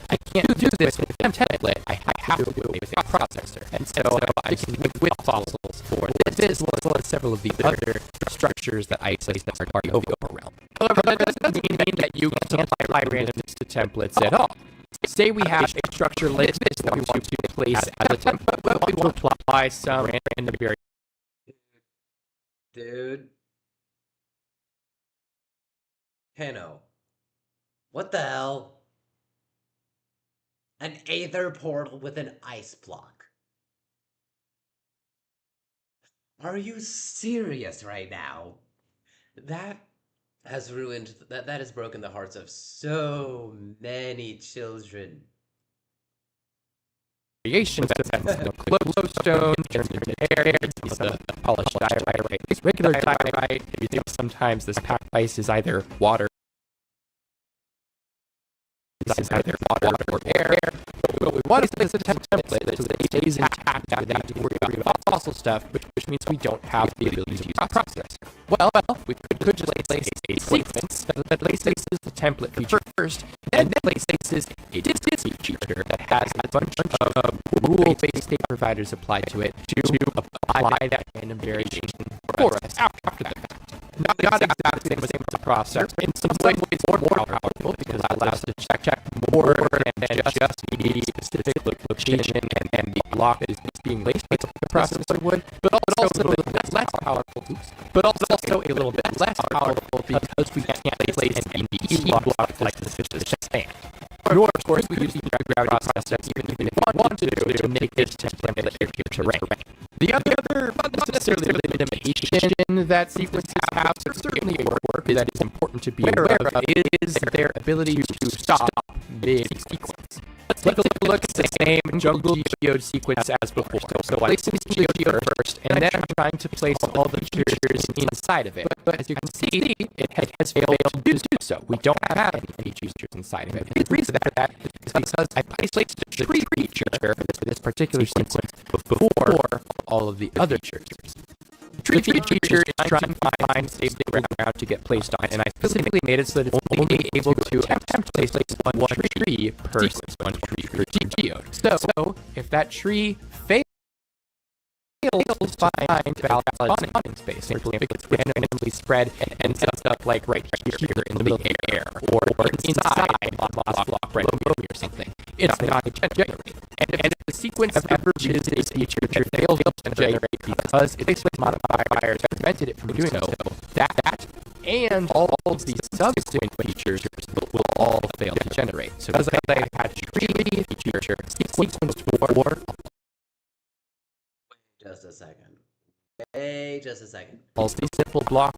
I can't do this with a template. I have to do it with a processor. And so I can do it with fossils for this, as well as several of the other structures that I place that are the overrealm. However, that doesn't mean that you can't apply randomness to templates at all. Say we have a structure like this that we want to place as a template, but we want to apply some random variation. Dude. Kano. What the hell? An aether portal with an ice block. Are you serious right now? That has ruined, that has broken the hearts of so many children. Variations that glowstone, air, the polished diorite, regular diorite. You think sometimes this pack ice is either water. This is either water or air. But we want to place a template so that it stays intact without worrying about fossil stuff, which means we don't have the ability to use a processor. Well, we could just place a sequence that places the template feature first, and then places a distance feature that has a bunch of rule-based state providers applied to it to apply that random variation for us after the fact. Not exactly the same as the processor. In some ways, it's more powerful because it allows us to check more than just the specific location and the block that is being placed by the processor would, but also a little bit less powerful. But also a little bit less powerful because we can't place an key block like the system stand. Nor, of course, we use the gravity processor even if we want to make this template appear terrain. The other, not necessarily limitation that sequences have, but certainly a work that is important to be aware of, is their ability to stop mid-sequence. Let's take a look at the same jungle geode sequence as before. So I place the geode first, and then I'm trying to place all the features inside of it. But as you can see, it has failed to do so. We don't have any features inside of it. The reason for that is because I placed the tree feature for this particular sequence before all of the other features. The tree feature is trying to find safe ground to get placed on, and I specifically made it so that it's only able to attempt to place one tree per sequence, one tree per geode. So, if that tree fails to find valid spawning space, for example, it's randomly spread and ends up like right here in the middle of the air, or inside a moss block right below me or something, it's not going to generate. And if the sequence ever is a feature that fails to generate because its modifiers prevented it from doing so, that and all of the subsequent features will all fail to generate. So because I had tree feature sequenced for Just a second. Hey, just a second. all these simple blocks.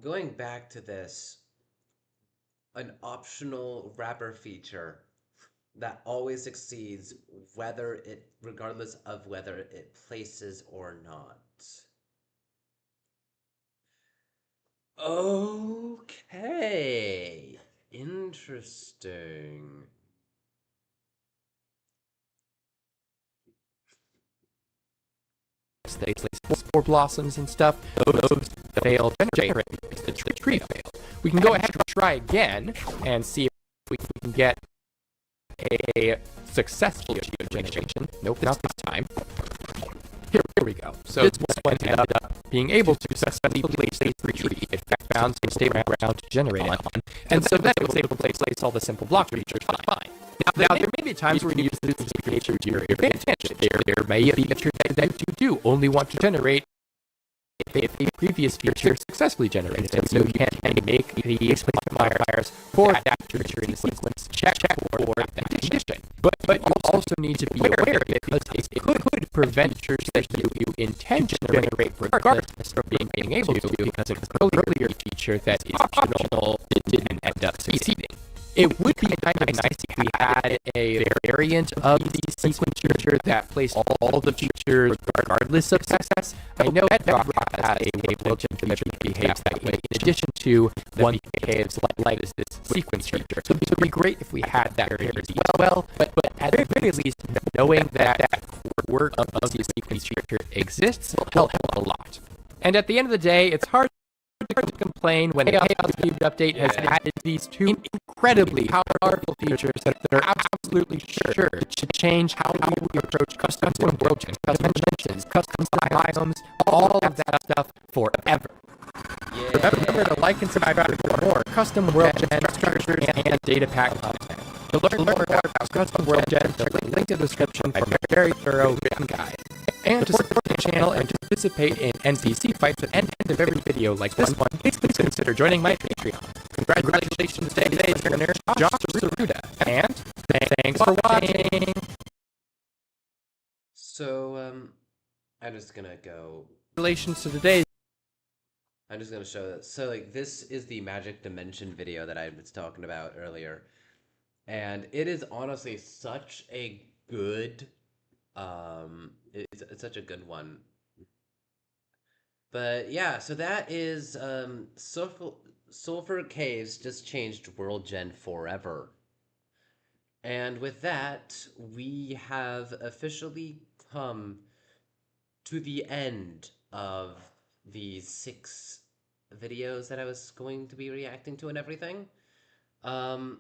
Going back to this, an optional wrapper feature that always succeeds regardless of whether it places or not. Okay. Interesting. They place spore blossoms and stuff. Those fail to generate because the tree failed. We can go ahead and try again and see if we can get a successful geode generation. Nope, not this time. Here we go. So this ended up being able to successfully place a tree. It found some stable ground to generate it on, and so then it was able to place all the simple block features fine. Now, there may be times where you use this feature to your advantage. There may be features that you do only want to generate if a previous feature successfully generated, and so you can make the modifiers for that feature in the sequence check for that condition. But you also need to be aware of it, because it could prevent features that you intend to generate regardless from being able to, because it was an earlier feature that is optional that didn't end up succeeding. It would be kind of nice if we had a variant of the sequence feature that placed all the features regardless of success. I know Bedrock has a world-gen feature that behaves that way, in addition to one that behaves like this sequence feature. So it would be great if we had that variant as well, but at the very least, knowing that work of the sequence feature exists will help a lot. And at the end of the day, it's hard to complain when the Chaos Cube update has added these two incredibly powerful features that are absolutely sure to change how we approach custom world gens, custom dimensions, custom biomes, all of that stuff forever. Remember to like and subscribe for more custom world gen structures and data pack content. To learn more about custom world gens, check the link in the description for a very thorough written guide. And to support the channel and to participate in NPC fights at the end of every video like this one, please consider joining my Patreon. Congratulations to today's winner, Josh Saruda, and thanks for watching! So, I'm just gonna go... Congratulations to today's... I'm just gonna show this. So, like, this is the Magic Dimension video that I was talking about earlier. And it is honestly such a good... it's such a good one. But yeah, so that is Sulfur Caves just changed World Gen forever. And with that, we have officially come to the end of the 6 videos that I was going to be reacting to and everything. That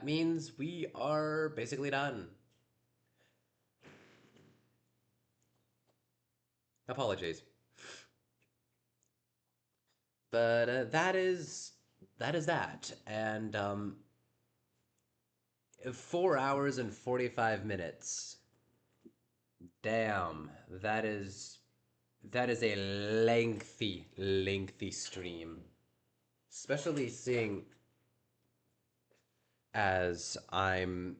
means we are basically done. Apologies. But that is that. And 4 hours and 45 minutes. Damn, that is a lengthy stream. Especially seeing as I'm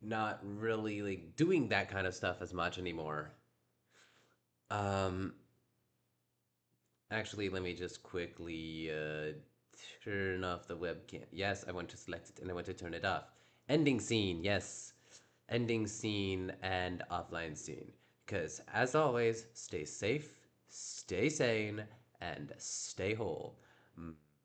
not really like doing that kind of stuff as much anymore. Actually, let me just quickly turn off the webcam. Yes, I want to select it and I want to turn it off. Ending scene, yes. Ending scene and offline scene. Because, as always, stay safe, stay sane, and stay whole.